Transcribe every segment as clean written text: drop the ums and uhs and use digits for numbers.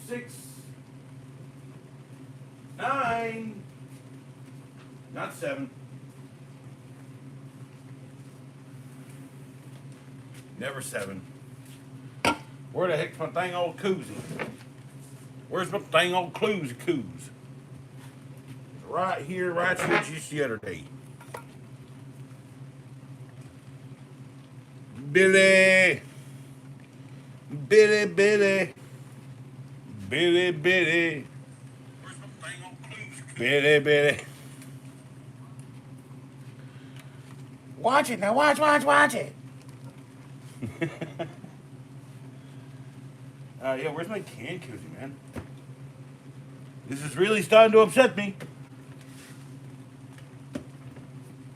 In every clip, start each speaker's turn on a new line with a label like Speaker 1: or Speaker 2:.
Speaker 1: 6, 9, not 7. Never 7. Where the heck's my dang old koozie? Where's my dang old coos? Right here, right here, just the other day. Billy. Where's my dang old coos? Billy. Watch it now, watch it. Yeah, where's my can koozie, man? This is really starting to upset me.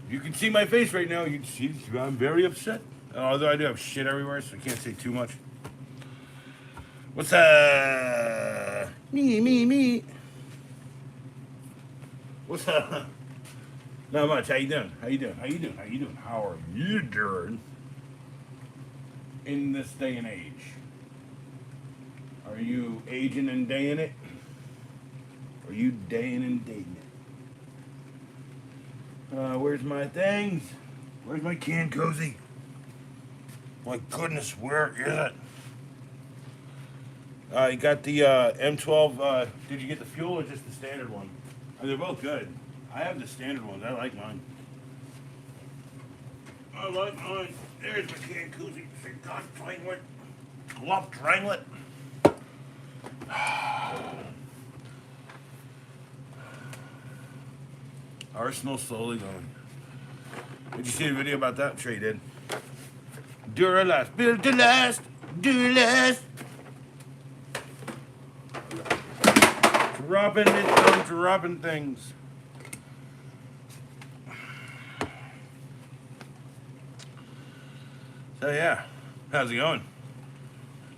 Speaker 1: You can see my face right now. You can see I'm very upset. Although I do have shit everywhere, so I can't say too much. What's me? What's up? Not much. How you doing? How are you doing? In this day and age, are you aging and daying it? Are you daying and dating it? Where's my things? Where's my can cozy? My goodness, where is it? You got the M12. Did you get the fuel or just the standard one? They're both good. I have the standard ones. I like mine. There's my can koozie. God dang it. Glove dranglet. Arsenal slowly going. Did you see the video about that? I'm sure you did. Duralast. Built to last. Duralast. Dropping it. I'm dropping things. So yeah, how's it going?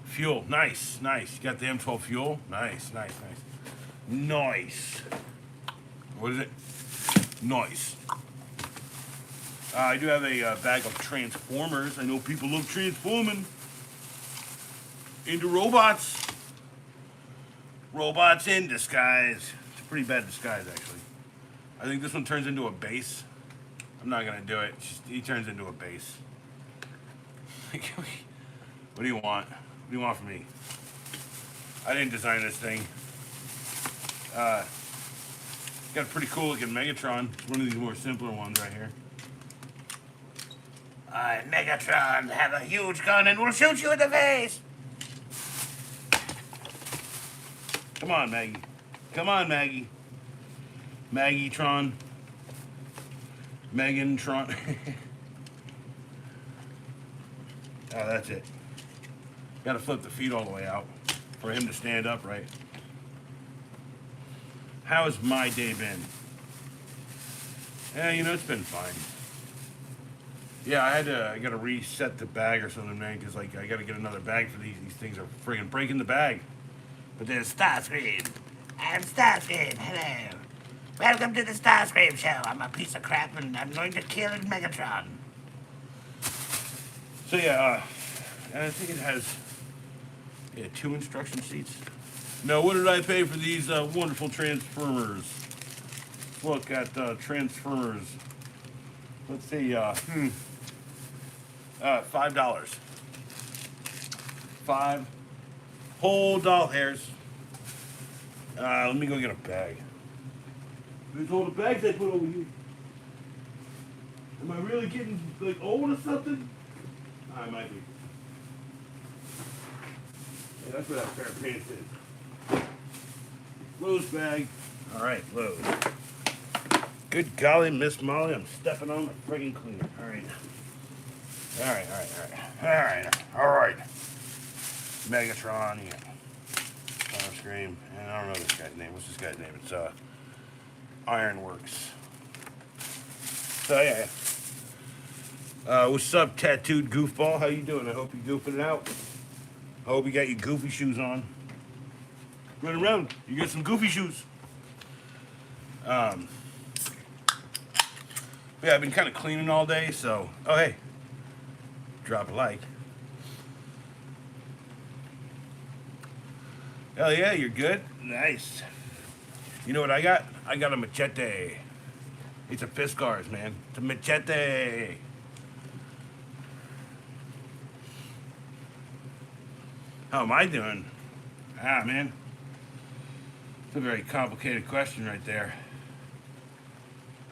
Speaker 1: Fuel, nice. You got the M12 fuel, nice. What is it? Nice. I do have a bag of Transformers. I know people love transforming into robots. Robots in disguise. It's a pretty bad disguise, actually. I think this one turns into a base. I'm not gonna do it. He turns into a base. What do you want? What do you want from me? I didn't design this thing. Got a pretty cool looking Megatron. It's one of these more simpler ones right here. Megatron, have a huge gun and we'll shoot you in the face. Come on, Maggie. Maggie-tron. Megan-tron. Oh, that's it. Got to flip the feet all the way out for him to stand upright. How has my day been? Yeah, it's been fine. Yeah, I got to reset the bag or something, man, because I got to get another bag for these. These things are friggin' breaking the bag. But there's Starscream. I'm Starscream. Hello. Welcome to the Starscream show. I'm a piece of crap and I'm going to kill Megatron. So yeah, and I think it has 2 instruction sheets. Now, what did I pay for these wonderful Transformers? Look at Transformers. Let's see, $5. 5 whole doll hairs. Let me go get a bag. There's all the bags I put over here. Am I really getting old or something? I might be. Yeah, that's what that pair of pants is. Lowe's bag. All right, Lowe's. Good golly, Miss Molly, I'm stepping on my friggin' cleaner. All right. Megatron, Starscream. And I don't know this guy's name. What's this guy's name? It's Ironworks. So yeah. What's up, tattooed goofball? How you doing? I hope you're goofing it out. I hope you got your goofy shoes on. Run around. You got some goofy shoes. Yeah, I've been kind of cleaning all day, so... Oh, hey. Drop a like. Hell yeah, you're good. Nice. You know what I got? I got a machete. It's a Fiskars, man. It's a machete. How am I doing? Ah, man. It's a very complicated question right there.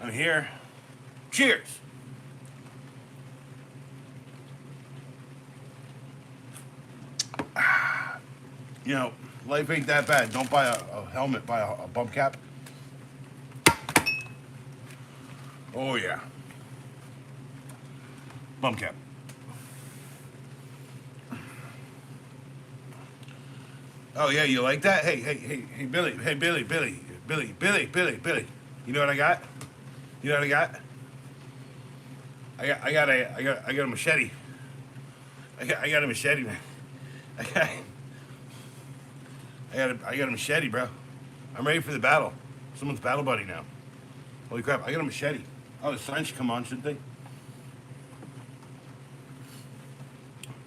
Speaker 1: I'm here. Cheers. You know, life ain't that bad. Don't buy a helmet, buy a bump cap. Oh, yeah. Bump cap. Oh, yeah, you like that? Hey, Billy. Hey, Billy. You know what I got? You know what I got? I got a machete. I got a machete, man. I got, I got a machete, bro. I'm ready for the battle. Someone's battle buddy now. Holy crap! I got a machete. Oh, the sun should come on, shouldn't they?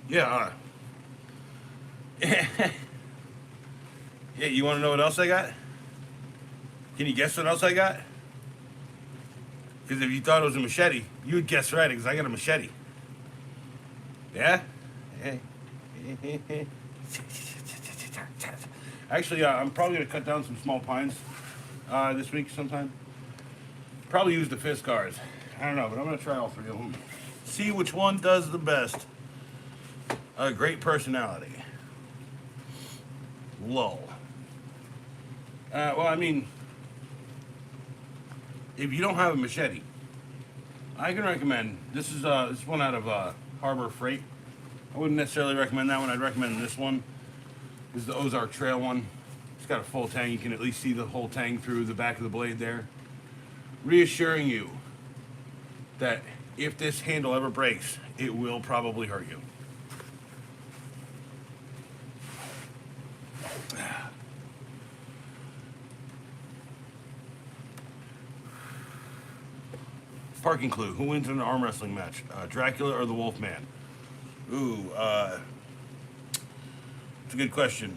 Speaker 1: Yeah. Yeah. You want to know what else I got? Can you guess what else I got? Because if you thought it was a machete, you would guess right. Because I got a machete. Yeah. Actually, I'm probably gonna cut down some small pines this week sometime. Probably use the Fiskars. I don't know, but I'm gonna try all three of them. See which one does the best. A great personality. Lol. Well, I mean, if you don't have a machete, I can recommend this is this one out of Harbor Freight. I wouldn't necessarily recommend that one. I'd recommend this one. This is the Ozark Trail one. It's got a full tang. You can at least see the whole tang through the back of the blade there. Reassuring you that if this handle ever breaks, it will probably hurt you. Parking clue. Who wins in an arm wrestling match? Dracula or the Wolfman? Ooh, it's a good question.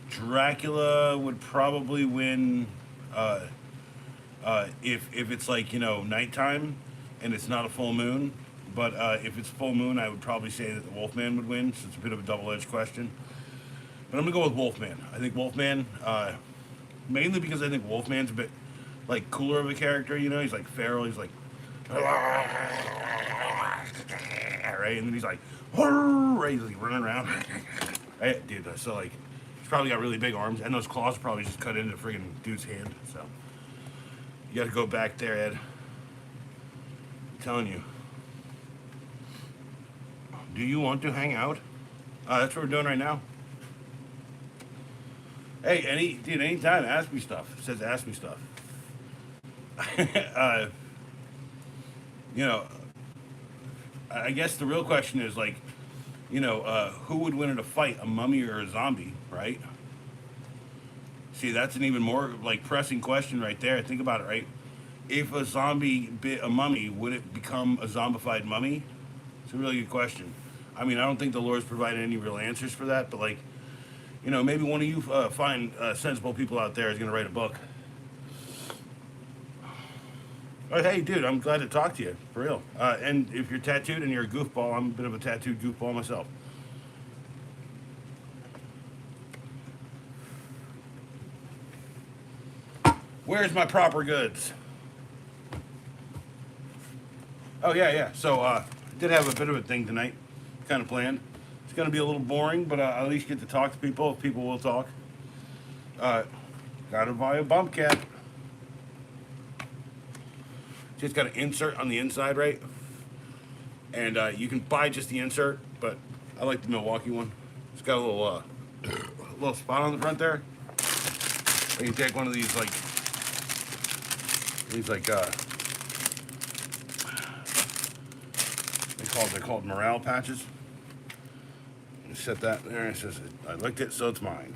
Speaker 1: Dracula would probably win if it's like, nighttime and it's not a full moon. But if it's full moon, I would probably say that the Wolfman would win. So it's a bit of a double-edged question. But I'm gonna go with Wolfman. I think Wolfman, mainly because I think Wolfman's a bit like cooler of a character. He's like feral. He's like, right, and then he's like, right, he's like running around. Right, dude. So like, he's probably got really big arms, and those claws probably just cut into the friggin' dude's hand. So you got to go back there, Ed. I'm telling you. Do you want to hang out? That's what we're doing right now. Hey, anytime, ask me stuff. It says ask me stuff. you know, I guess the real question is like, who would win in a fight, a mummy or a zombie, right? See, that's an even more like pressing question right there. Think about it, right? If a zombie bit a mummy, would it become a zombified mummy? It's a really good question. I mean, I don't think the Lord's provided any real answers for that, but like, maybe one of you fine, sensible people out there is going to write a book. Oh, hey, dude, I'm glad to talk to you, for real. And if you're tattooed and you're a goofball, I'm a bit of a tattooed goofball myself. Where's my proper goods? Oh, yeah. So, I did have a bit of a thing tonight, kind of planned. It's going to be a little boring, but I at least get to talk to people if people will talk. Got to buy a bump cap. Just got an insert on the inside, right? And you can buy just the insert, but I like the Milwaukee one. It's got a little spot on the front there. You can take one of these they're called morale patches. You set that there, and it says, I licked it, so it's mine.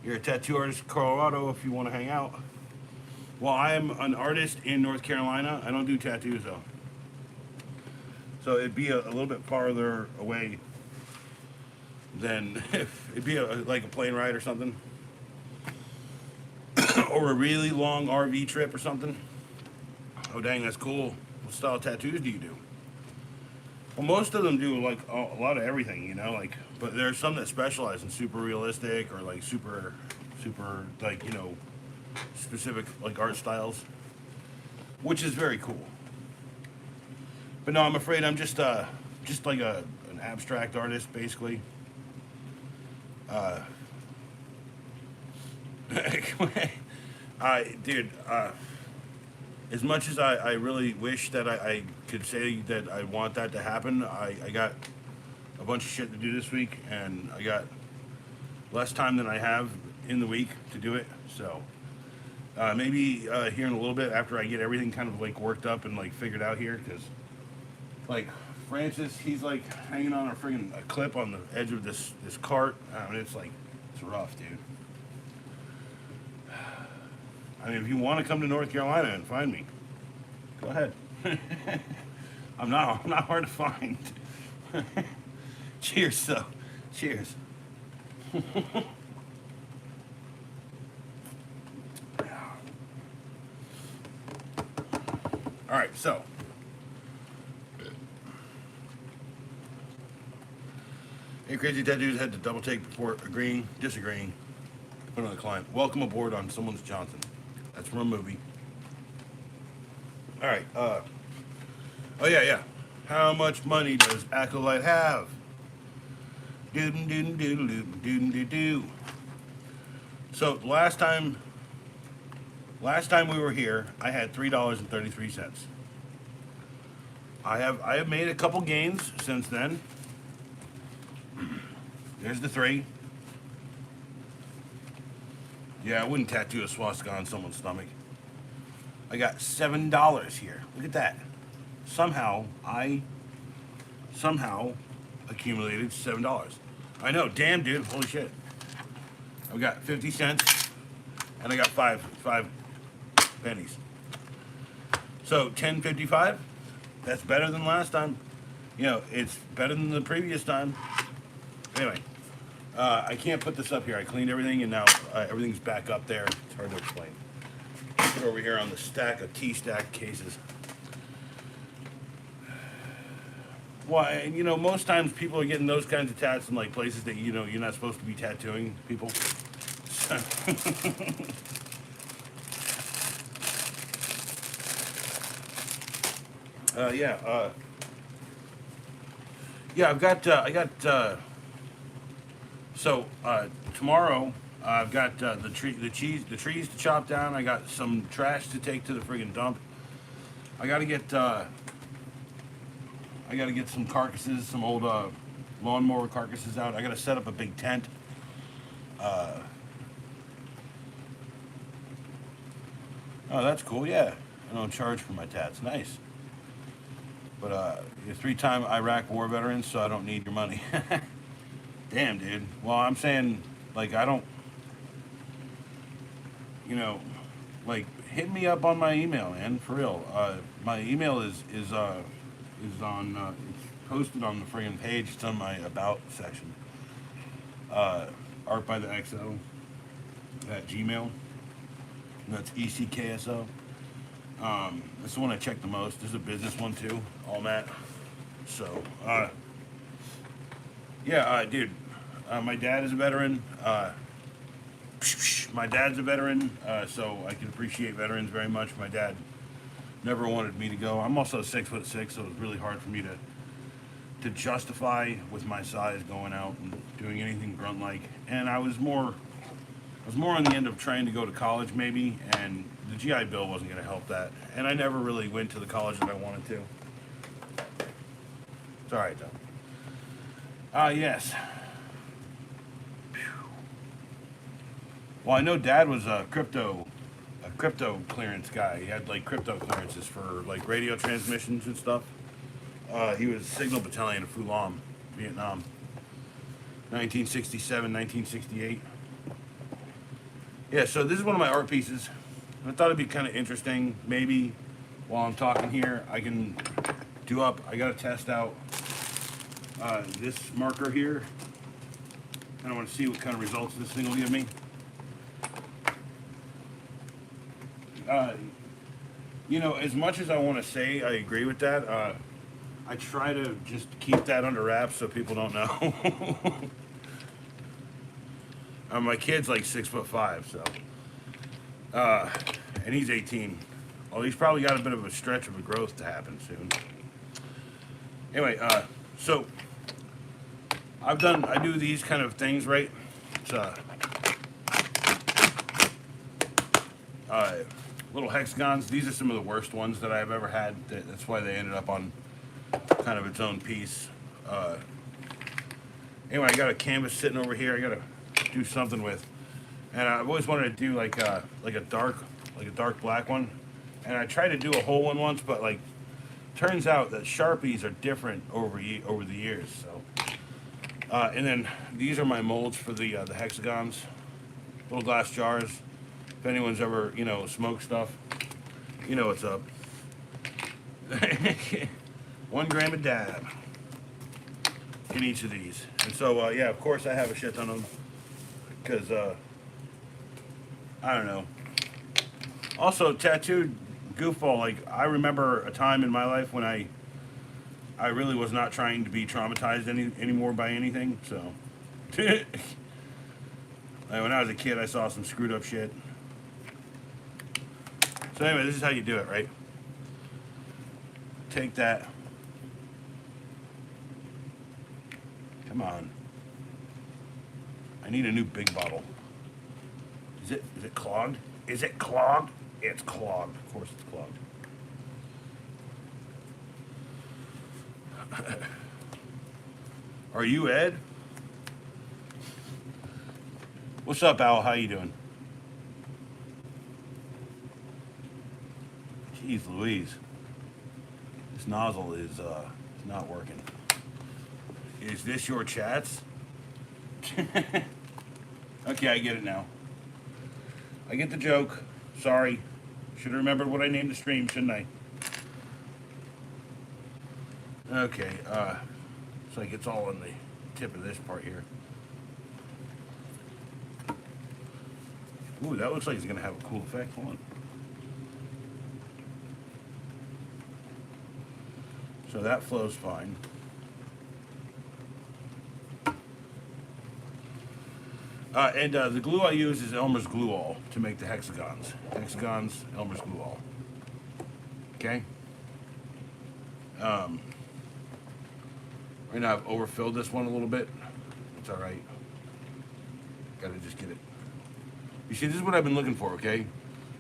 Speaker 1: You're a tattoo artist in Colorado if you want to hang out. Well, I am an artist in North Carolina. I don't do tattoos, though. So it'd be a little bit farther away then if it'd be like a plane ride or something, or a really long RV trip or something. Oh dang, that's cool. What style tattoos do you do? Well, most of them do like a lot of everything, you know, like, but there's some that specialize in super realistic or like super, like, you know, specific like art styles, which is very cool. But no, I'm afraid I'm just like an abstract artist, basically. Uh, dude, as much as I really wish that I could say that I want that to happen, I got a bunch of shit to do this week, and I got less time than I have in the week to do it. So maybe here in a little bit after I get everything kind of like worked up and like figured out here, because like Francis, he's like hanging on a friggin' a clip on the edge of this cart. I mean, it's like, it's rough, dude. I mean, if you want to come to North Carolina and find me, go ahead. I'm not hard to find. Cheers, so. Cheers. All right, so. Hey, Crazy Tattoos had to double take before agreeing, disagreeing, put on the client. Welcome aboard on Someone's Johnson. That's from a movie. All right. Oh yeah. How much money does Acolyte have? Doodin' doodin' doodle doodle doodin' doo doo. So last time we were here, I had $3.33. I have made a couple gains since then. There's the 3. Yeah, I wouldn't tattoo a swastika on someone's stomach. I got $7 here. Look at that. Somehow I accumulated $7. I know, damn dude, holy shit. I've got 50 cents and I got five pennies. So 10.55. That's better than last time. You know, it's better than the previous time. Anyway, I can't put this up here. I cleaned everything, and now everything's back up there. It's hard to explain. Put it over here on the stack of T-stack cases. Why? You know, most times people are getting those kinds of tats in like places that you know you're not supposed to be tattooing people. Yeah, I got. So tomorrow I've got the trees to chop down. I got some trash to take to the friggin' dump. I gotta get some carcasses, some old lawnmower carcasses out. I gotta set up a big tent. Oh, that's cool. Yeah, I don't charge for my tats. Nice. But you're 3-time Iraq war veterans, so I don't need your money. Damn, dude. Well, I'm saying, like, I don't, you know, like, hit me up on my email, man, for real. My email is on, it's posted on the friggin' page. It's on my About section. Art by the XO at Gmail. That's ECKSO. That's the one I check the most. There's a business one too, all that. So, yeah, dude, my dad is a veteran. My dad's a veteran, so I can appreciate veterans very much. My dad never wanted me to go. I'm also 6'6", so it was really hard for me to justify with my size going out and doing anything grunt like. And I was more on the end of trying to go to college maybe, and the GI Bill wasn't going to help that. And I never really went to the college that I wanted to. It's all right though. Yes. Well, I know Dad was a crypto clearance guy. He had like crypto clearances for like radio transmissions and stuff. He was Signal Battalion of Phu Lam, Vietnam, 1967, 1968. Yeah, so this is one of my art pieces. I thought it'd be kind of interesting. Maybe while I'm talking here, I can do up. I got to test out this marker here. kind of want to see what kind of results this thing will give me. You know, as much as I want to say I agree with that, I try to just keep that under wraps so people don't know. My kid's like 6'5", so, and he's 18. Well, he's probably got a bit of a stretch of a growth to happen soon. Anyway, so I do these kind of things, right? It's little hexagons. These are some of the worst ones that I've ever had. That's why they ended up on kind of its own piece. Anyway, I got a canvas sitting over here. I gotta do something with, and I've always wanted to do like a dark black one. And I tried to do a whole one once, but like, turns out that Sharpies are different over the years. So, and then these are my molds for the hexagons, little glass jars. If anyone's ever smoked stuff, you know what's up. 1 gram of dab in each of these, and so yeah, of course I have a shit ton of them because I don't know. Also, tattooed goofball. Like, I remember a time in my life when I really was not trying to be traumatized anymore by anything. So, like, when I was a kid, I saw some screwed up shit. So anyway, this is how you do it, right? Take that. Come on. I need a new big bottle. Is it clogged? Is it clogged? It's clogged. Of course it's clogged. Are you Ed? What's up, Al? How you doing? Jeez Louise. This nozzle is not working. Is this your chats? Okay, I get it now. I get the joke. Sorry. Should have remembered what I named the stream, shouldn't I? Okay, it's like it's all on the tip of this part here. Ooh, that looks like it's gonna have a cool effect. Hold on. So that flows fine. And the glue I use is Elmer's Glue All to make the hexagons. Hexagons, Elmer's Glue All. Okay? Right now I've overfilled this one a little bit. It's alright. Gotta just get it. You see, this is what I've been looking for, okay?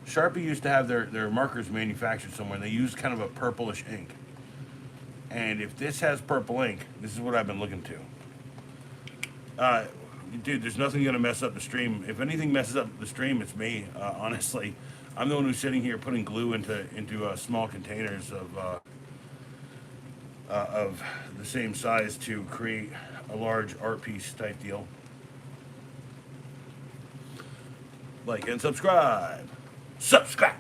Speaker 1: Sharpie used to have their markers manufactured somewhere, and they use kind of a purplish ink. And if this has purple ink, this is what I've been looking to. Dude, there's nothing gonna mess up the stream. If anything messes up the stream, it's me. Honestly, I'm the one who's sitting here putting glue into small containers of the same size to create a large art piece type deal. Like and subscribe. Subscribe.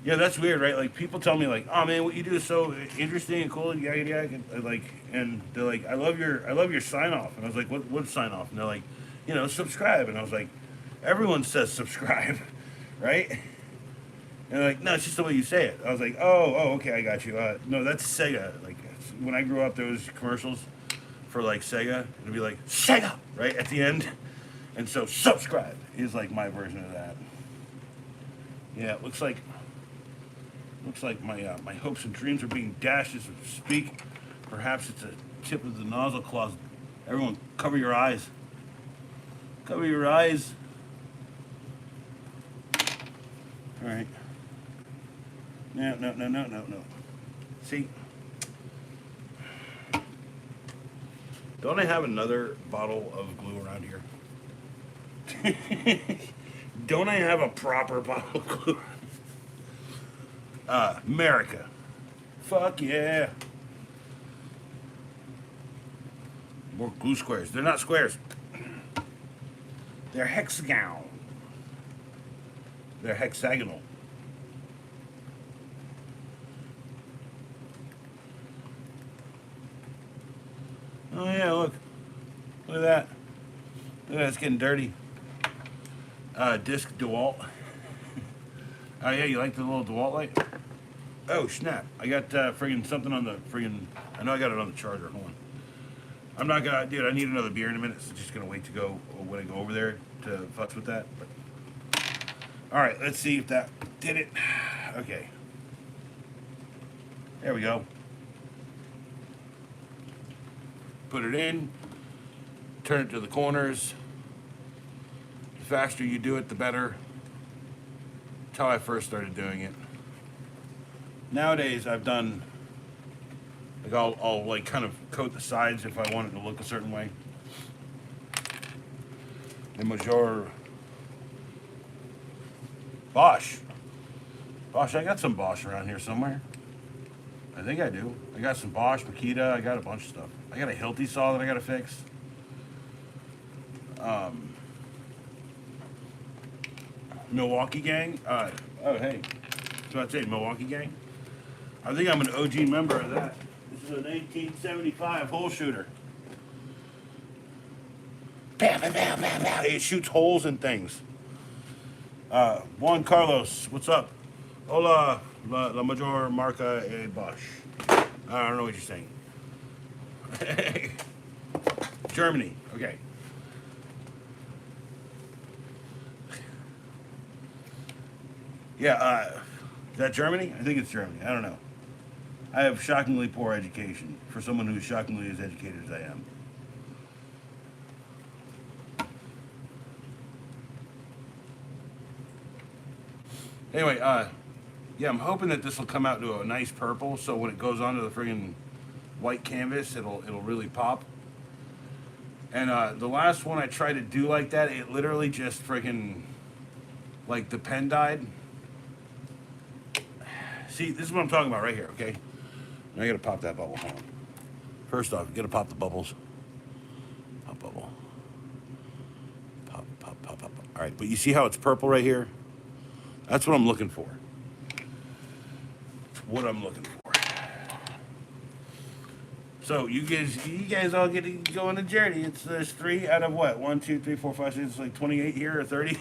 Speaker 1: Yeah, that's weird, right? Like, people tell me, like, "Oh man, what you do is so interesting and cool," and yada yada. Like, and they're like, "I love your sign off." And I was like, "What sign off?" And they're like, subscribe." And I was like, "Everyone says subscribe, right?" And they're like, "No, it's just the way you say it." I was like, "Oh, okay, I got you." No, that's Sega. Like, when I grew up, there was commercials for like Sega. It'd be like Sega right at the end, and so subscribe is like my version of that. Yeah, it looks like my hopes and dreams are being dashed as we speak. Perhaps it's a tip of the nozzle claws. Everyone, cover your eyes. Cover your eyes. All right. No. See? Don't I have another bottle of glue around here? Don't I have a proper bottle of glue? America. Fuck yeah. More glue squares. They're not squares. They're hexagon. They're hexagonal. Oh yeah, look. Look at that. Look at that, it's getting dirty. Disc DeWalt. Oh yeah, you like the little DeWalt light? Oh snap! I got friggin' something on the friggin'. I know I got it on the charger. Hold on. I'm not gonna, dude. I need another beer in a minute, so just gonna wait to go when I go over there to futz with that. But all right, let's see if that did it. Okay. There we go. Put it in. Turn it to the corners. The faster you do it, the better. That's how I first started doing it. Nowadays, I've done, like, I'll like kind of coat the sides if I want it to look a certain way. The Major Bosch. Bosch, I got some Bosch around here somewhere. I think I do. I got some Bosch, Makita, I got a bunch of stuff. I got a Hilti saw that I gotta fix. Milwaukee Gang. Oh, hey. So I'd say Milwaukee Gang. I think I'm an OG member of that. This is a 1975 hole shooter. Bam, bam, bam, bam, bam. It shoots holes in things. Juan Carlos, what's up? Hola, la mayor marca Bosch. I don't know what you're saying. Germany, okay. Yeah, is that Germany? I think it's Germany. I don't know. I have shockingly poor education for someone who's shockingly as educated as I am. Anyway, yeah, I'm hoping that this will come out to a nice purple, so when it goes onto the friggin' white canvas, it'll really pop. And the last one I tried to do like that, it literally just friggin', like, the pen died. See, this is what I'm talking about right here, okay? Now I gotta pop that bubble. Hold on. First off, you gotta pop the bubbles. Pop bubble. Pop, pop, pop, pop. All right, but you see how it's purple right here? That's what I'm looking for. That's what I'm looking for. So you guys all get to go on a journey. There's 3 out of what? 1, 2, 3, 4, 5, 6. It's like 28 here or 30.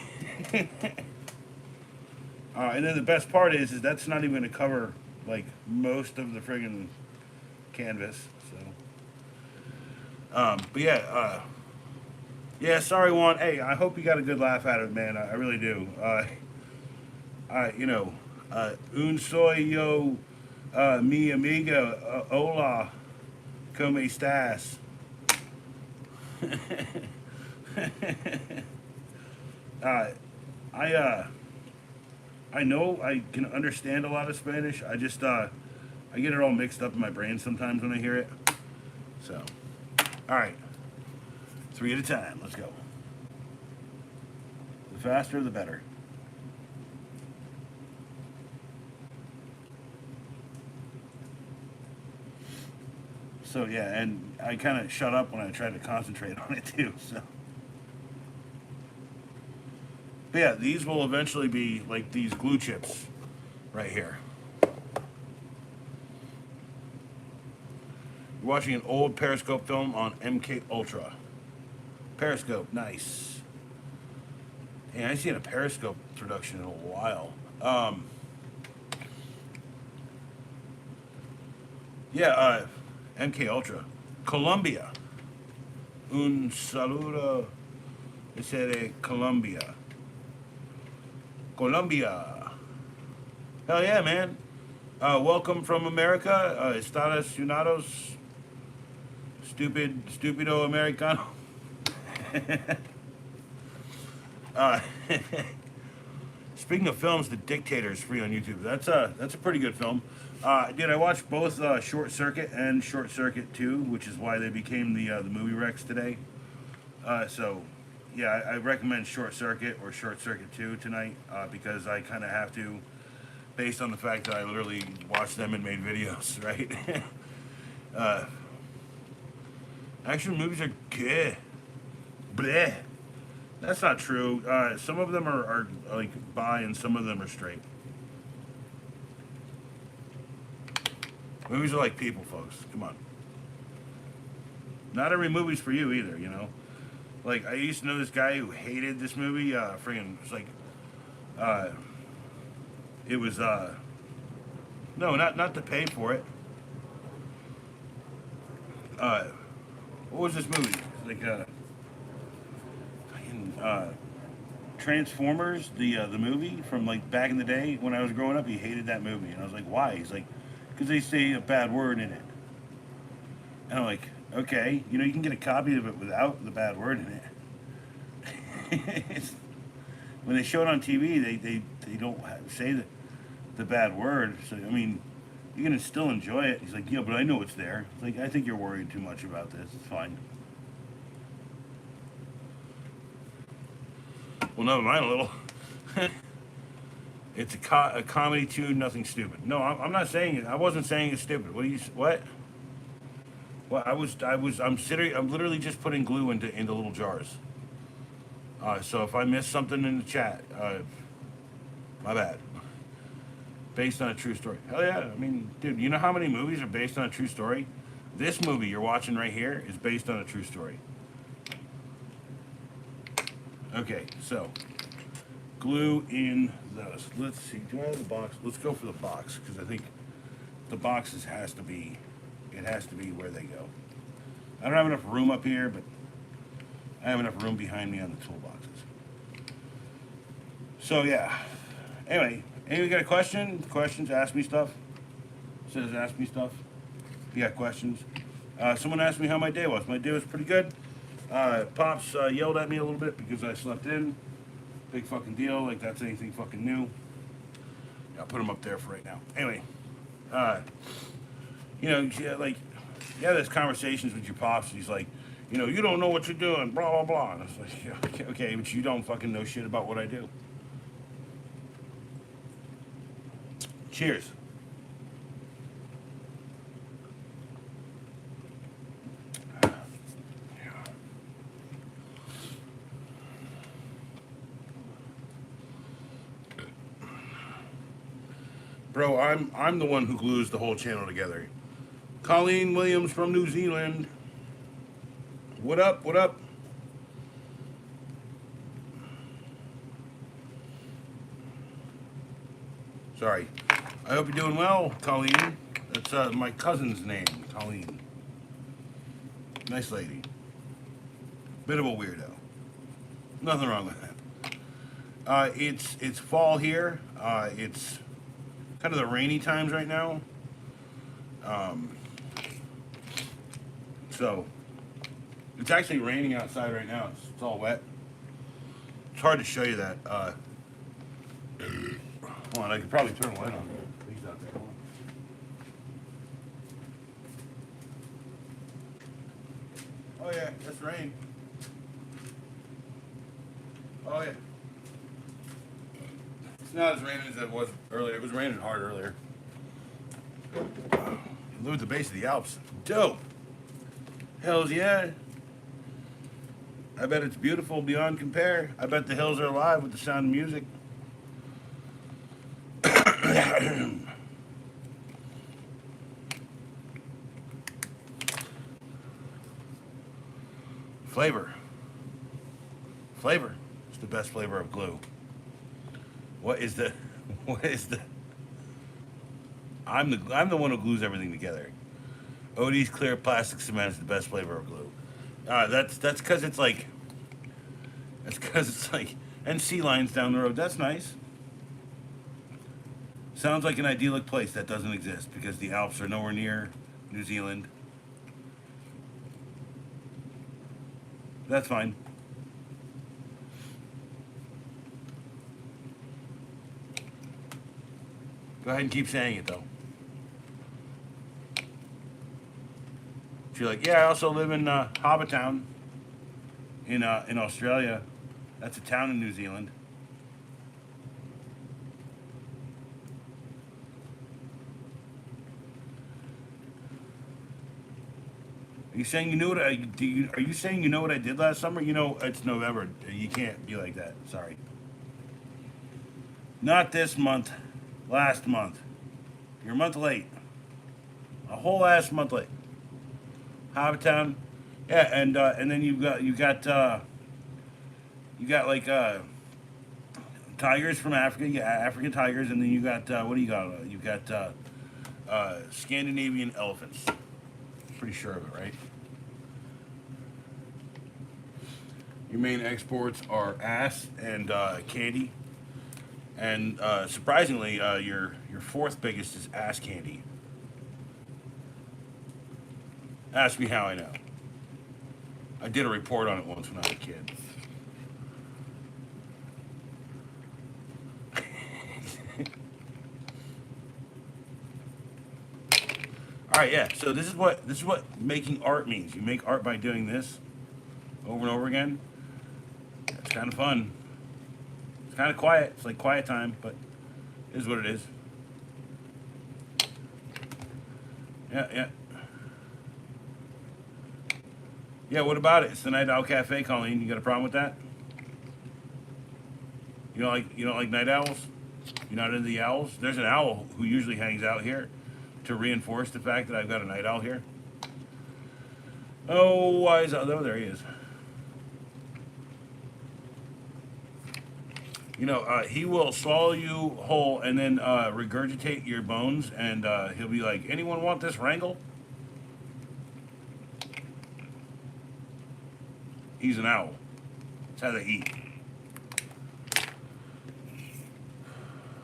Speaker 1: And then the best part is that's not even going to cover like most of the friggin' canvas. So, but yeah, yeah. Sorry, Juan. Hey, I hope you got a good laugh out of it, man. I really do. You know, un soy yo, mi amiga, hola, como estás? I know I can understand a lot of Spanish. I just I get it all mixed up in my brain sometimes when I hear it. So, all right, 3 at a time. Let's go. The faster, the better. So yeah, and I kind of shut up when I try to concentrate on it too. So. But yeah, these will eventually be like these glue chips right here. You're watching an old Periscope film on MK Ultra. Periscope, nice. Hey, I ain't seen a Periscope production in a while. Yeah, MK Ultra. Colombia. Un saludo de Colombia. Colombia. Hell yeah, man. Welcome from America. Estados Unidos. Stupido Americano. uh, Speaking of films, The Dictator is free on YouTube. That's a pretty good film. Dude, I watched both Short Circuit and Short Circuit 2, which is why they became the movie Rex today. So, yeah, I recommend Short Circuit or Short Circuit 2 tonight because I kind of have to, based on the fact that I literally watched them and made videos, right? Action movies are good. Bleh. That's not true. Some of them are like bi and some of them are straight. Movies are like people, folks. Come on. Not every movie's for you either, you know. Like I used to know this guy who hated this movie. Friggin' it's like uh, it was no, not to pay for it. Uh, what was this movie? Like uh, Transformers, the movie from like back in the day when I was growing up. He hated that movie, and I was like, why? He's like, because they say a bad word in it. And I'm like, okay, you can get a copy of it without the bad word in it. When they show it on TV, they don't say the bad word. So I mean, you can still enjoy it. He's like, yeah, but I know it's there. It's like, I think you're worried too much about this. It's fine. Well, never mind a little. It's a comedy tune, nothing stupid. No, I'm not saying it. I wasn't saying it's stupid. What? Well, I'm literally just putting glue into little jars. So if I missed something in the chat, my bad. Based on a true story. Hell yeah. I mean, dude, you know how many movies are based on a true story? This movie you're watching right here is based on a true story. Okay, so glue in those. Let's see. Do I have the box? Let's go for the box because I think the boxes has to be. It has to be where they go. I don't have enough room up here, but I have enough room behind me on the toolboxes. So yeah. Anyway, anybody got a question? Questions? Ask me stuff. It says ask me stuff. If you got questions. Someone asked me how my day was. My day was pretty good. Pops yelled at me a little bit because I slept in. Big fucking deal. Like that's anything fucking new. Yeah, I'll put him up there for right now. Anyway, there's conversations with your pops. He's like, you don't know what you're doing, blah blah blah. And it's like, yeah, okay, but you don't fucking know shit about what I do. Cheers. Bro, I'm the one who glues the whole channel together. Colleen Williams from New Zealand. What up? What up? Sorry. I hope you're doing well, Colleen. That's my cousin's name, Colleen. Nice lady. Bit of a weirdo. Nothing wrong with that. It's fall here. It's kind of the rainy times right now. So it's actually raining outside right now. It's all wet. It's hard to show you that. Hold on, I could probably turn the light on. He's out there. Hold on. Oh yeah, that's rain. Oh yeah. It's not as raining as it was earlier. It was raining hard earlier. Live at the base of the Alps. Dope. Hells yeah. I bet it's beautiful beyond compare. I bet the hills are alive with the sound of music. Flavor. Flavor. It's the best flavor of glue. What is the I'm the one who glues everything together. Odie's clear plastic cement is the best flavor of glue. That's because it's like and sea lions down the road. That's nice. Sounds like an idyllic place that doesn't exist because the Alps are nowhere near New Zealand. That's fine. Go ahead and keep saying it though. She's like, yeah, I also live in Hobbitown in Australia. That's a town in New Zealand. Are you saying you knew what I do? Are you saying you know what I did last summer? It's November. You can't be like that. Sorry. Not this month. Last month. You're a month late. A whole ass month late. Hobbitown. Yeah, and then you got You got like tigers from Africa, yeah, African tigers, and then you got what do you got? You got Scandinavian elephants. Pretty sure of it, right? Your main exports are ass and candy, and surprisingly, your fourth biggest is ass candy. Ask me how I know. I did a report on it once when I was a kid. All right, yeah. So this is what making art means. You make art by doing this over and over again. It's kind of fun. It's kind of quiet. It's like quiet time, but it is what it is. Yeah, yeah, yeah. What about it? It's the Night Owl Cafe, Colleen. You got a problem with that? You don't like night owls? You're not into the owls? There's an owl who usually hangs out here to reinforce the fact that I've got a night owl here. Oh, why is oh there he is. He will swallow you whole and then regurgitate your bones, and he'll be like, "Anyone want this wrangle?" He's an owl. That's how they eat.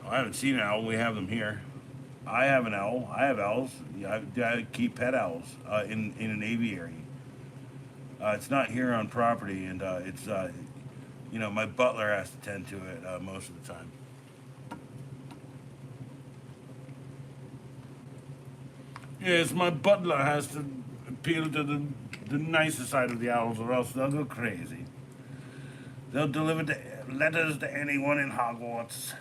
Speaker 1: I haven't seen an owl. We have them here. I have an owl. I have owls. Yeah, I keep pet owls in an aviary. It's not here on property, and it's my butler has to tend to it most of the time. Yes, my butler has to appeal to the nicer side of the owls, or else they'll go crazy. They'll deliver letters to anyone in Hogwarts.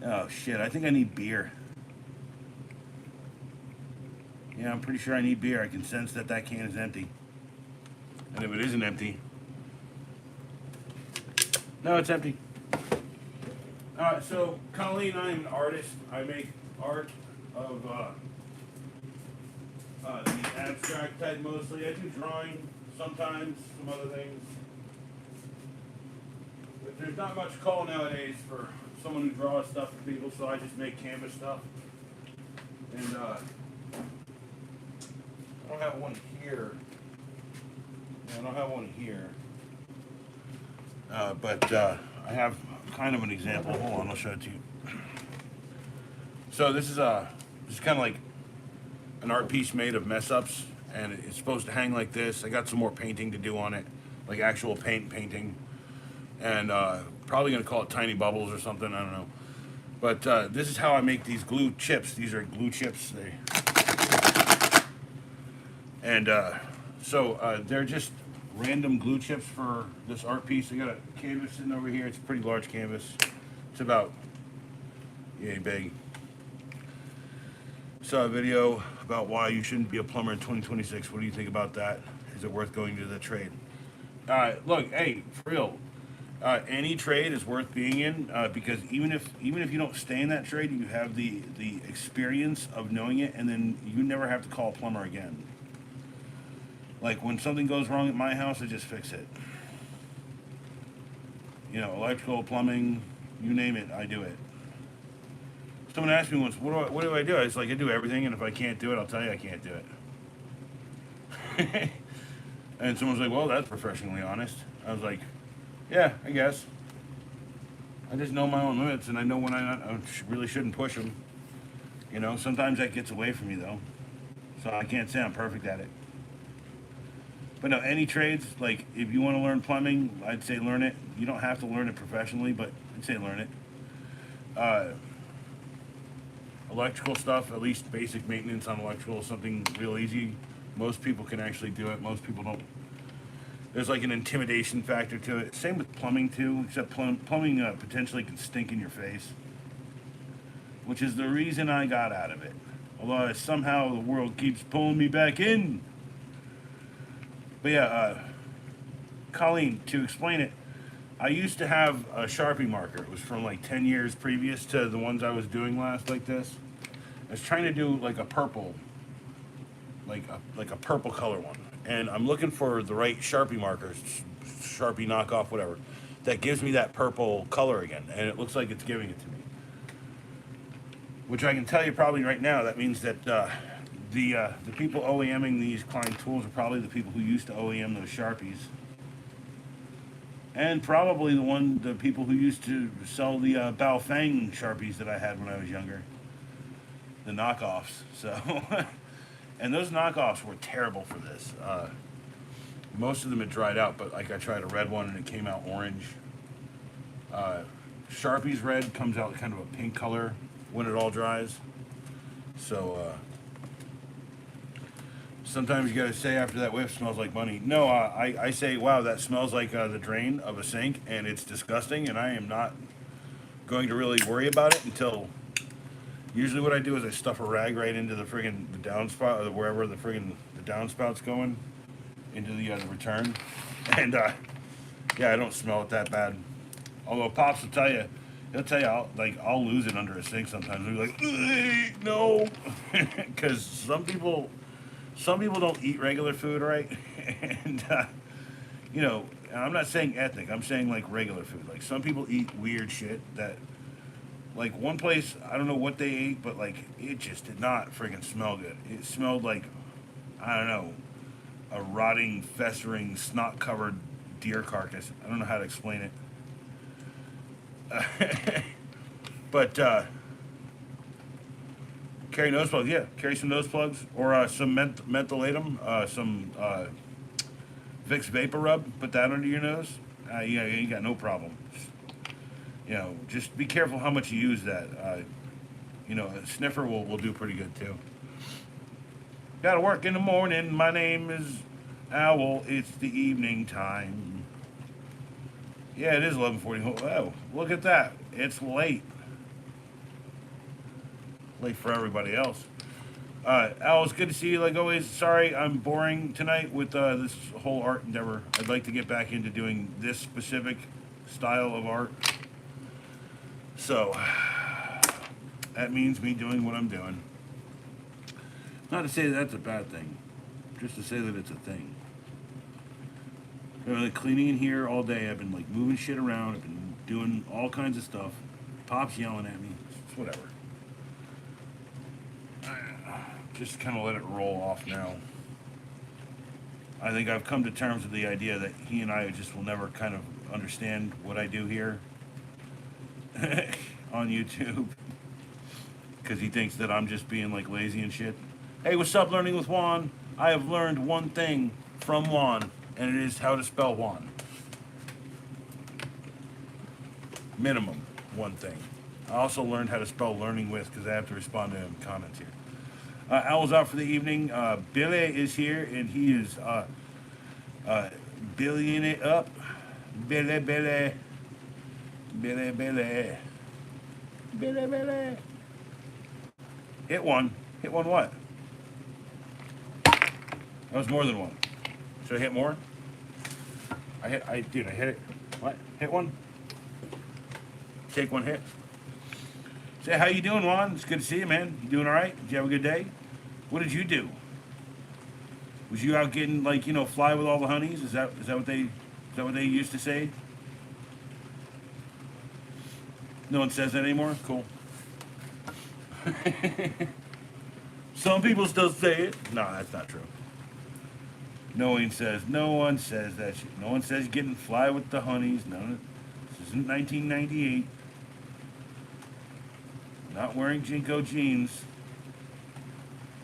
Speaker 1: Oh shit! I think I need beer. Yeah, I'm pretty sure I need beer. I can sense that can is empty. And if it isn't empty, no, it's empty. So, Colleen, I'm an artist. I make art of the abstract type mostly. I do drawing sometimes, some other things. But there's not much call nowadays for someone who draws stuff for people, so I just make canvas stuff. And I don't have one here. I don't have one here. But I have kind of an example. Hold on, I'll show it to you. So this is kind of like an art piece made of mess ups, and it's supposed to hang like this. I got some more painting to do on it, like actual painting, and probably gonna call it tiny bubbles or something. I don't know. But this is how I make these glue chips. These are glue chips. They're just random glue chips for this art piece. I got a canvas sitting over here. It's a pretty large canvas. It's about yay big. Saw a video about why you shouldn't be a plumber in 2026. What do you think about that? Is it worth going to the trade? Look, hey, for real. Any trade is worth being in because even if you don't stay in that trade, you have the experience of knowing it, and then you never have to call a plumber again. Like when something goes wrong at my house, I just fix it. Electrical, plumbing, you name it, I do it. Someone asked me once, what do I do? I was like, I do everything, and if I can't do it, I'll tell you I can't do it. And someone's like, well, that's professionally honest. I was like, yeah, I guess. I just know my own limits, and I know when I really shouldn't push them. Sometimes that gets away from me, though. So I can't say I'm perfect at it. But no, any trades, like if you want to learn plumbing, I'd say learn it. You don't have to learn it professionally, but I'd say learn it. Electrical stuff, at least basic maintenance on electrical is something real easy. Most people can actually do it. Most people don't. There's like an intimidation factor to it. Same with plumbing too, except plumbing potentially can stink in your face, which is the reason I got out of it. Although somehow the world keeps pulling me back in. But yeah, Colleen, to explain it, I used to have a Sharpie marker. It was from like 10 years previous to the ones I was doing last, like this. I was trying to do like a purple, like a purple color one, and I'm looking for the right Sharpie markers, Sharpie knockoff, whatever, that gives me that purple color again, and it looks like it's giving it to me. Which I can tell you probably right now, that means that the people OEMing these Klein tools are probably the people who used to OEM those Sharpies, and probably the people who used to sell the Baofeng Sharpies that I had when I was younger, the knockoffs. So, and those knockoffs were terrible for this. Most of them had dried out, but like I tried a red one and it came out orange. Sharpie's red comes out kind of a pink color when it all dries. So sometimes you gotta say after that whiff smells like money. No, I say, wow, that smells like the drain of a sink, and it's disgusting, and I am not going to really worry about it until. Usually, what I do is I stuff a rag right into the friggin' the downspout, or wherever the friggin' the downspout's going, into the return, and yeah, I don't smell it that bad. Although Pops will tell you, he'll tell you I'll lose it under a sink sometimes. He'll be like, no, because some people don't eat regular food right, and you know, and I'm not saying ethnic. I'm saying like regular food. Like some people eat weird shit that, like one place, I don't know what they ate, but like it just did not friggin' smell good. It smelled like, I don't know, a rotting, festering, snot-covered deer carcass. I don't know how to explain it. But carry nose plugs, yeah. Carry some nose plugs or some mentholatum, some Vicks Vapor Rub. Put that under your nose. Yeah, you ain't got no problem. You know, just be careful how much you use that. You know, a sniffer will do pretty good too. Gotta work in the morning. My name is Owl. It's the evening time. Yeah, it is 11:40. Oh, look at that. It's late. Late for everybody else. Al, it's good to see you like always. Sorry, I'm boring tonight with this whole art endeavor. I'd like to get back into doing this specific style of art. So, that means me doing what I'm doing. Not to say that that's a bad thing, just to say that it's a thing. I've been like cleaning in here all day. I've been like moving shit around. I've been doing all kinds of stuff. Pop's yelling at me. It's whatever. Just kind of let it roll off now. I think I've come to terms with the idea that he and I just will never kind of understand what I do here on YouTube, because he thinks that I'm just being like lazy and shit. Hey, what's up, Learning with Juan? I have learned one thing from Juan, and it is how to spell Juan. Minimum one thing. I also learned how to spell learning with, because I have to respond to him comments here. Owl's out for the evening. Billy is here, and he is billying it up. Billy, Billy. Billy, Billy. Billy, Billy. Hit one. Hit one what? That was more than one. Should I hit more? I hit it. What? Hit one? Take one hit. Say, how you doing, Juan? It's good to see you, man. You doing all right? Did you have a good day? What did you do? Was you out getting like, you know, fly with all the honeys? Is that what they used to say? No one says that anymore? Cool. Some people still say it. No, that's not true. No one says that shit. No one says getting fly with the honeys. No, this isn't 1998. Not wearing Jinko jeans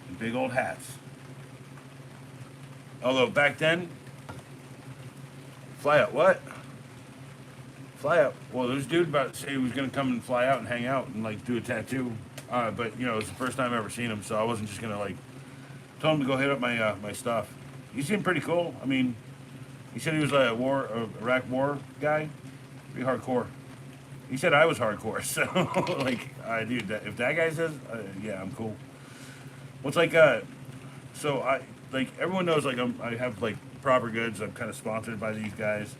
Speaker 1: and big old hats. Although back then, fly out what? Fly out. Well, there's a dude about to say he was gonna come and fly out and hang out and like do a tattoo. But you know, it's the first time I ever seen him, so I wasn't just gonna like tell him to go hit up my my stuff. He seemed pretty cool. I mean, he said he was a Iraq war guy, pretty hardcore. He said I was hardcore, so like, dude, if that guy says, yeah, I'm cool. What's like, so I like everyone knows like I have like Proper Goods. I'm kind of sponsored by these guys.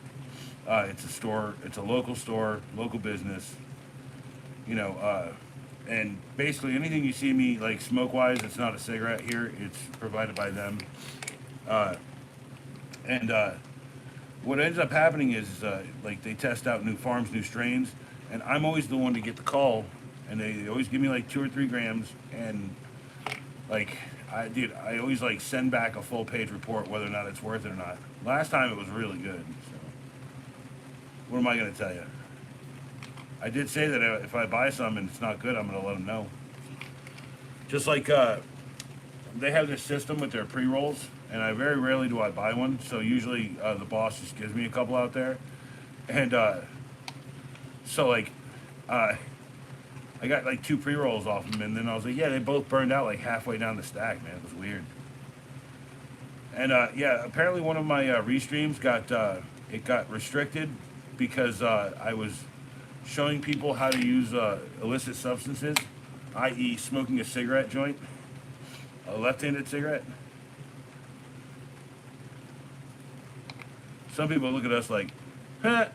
Speaker 1: It's a store. It's a local store, local business. You know, and basically anything you see me like smoke wise, it's not a cigarette here. It's provided by them. And what ends up happening is like they test out new farms, new strains, and I'm always the one to get the call, and they always give me like 2 or 3 grams, and like I always like send back a full page report whether or not it's worth it or not. Last time it was really good. So what am I gonna tell you? I did say that if I buy some and it's not good, I'm gonna let them know. Just like they have this system with their pre rolls, and I very rarely do I buy one. So usually the boss just gives me a couple out there, and so like I got like 2 pre rolls off them, and then I was like, yeah, they both burned out like halfway down the stack, man. It was weird. And yeah, apparently one of my restreams got it got restricted because I was showing people how to use illicit substances, i.e., smoking a cigarette joint, a left-handed cigarette. Some people look at us like, well,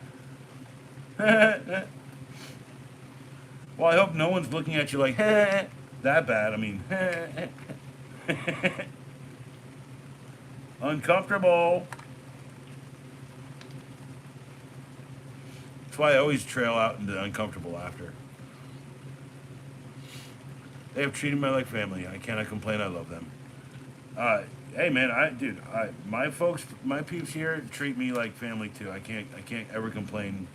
Speaker 1: I hope no one's looking at you like, that bad. I mean, uncomfortable. That's why I always trail out into uncomfortable after. They have treated me like family. I cannot complain. I love them. Hey man, my folks, my peeps here treat me like family too. I can't ever complain.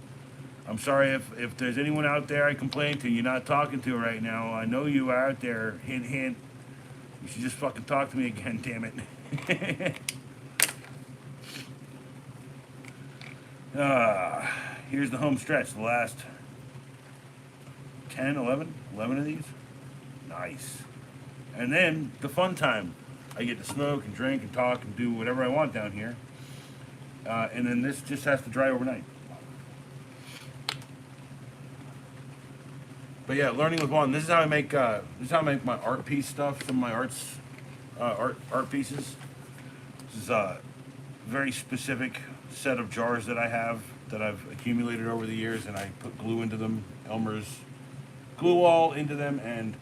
Speaker 1: I'm sorry if there's anyone out there I complain to, you're not talking to right now. I know you are out there. Hint, hint. You should just fucking talk to me again, damn it. Here's the home stretch. The last 10, 11 of these. Nice. And then the fun time. I get to smoke and drink and talk and do whatever I want down here. And then this just has to dry overnight. But yeah, learning with Juan. This is how I make. This is how I make my art piece stuff. Some of my art pieces. This is a very specific set of jars that I have that I've accumulated over the years, and I put glue into them. Elmer's glue all into them, and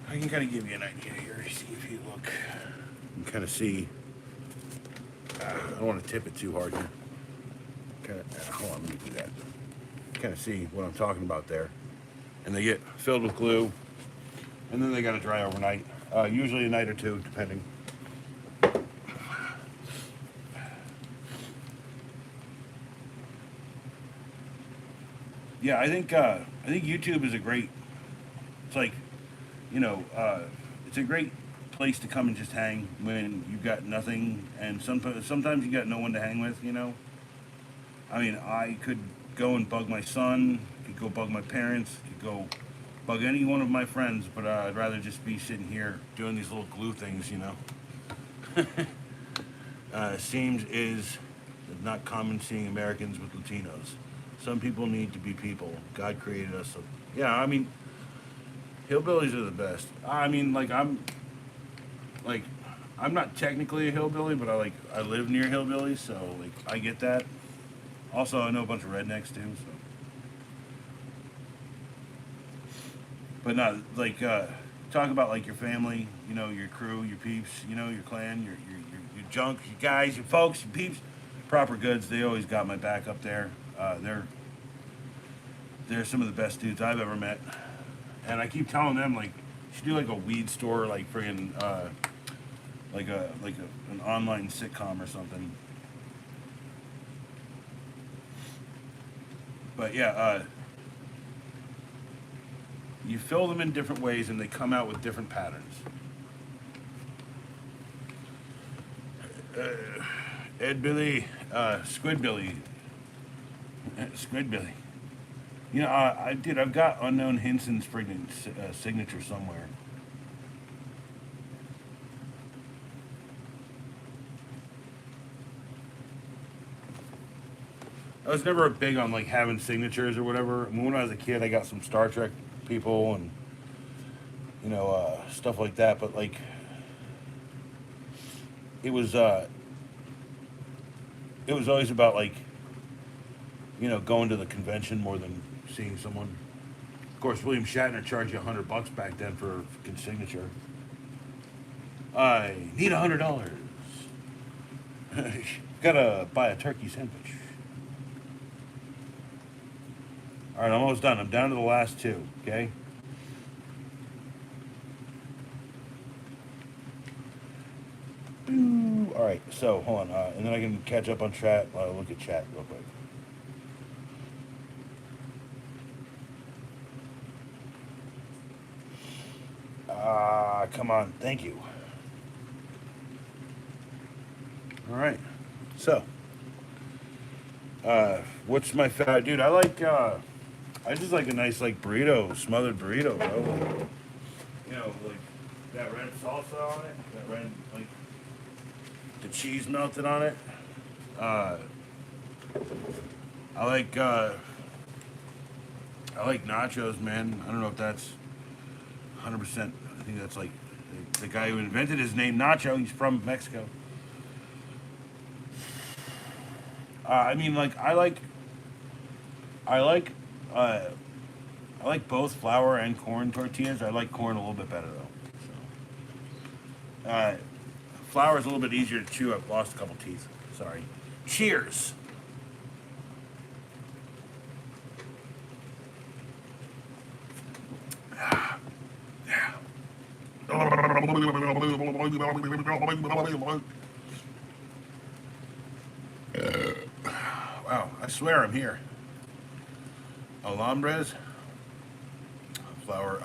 Speaker 1: I can kind of give you an idea here. See if you look. You can kind of see. I don't want to tip it too hard here. Kind of. Hold on, let me do that. Kind of see what I'm talking about there. And they get filled with glue, and then they got to dry overnight. Usually a night or two, depending. Yeah, I think YouTube is a great. It's like, you know, it's a great place to come and just hang when you've got nothing, and sometimes you got no one to hang with. You know, I mean, I could go and bug my son, could go bug my parents, could go bug any one of my friends, but I'd rather just be sitting here doing these little glue things. You know, seems is not common seeing Americans with Latinos. Some people need to be people. God created us. So, yeah, I mean, hillbillies are the best. I mean, I'm not technically a hillbilly, but I live near hillbillies, so like I get that. Also, I know a bunch of rednecks too. So, but not like talk about like your family, you know, your crew, your peeps, you know, your clan, your junk, your guys, your folks, your peeps. Proper Goods, they always got my back up there. They're some of the best dudes I've ever met, and I keep telling them like, you should do like a weed store, like friggin' like an online sitcom or something. But yeah, you fill them in different ways, and they come out with different patterns. Ed Billy, Squid Billy. Squid Billy. You know, I've got Unknown Hinson's friggin' signature somewhere. I was never big on like having signatures or whatever. I mean, when I was a kid, I got some Star Trek people and you know stuff like that. But like, it was always about like, you know, going to the convention more than seeing someone. Of course, William Shatner charged you $100 back then for a signature. I need $100. Gotta buy a turkey sandwich. All right, I'm almost done. I'm down to the last two. Okay. All right. So hold on, and then I can catch up on chat. Look at chat real quick. Come on. Thank you. All right. So, what's my favorite, dude? I just like a nice like burrito, smothered burrito, bro. Like, like that red salsa on it, that red like the cheese melted on it. Uh, I like uh, I like nachos, man. I don't know if that's 100%. I think that's like the guy who invented his name Nacho. He's from Mexico. I mean, like I like uh, I like both flour and corn tortillas. I like corn a little bit better though. So, flour is a little bit easier to chew. I've lost a couple teeth. Sorry. Cheers. Wow, I swear I'm here. Alhambras, flour.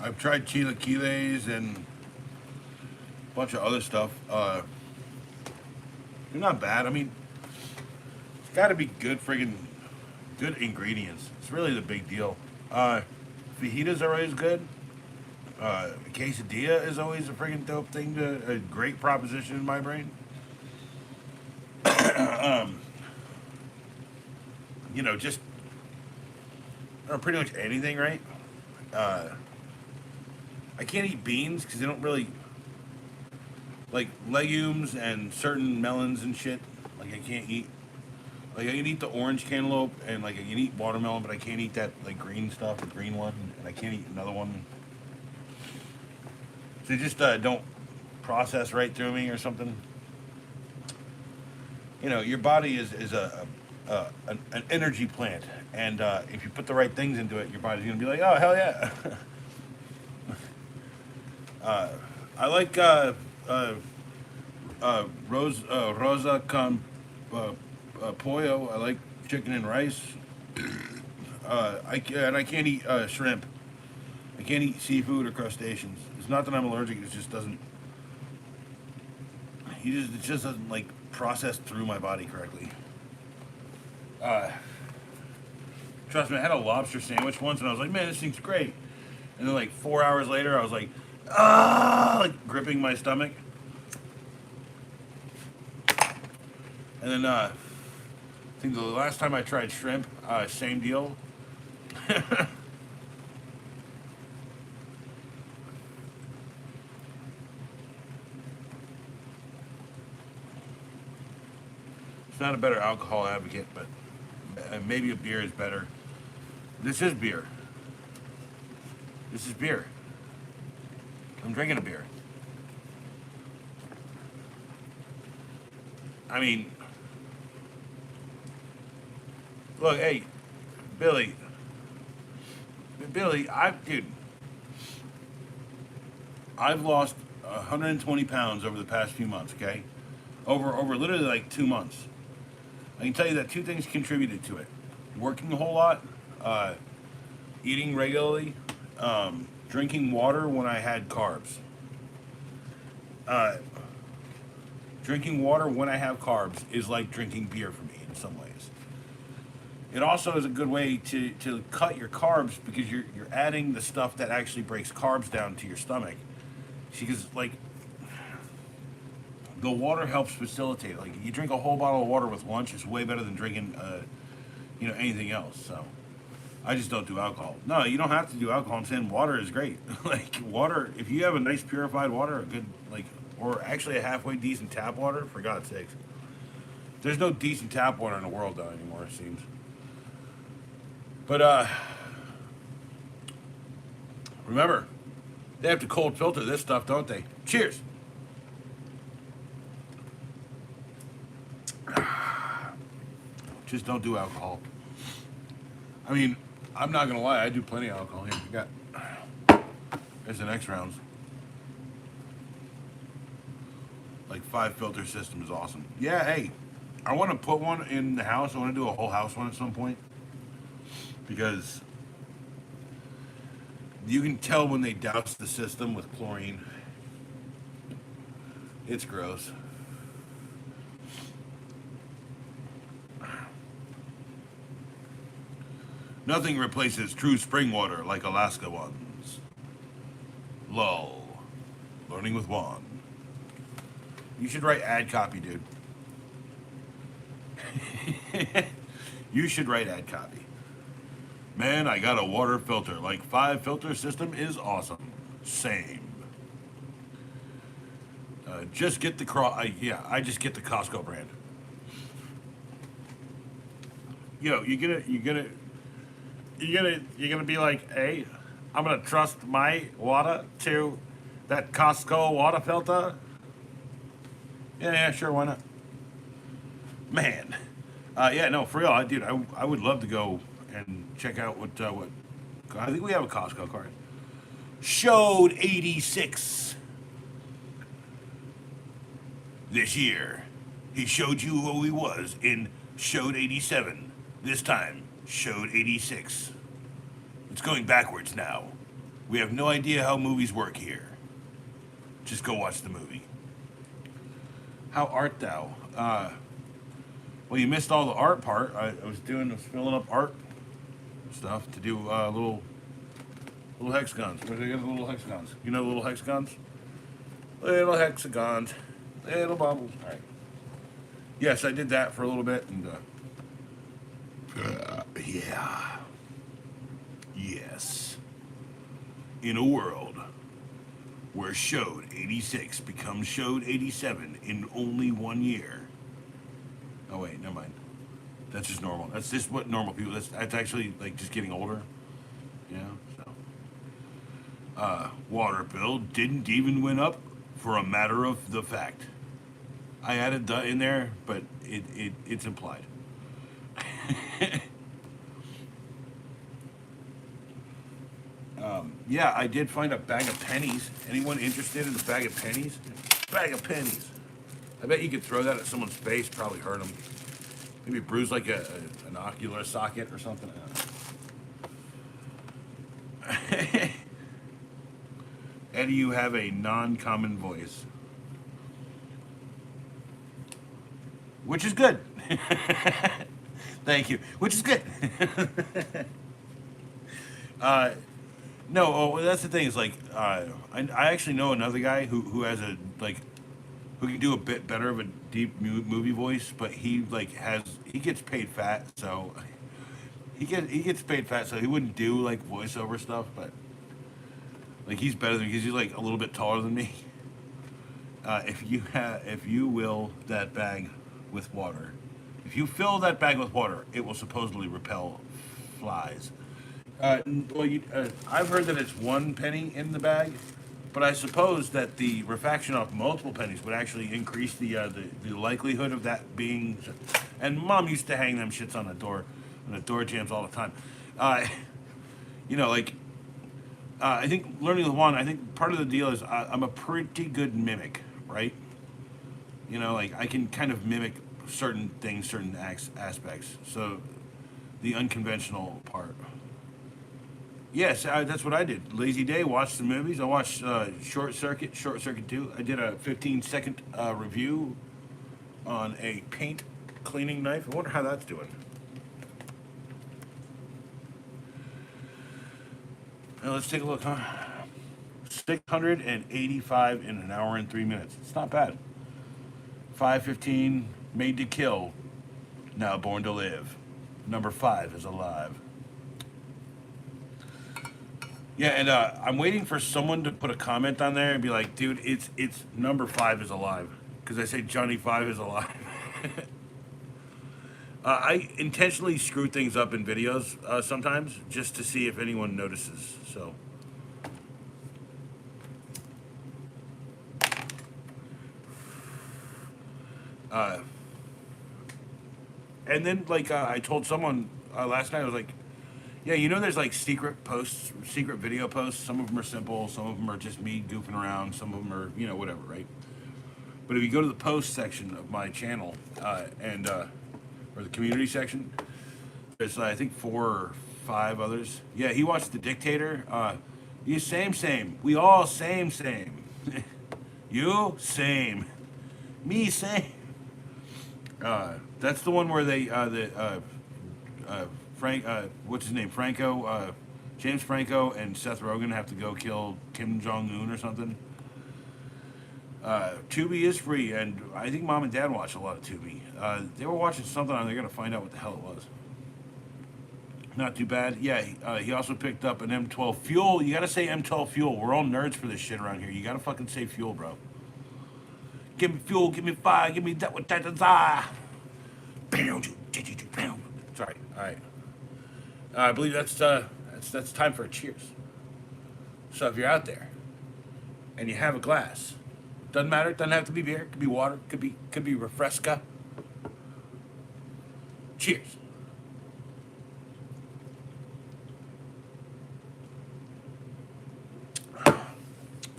Speaker 1: I've tried chilaquiles and a bunch of other stuff. They're not bad. I mean, it's got to be good ingredients. It's really the big deal. Fajitas are always good. Quesadilla is always a friggin' dope thing a great proposition in my brain. um, just pretty much anything, right? Uh, I can't eat beans because they don't really like legumes and certain melons and shit. Like I can't eat. Like I can eat the orange cantaloupe and like I can eat watermelon, but I can't eat that like green stuff, the green one, and I can't eat another one. So they just don't process right through me or something. Your body is an energy plant, and if you put the right things into it, your body's gonna be like, oh hell yeah. I like rosa con pollo. I like chicken and rice. I can't eat shrimp. I can't eat seafood or crustaceans. It's not that I'm allergic. It just doesn't. It just doesn't like process through my body correctly. Uh, Trust me, I had a lobster sandwich once, and I was like, man, this thing's great. And then like 4 hours later, I was like, like gripping my stomach. And then I think the last time I tried shrimp, same deal. It's not a better alcohol advocate, but maybe a beer is better. This is beer. This is beer. I'm drinking a beer. I mean, look, hey, Billy, dude, I've lost 120 pounds over the past few months. Okay, over literally like 2 months. I can tell you that two things contributed to it: working a whole lot, uh, eating regularly, drinking water when I had carbs. Uh, Drinking water when I have carbs is like drinking beer for me in some ways. It also is a good way to cut your carbs because you're adding the stuff that actually breaks carbs down to your stomach. Because like the water helps facilitate it. Like you drink a whole bottle of water with lunch is way better than drinking anything else. So I just don't do alcohol. No, you don't have to do alcohol. I'm saying water is great. Like water, if you have a nice purified water, a good like or actually a halfway decent tap water, for God's sakes. There's no decent tap water in the world though anymore, it seems. But remember, they have to cold filter this stuff, don't they? Cheers. Just don't do alcohol. I mean, I'm not gonna lie, I do plenty of alcohol. Here, we got there's the next rounds. Like 5 filter system is awesome. Yeah, hey, I want to put one in the house. I want to do a whole house one at some point because you can tell when they douse the system with chlorine. It's gross. Nothing replaces true spring water like Alaska ones. Lol. Learning with Juan. You should write ad copy, dude. You should write ad copy. Man, I got a water filter. Like 5 filter system is awesome. Same. Just get the I just get the Costco brand. Yo, you're gonna be like, hey, I'm gonna trust my water to that Costco water filter. Yeah, sure, why not? Man, yeah, no, for real, dude, I would love to go and check out what I think we have a Costco card. Showed 86 this year. He showed you who he was in Showed 87. This time, Showed 86. It's going backwards now. We have no idea how movies work here. Just go watch the movie. How art thou? Well, you missed all the art part. I was filling up art stuff to do little hexagons. Where do they get the little hexagons? You know the little hexagons? Little hexagons. Little bubbles. All right. Yes, I did that for a little bit, and yeah. Yes. In a world where Showed 86 becomes Showed 87 in only 1 year. Oh wait, never mind. That's just normal. That's just what normal people. That's actually like just getting older. Yeah. So. Water bill didn't even went up for a matter of the fact. I added the in there, but it's implied. Yeah, I did find a bag of pennies. Anyone interested in a bag of pennies? Bag of pennies. I bet you could throw that at someone's face, probably hurt them. Maybe bruise like an ocular socket or something. Eddie, you have a non-common voice. Which is good. Thank you. Which is good. No, oh, that's the thing. Is like I actually know another guy who has a who can do a bit better of a deep movie voice, but he gets paid fat, so he gets paid fat, so he wouldn't do like voiceover stuff, but like he's better than because he's like a little bit taller than me. If you will that bag with water, if you fill that bag with water, it will supposedly repel flies. I've heard that it's 1 penny in the bag, but I suppose that the refraction off multiple pennies would actually increase the likelihood of that being. And Mom used to hang them shits on the door, on the door jams all the time. I think learning with Juan, I think part of the deal is I'm a pretty good mimic, right? I can kind of mimic certain things, certain aspects. So the unconventional part. Yes, that's what I did. Lazy day, watched the movies. I watched Short Circuit 2. I did a 15-second review on a paint cleaning knife. I wonder how that's doing. Now let's take a look, huh? 685 in an hour and 3 minutes. It's not bad. 5:15, Made to Kill, now Born to Live. Number 5 is alive. Yeah, and I'm waiting for someone to put a comment on there and be like, dude, it's number 5 is alive. Because I say Johnny 5 is alive. I intentionally screw things up in videos sometimes just to see if anyone notices. So. And then like I told someone last night, I was like, yeah, you know, there's like secret posts, secret video posts. Some of them are simple, some of them are just me goofing around, some of them are, you know, whatever, right? But if you go to the post section of my channel or the community section, there's I think 4 or 5 others. Yeah, he watched The Dictator. You same. We all same. You same. Me same. That's the one where Frank, what's his name? James Franco and Seth Rogen have to go kill Kim Jong Un or something. Tubi is free, and I think Mom and Dad watch a lot of Tubi. They were watching something, and they're gonna find out what the hell it was. Not too bad. Yeah, he also picked up an M12 fuel. You gotta say M12 fuel. We're all nerds for this shit around here. You gotta fucking say fuel, bro. Give me fuel, give me fire, give me that what that desire. Sorry. All right. I believe that's time for a cheers. So if you're out there and you have a glass, doesn't matter. Doesn't have to be beer. Could be water. Could be refresca. Cheers.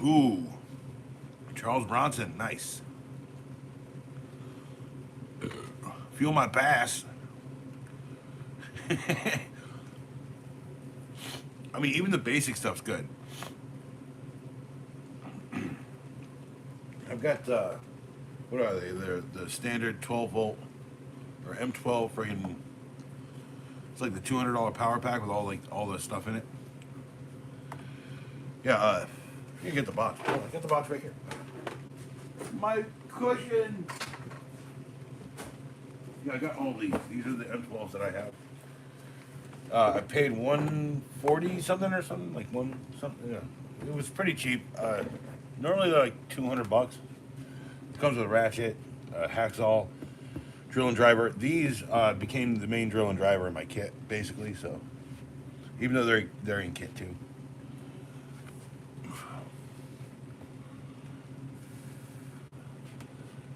Speaker 1: Ooh, Charles Bronson, nice. Feel my bass. I mean, even the basic stuff's good. I've got what are they? They're the standard 12 volt or M12 friggin'. It's like the $200 power pack with all the stuff in it. Yeah, you can get the box. Oh, I got the box right here. My cushion. Yeah, I got all these. These are the M12s that I have. I paid $140 something or something, like one something. Yeah, it was pretty cheap. Normally they're like $200. It comes with a ratchet, hacksaw, drill and driver. These became the main drill and driver in my kit, basically. So, even though they're in kit too.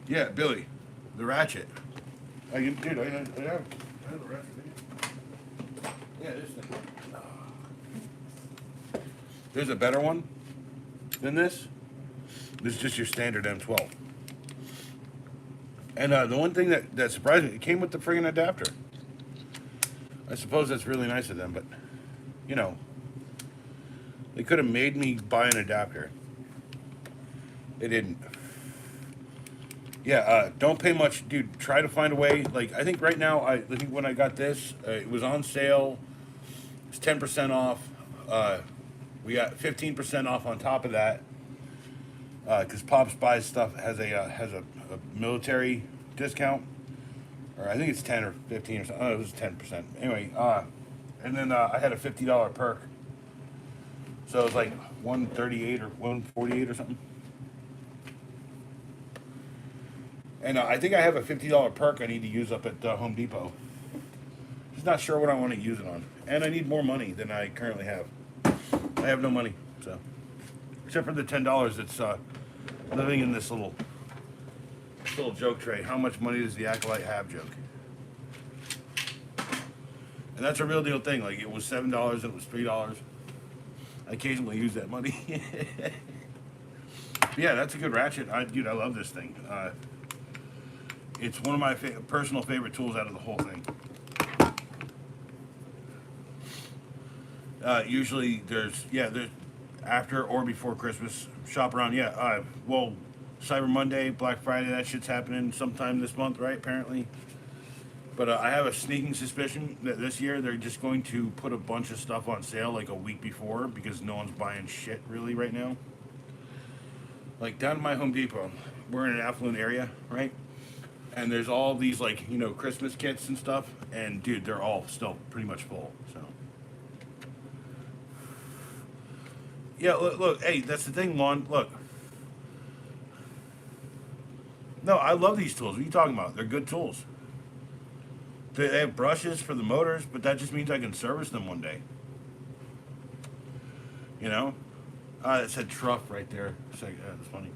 Speaker 1: Yeah, Billy, the ratchet. I have the ratchet. Yeah, this thing. There's a better one than this. This is just your standard M12. And the one thing that surprised me, it came with the friggin' adapter. I suppose that's really nice of them, but, you know, they could have made me buy an adapter. They didn't. Yeah, don't pay much, dude. Try to find a way. Like, I think right now, I think when I got this, it was on sale. It's 10% off. We got 15% off on top of that. Because Pops Buys stuff has a military discount, or I think it's 10 or 15 or something. Oh, it was 10%. Anyway, and then I had a $50 perk, so it was like 138 or 148 or something. And I think I have a $50 perk I need to use up at Home Depot. Just not sure what I want to use it on, and I need more money than I currently have. I have no money, so except for the $10 that's living in this little joke tray. How much money does the Acolyte have joke? And that's a real deal thing. Like, it was $7 and it was $3. I occasionally use that money. Yeah, that's a good ratchet. Dude, I love this thing. It's one of my personal favorite tools out of the whole thing. Usually there's after or before Christmas, shop around. Yeah, well, Cyber Monday, Black Friday, that shit's happening sometime this month, right? Apparently. But I have a sneaking suspicion that this year they're just going to put a bunch of stuff on sale like a week before, because no one's buying shit really right now. Like down at my Home Depot, we're in an affluent area, right? And there's all these, like, you know, Christmas kits and stuff, and dude, they're all still pretty much full. So yeah, look, hey, that's the thing, Lon. Look, no, I love these tools. What are you talking about? They're good tools. They have brushes for the motors, but that just means I can service them one day. You know? It said Truff right there. So, that's funny.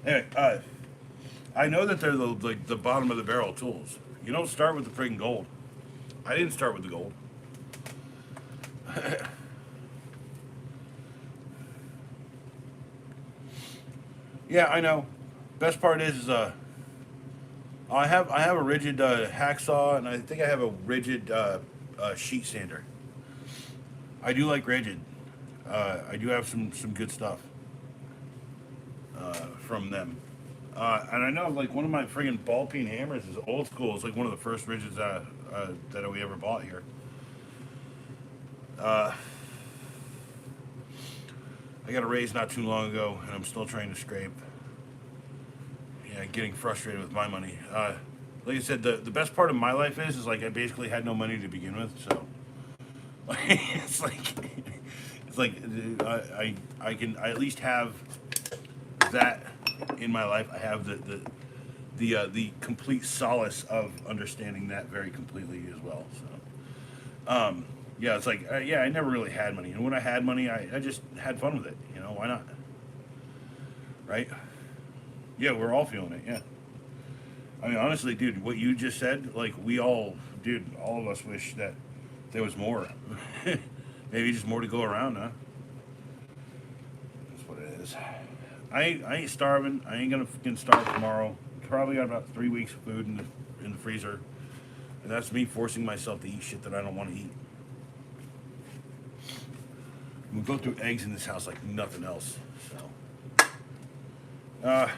Speaker 1: Anyway, I know that they're the bottom of the barrel tools. You don't start with the friggin' gold. I didn't start with the gold. Yeah, I know. Best part is I have a rigid hacksaw, and I think I have a rigid sheet sander. I do like rigid. I do have some good stuff from them. And I know like one of my friggin' ball peen hammers is old school. It's like one of the first rigids that we ever bought here. Uh, I got a raise not too long ago, and I'm still trying to scrape. Yeah, getting frustrated with my money. Like I said, the best part of my life is like I basically had no money to begin with, so it's like it's like I at least have that in my life. I have the complete solace of understanding that very completely as well. So yeah, it's like yeah, I never really had money, and when I had money, I just had fun with it. You know, why not? Right? Yeah, we're all feeling it. Yeah. I mean, honestly, dude, what you just said, like, dude, all of us wish that there was more. Maybe just more to go around, huh? That's what it is. I ain't starving. I ain't gonna fucking starve tomorrow. Probably got about 3 weeks of food in the freezer, and that's me forcing myself to eat shit that I don't want to eat. We go through eggs in this house like nothing else. So,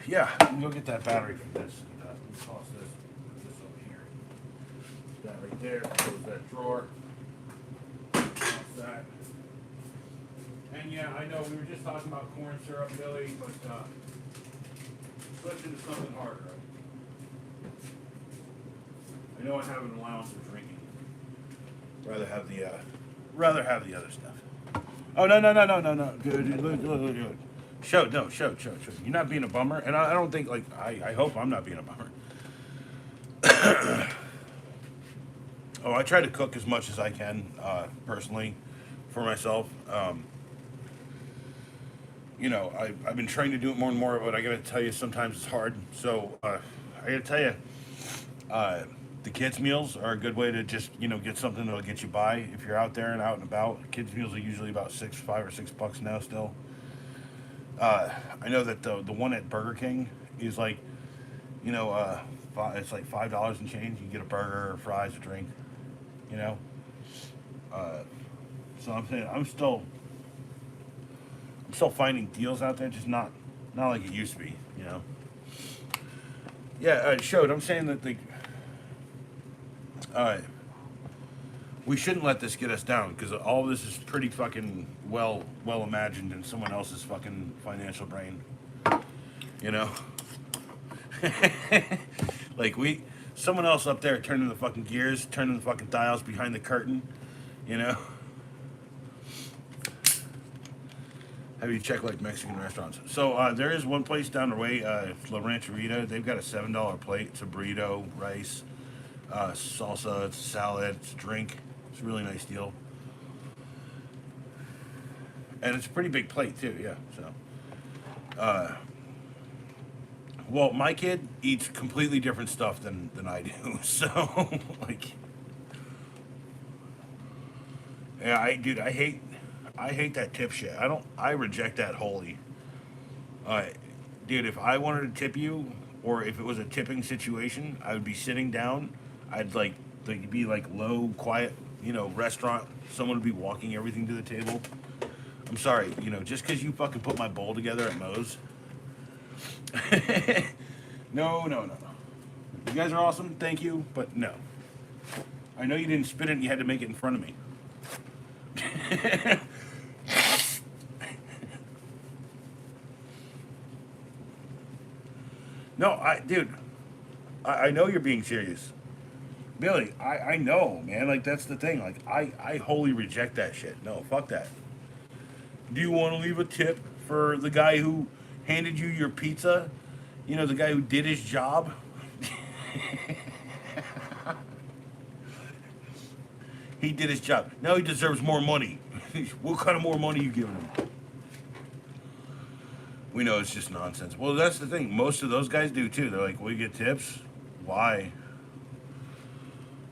Speaker 1: yeah, I'm gonna go get that battery from this. Let's toss this. Put this over here. That right there. Close that drawer. Toss that. And yeah, I know we were just talking about corn syrup, Billy, but switch into something harder. I know I have an allowance for drinking. Rather have the other stuff. Oh no. Good. Look. Show. You're not being a bummer, and I don't think like I hope I'm not being a bummer. Oh, I try to cook as much as I can personally for myself. You know, I've been trying to do it more and more, but I gotta tell you, sometimes it's hard. So I gotta tell you, the kids' meals are a good way to just get something that'll get you by if you're out there and out and about. Kids' meals are usually about $5 or $6 now still. I know that the one at Burger King is like, it's like $5 and change. You can get a burger, fries, a drink. You know. So I'm saying I'm still finding deals out there, just not like it used to be. You know. Yeah, it showed. I'm saying that we shouldn't let this get us down because all of this is pretty fucking well imagined in someone else's fucking financial brain. You know? Like someone else up there turning the fucking gears, turning the fucking dials behind the curtain, you know? Have you checked like Mexican restaurants? So there is one place down the way, La Rancherita. They've got a $7 plate. It's a burrito, rice, salsa, it's a salad, it's a drink. It's a really nice deal. And it's a pretty big plate too, yeah. So well, my kid eats completely different stuff than I do. So like yeah, I hate that tip shit. I reject that wholly. Dude, if I wanted to tip you, or if it was a tipping situation, I would be sitting down. I'd like be like low, quiet, restaurant. Someone would be walking everything to the table. I'm sorry, just because you fucking put my bowl together at Moe's. No. You guys are awesome, thank you, but no. I know you didn't spit it and you had to make it in front of me. No, dude, I know you're being serious. Billy, I know, man. Like, that's the thing. Like, I wholly reject that shit. No, fuck that. Do you want to leave a tip for the guy who handed you your pizza? The guy who did his job? He did his job. Now he deserves more money. What kind of more money you giving him? We know it's just nonsense. Well, that's the thing. Most of those guys do too. They're like, "We get tips. Why?"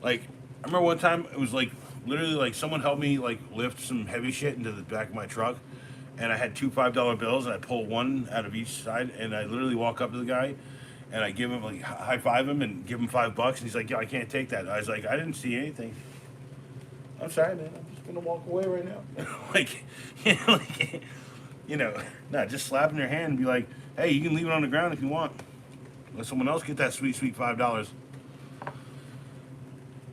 Speaker 1: Like, I remember one time it was like literally like someone helped me like lift some heavy shit into the back of my truck, and I had two $5 bills, and I pull one out of each side, and I literally walk up to the guy, and I give him like high five him and give him $5, and he's like, "Yo, I can't take that." I was like, "I didn't see anything. I'm sorry, man. I'm just gonna walk away right now." Like, like, nah, just slap in their hand and be like, "Hey, you can leave it on the ground if you want. Let someone else get that sweet, sweet $5.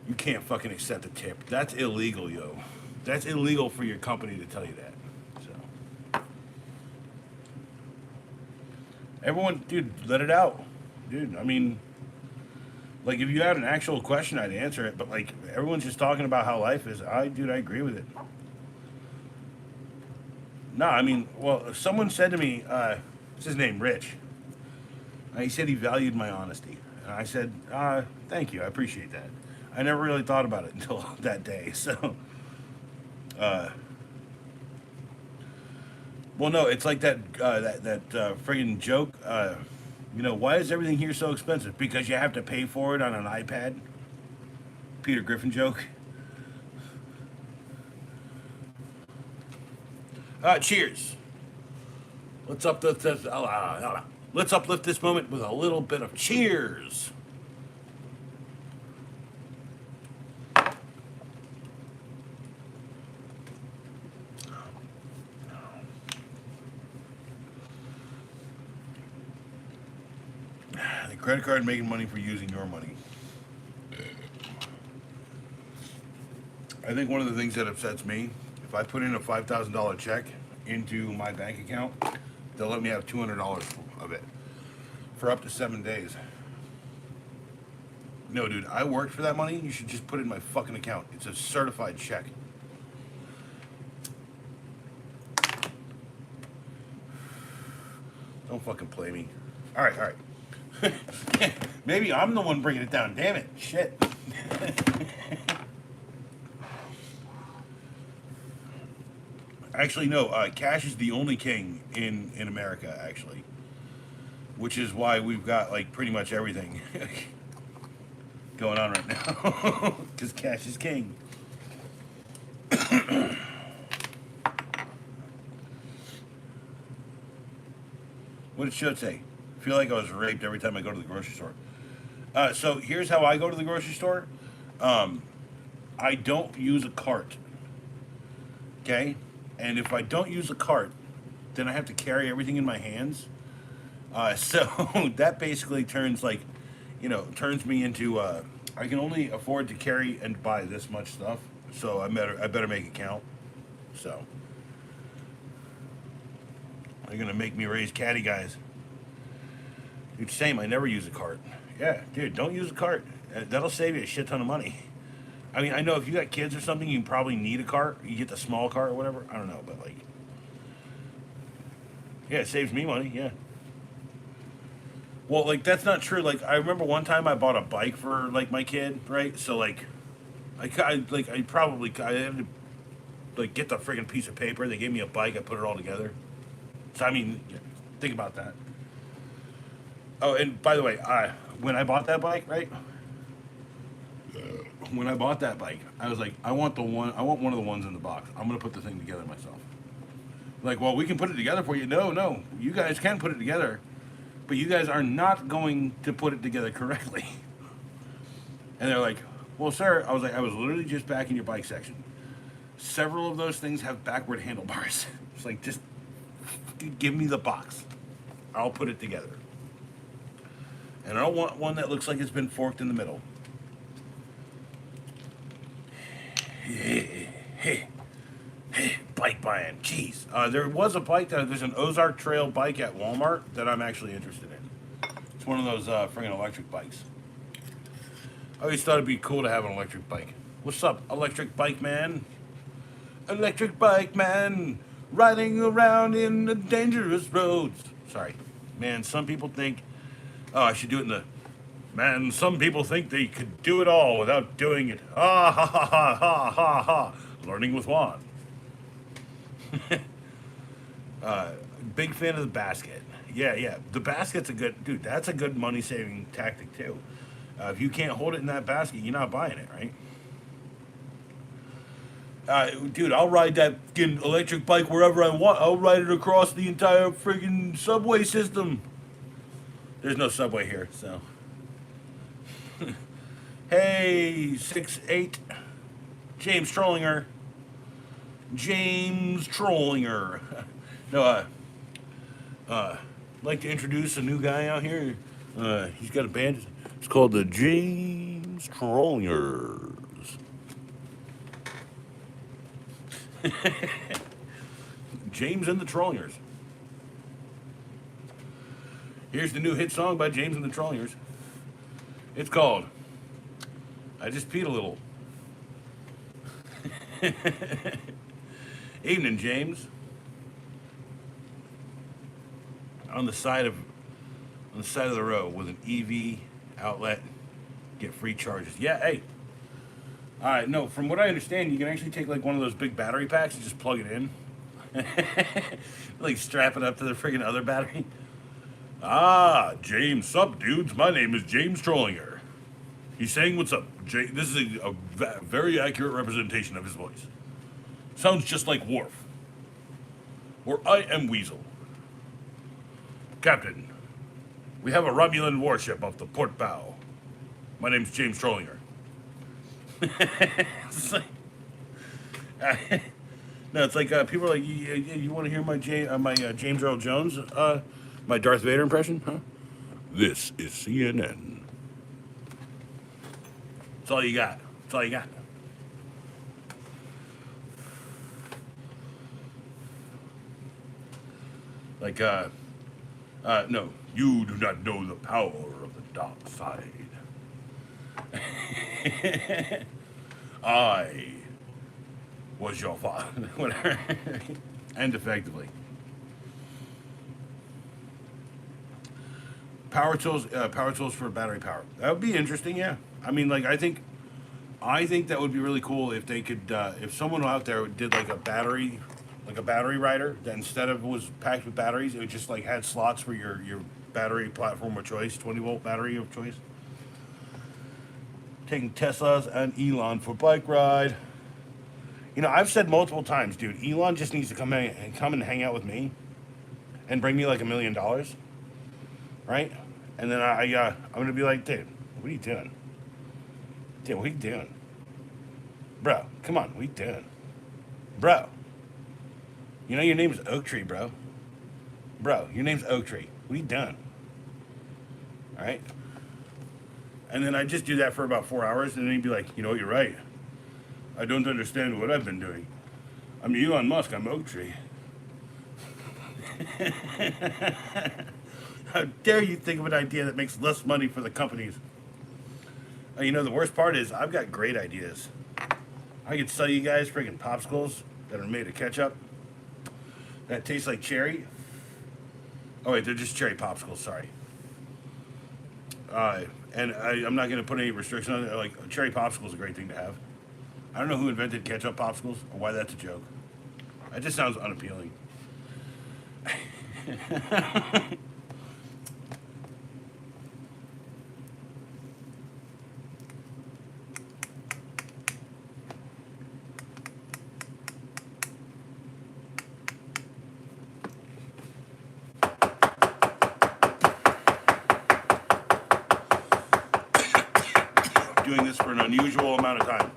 Speaker 1: You can't fucking accept a tip. That's illegal, yo. That's illegal for your company to tell you that." So, everyone, dude, let it out, dude. I mean, like, if you had an actual question, I'd answer it. But like, everyone's just talking about how life is. Dude, I agree with it. No, I mean, well, someone said to me, what's his name, Rich. He said he valued my honesty, and I said, "Thank you, I appreciate that." I never really thought about it until that day. So, uh, well, no, it's like that friggin' joke. Why is everything here so expensive? Because you have to pay for it on an iPad. Peter Griffin joke. Cheers. Let's uplift this. Let's uplift this moment with a little bit of cheers. The credit card making money for using your money. I think one of the things that upsets me, if I put in a $5,000 check into my bank account, they'll let me have $200 of it for up to 7 days. No, dude, I worked for that money. You should just put it in my fucking account. It's a certified check. Don't fucking play me. All right, all right. Maybe I'm the one bringing it down. Damn it. Shit. Actually, no. Cash is the only king in America, actually. Which is why we've got, like, pretty much everything going on right now. Because cash is king. What did Shote say? I feel like I was raped every time I go to the grocery store. So here's how I go to the grocery store. I don't use a cart. Okay? And if I don't use a cart, then I have to carry everything in my hands. So that basically turns turns me into, I can only afford to carry and buy this much stuff. So I better make it count. So they're gonna make me raise caddy guys. Dude, same. I never use a cart. Yeah, dude, don't use a cart. That'll save you a shit ton of money. I mean, I know if you got kids or something, you probably need a cart. You get the small cart or whatever. I don't know, but like, yeah, it saves me money. Yeah. Well, like that's not true. Like I remember one time I bought a bike for like my kid, right? So like, I had to like get the friggin' piece of paper. They gave me a bike. I put it all together. So I mean, yeah, think about that. Oh, and by the way, when I bought that bike, right? When I bought that bike, I was like, I want one of the ones in the box. I'm gonna put the thing together myself. Like, well, we can put it together for you. No, you guys can put it together, but you guys are not going to put it together correctly. And they're like, well, sir, I was like, I was literally just back in your bike section. Several of those things have backward handlebars. It's like, just give me the box. I'll put it together. And I don't want one that looks like it's been forked in the middle. Hey, bike buying. Jeez. There was a bike there's an Ozark Trail bike at Walmart that I'm actually interested in. It's one of those friggin' electric bikes. I always thought it'd be cool to have an electric bike. What's up, electric bike man? Electric bike man, riding around in the dangerous roads. Sorry. Man, some people think, oh, I should do it in the... Man, some people think they could do it all without doing it. Ha ha ha ha ha ha ha. Learning with Juan. big fan of the basket. Yeah, yeah. The basket's a good dude. That's a good money saving tactic too. If you can't hold it in that basket, you're not buying it, right? Dude, I'll ride that fucking electric bike wherever I want. I'll ride it across the entire friggin' subway system. There's no subway here, so. Hey, 6'8", James Trollinger. James Trollinger. No, I'd like to introduce a new guy out here. He's got a band. It's called the James Trollingers. James and the Trollingers. Here's the new hit song by James and the Trollingers. It's called I Just Peed a Little. Evening, James. On the side of the road with an EV outlet, get free charges. Yeah, hey. All right, no. From what I understand, you can actually take like one of those big battery packs and just plug it in, like strap it up to the friggin' other battery. Ah, James, sup, dudes? My name is James Trollinger. He's saying what's up. This is a very accurate representation of his voice. Sounds just like Worf. Or I am Weasel. Captain, we have a Romulan warship off the port bow. My name's James Trollinger. It's like, no, it's like people are like, you want to hear my James Earl Jones, my Darth Vader impression, huh? This is CNN. That's all you got. That's all you got. Like, no, you do not know the power of the dark side. I was your father. Whatever. And effectively. Power tools for battery power. That would be interesting, yeah. I mean, like, I think that would be really cool if they could, if someone out there did like a battery rider that instead of was packed with batteries, it would just like had slots for your battery platform of choice, 20-volt battery of choice. Taking Teslas and Elon for bike ride. You know, I've said multiple times, dude, Elon just needs to come and hang out with me and bring me like $1 million. Right? And then I'm gonna be like, dude, what are you doing? Dude, what are you doing? Bro, come on, what are you doing? Bro. You know your name's Oak Tree, bro. Bro, your name's Oak Tree. What are you doing? Alright? And then I just do that for about 4 hours, and then he'd be like, you know, you're right. I don't understand what I've been doing. I'm Elon Musk, I'm Oak Tree. How dare you think of an idea that makes less money for the companies? You know, the worst part is I've got great ideas. I could sell you guys freaking popsicles that are made of ketchup that taste like cherry. Oh, wait, they're just cherry popsicles, sorry. And I'm not going to put any restriction on it. Like, cherry popsicle is a great thing to have. I don't know who invented ketchup popsicles or why that's a joke. That just sounds unappealing. Doing this for an unusual amount of time.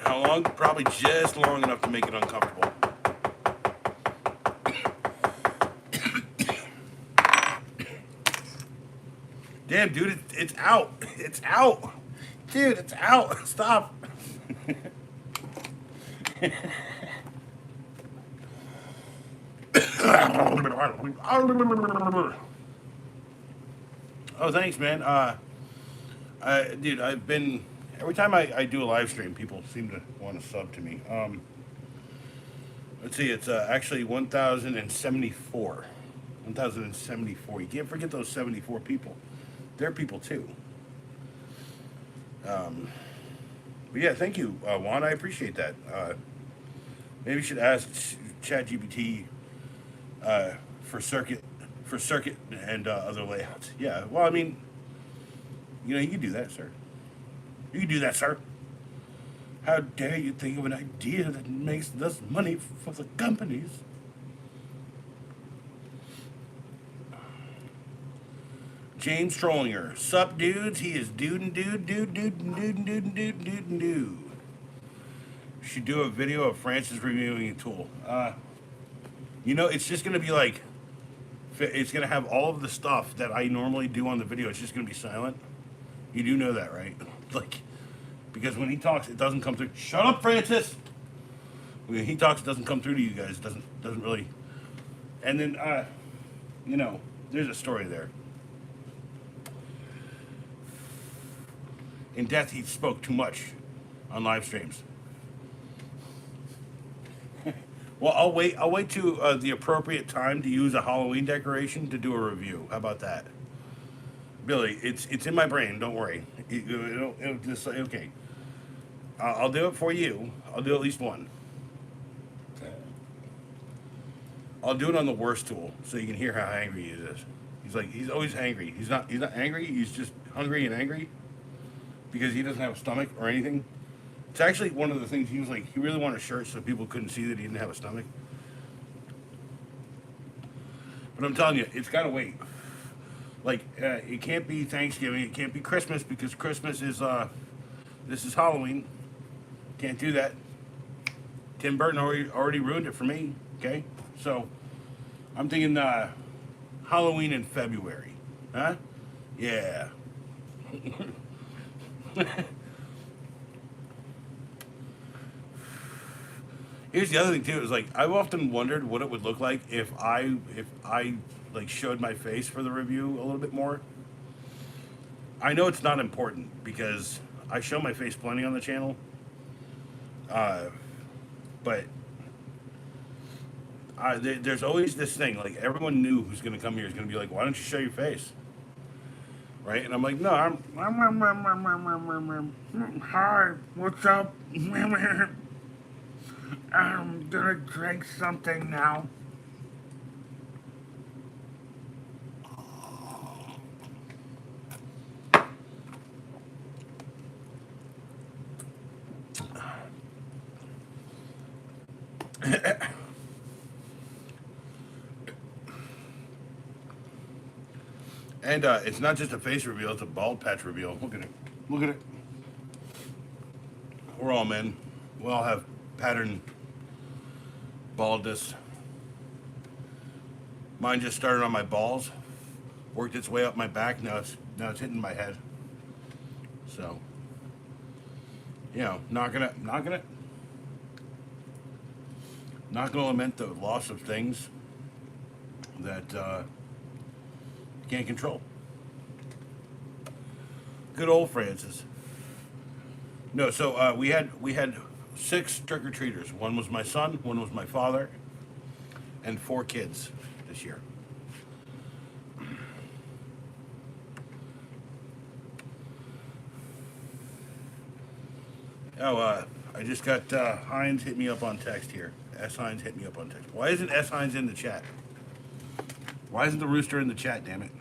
Speaker 1: How long? Probably just long enough to make it uncomfortable. Damn, dude, it's out. It's out. Dude, it's out. Stop. Oh, thanks, man. Dude, I've been every time I do a live stream, people seem to want to sub to me. Let's see, it's actually 1,074. 1,074. You can't forget those 74 people. They're people too. But yeah, thank you, Juan. I appreciate that. Maybe you should ChatGPT uh, for circuit and other layouts. Yeah. Well, I mean, you can do that, sir. You can do that, sir. How dare you think of an idea that makes less money for the companies? James Trollinger. Sup, dudes? He is dude and dude, dude, dude, and dude, and dude, and dude, and dude, and dude. Should do a video of Francis reviewing a tool. It's just going to be like, it's going to have all of the stuff that I normally do on the video. It's just going to be silent. You do know that, right? Like, because when he talks, it doesn't come through. Shut up, Francis! When he talks, it doesn't come through to you guys. It doesn't really. And then, there's a story there. In death, he spoke too much on live streams. Well, I'll wait to the appropriate time to use a Halloween decoration to do a review. How about that, Billy? It's in my brain. Don't worry. It'll just okay. I'll do it for you. I'll do at least one. I'll do it on the worst tool so you can hear how angry he is. He's always angry. He's not angry. He's just hungry and angry because he doesn't have a stomach or anything. It's actually one of the things he was like, he really wanted a shirt so people couldn't see that he didn't have a stomach. But I'm telling you, it's got to wait. Like, it can't be Thanksgiving, it can't be Christmas because Christmas is, this is Halloween. Can't do that. Tim Burton already ruined it for me, okay? So, I'm thinking Halloween in February. Huh? Yeah. Here's the other thing too. Is like I've often wondered what it would look like if I like showed my face for the review a little bit more. I know it's not important because I show my face plenty on the channel. But there's always this thing like everyone knew who's going to come here is going to be like, why don't you show your face? Right? And I'm like, no, hi, what's up? I'm gonna drink something now. And it's not just a face reveal, it's a bald patch reveal. Look at it. Look at it. We're all men. We all have pattern baldness. Mine just started on my balls, worked its way up my back, now it's hitting my head. So, not gonna lament the loss of things that you can't control. Good old Francis. No, so we had 6 trick-or-treaters. One was my son, one was my father, and 4 kids this year. Oh, I just got Hines hit me up on text here. S. Hines hit me up on text. Why isn't S. Hines in the chat? Why isn't the rooster in the chat, damn it?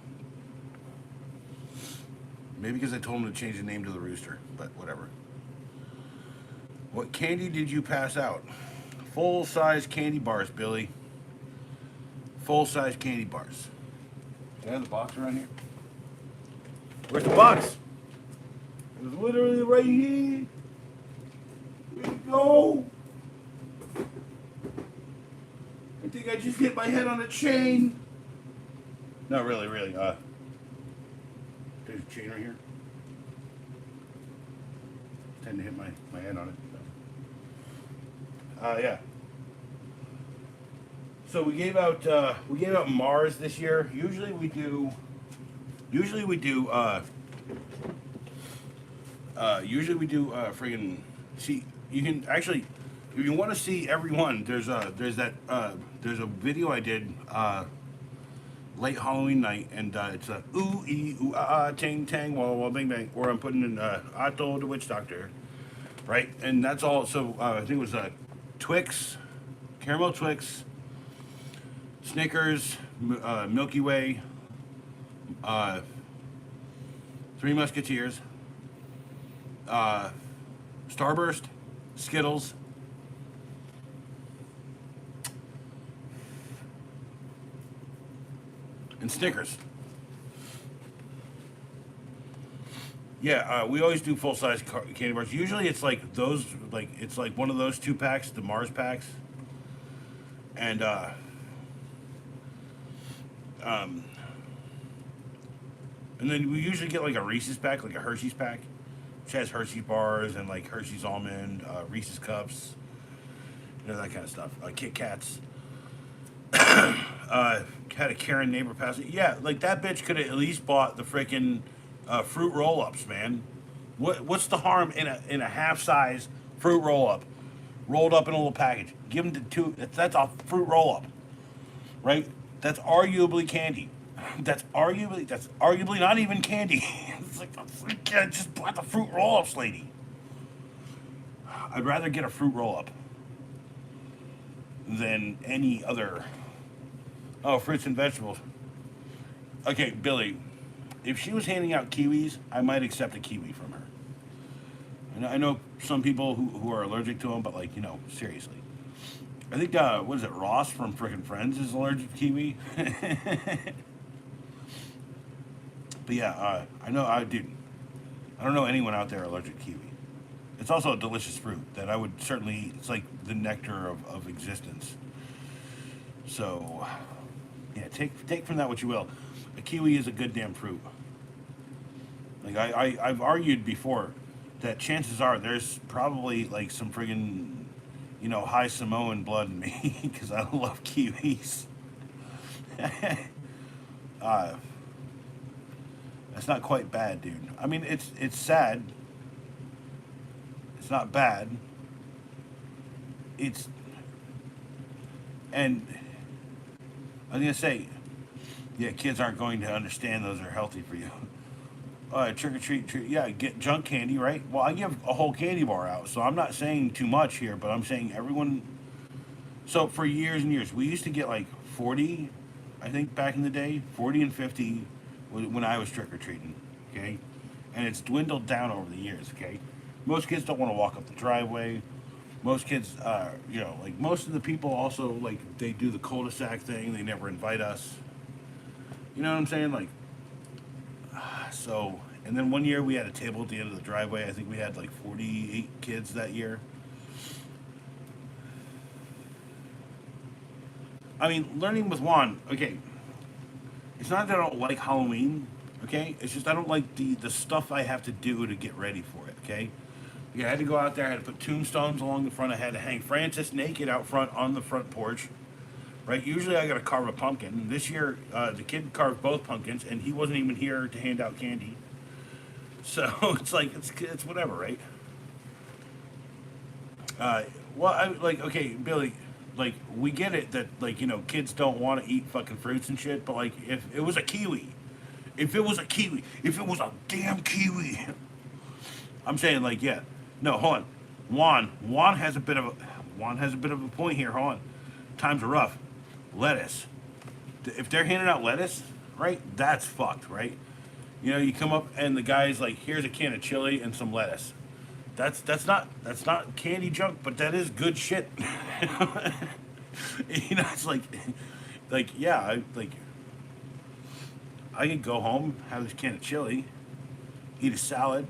Speaker 1: Maybe because I told him to change the name to the rooster, but whatever. What candy did you pass out? Full-size candy bars, Billy. Full-size candy bars. Do I have the box around here? Where's the box? It was literally right here. Where'd it go? I think I just hit my head on a chain. No, really. There's a chain right here. I tend to hit my head on it. Yeah. So we gave out Mars this year. Usually we do friggin' see. You can actually, if you want to see everyone, there's a video I did late Halloween night, and it's a ooh ee ooh ah ah ting tang wah wah bang bang, where I'm putting in Otto the Witch Doctor, right? And that's all. So I think it was Twix, Caramel Twix, Snickers, Milky Way, uh, Three Musketeers, Starburst, Skittles, and Snickers. Yeah, we always do full size candy bars. Usually, it's like those, like it's like one of those 2 packs, the Mars packs, and um, and then we usually get like a Reese's pack, like a Hershey's pack, which has Hershey bars and like Hershey's almond, Reese's cups, that kind of stuff. Kit Kats. Had a Karen neighbor pass it. Yeah, like that bitch could have at least bought the freaking fruit roll-ups, man. What's the harm in a half-size fruit roll-up, rolled up in a little package? Give them the two. That's a fruit roll-up, right? That's arguably candy. That's arguably not even candy. It's like I just bought the fruit roll-ups, lady. I'd rather get a fruit roll-up than any other. Oh, fruits and vegetables. Okay, Billy, if she was handing out kiwis, I might accept a kiwi from her. I know some people who are allergic to them, but like, seriously. I think, what is it, Ross from frickin' Friends is allergic to kiwi. But yeah, I know, I don't know anyone out there allergic to kiwi. It's also a delicious fruit that I would certainly eat. It's like the nectar of existence. So, yeah, take from that what you will. A kiwi is a good damn fruit. Like I've argued before that chances are there's probably like some friggin' high Samoan blood in me because I love kiwis. That's not quite bad, dude. I mean, it's sad. It's not bad. And I was gonna say, yeah, kids aren't going to understand those are healthy for you. Trick or treat, yeah, get junk candy, right? Well, I give a whole candy bar out, so I'm not saying too much here, but I'm saying everyone. So for years and years, we used to get like 40, I think back in the day, 40 and 50 when I was trick or treating, okay? And it's dwindled down over the years, okay? Most kids don't want to walk up the driveway. Most kids, like most of the people also, like, they do the cul-de-sac thing. They never invite us. You know what I'm saying? Like, so, and then one year we had a table at the end of the driveway. I think we had like 48 kids that year. I mean, learning with Juan, okay, it's not that I don't like Halloween, okay? It's just I don't like the stuff I have to do to get ready for it, okay? Yeah, I had to go out there, I had to put tombstones along the front, I had to hang Francis naked out front on the front porch, right? Usually I gotta carve a pumpkin. This year, the kid carved both pumpkins, and he wasn't even here to hand out candy. So it's like, it's whatever, right? Well, okay, Billy, like, we get it that, like, kids don't want to eat fucking fruits and shit, but, like, if it was a kiwi, if it was a damn kiwi, I'm saying, like, yeah. No, hold on. Juan has a bit of a point here. Hold on. Times are rough. Lettuce. If they're handing out lettuce, right? That's fucked, right? You come up and the guy's like, "Here's a can of chili and some lettuce." That's not candy junk, but that is good shit. It's like yeah, I could go home, have this can of chili, eat a salad.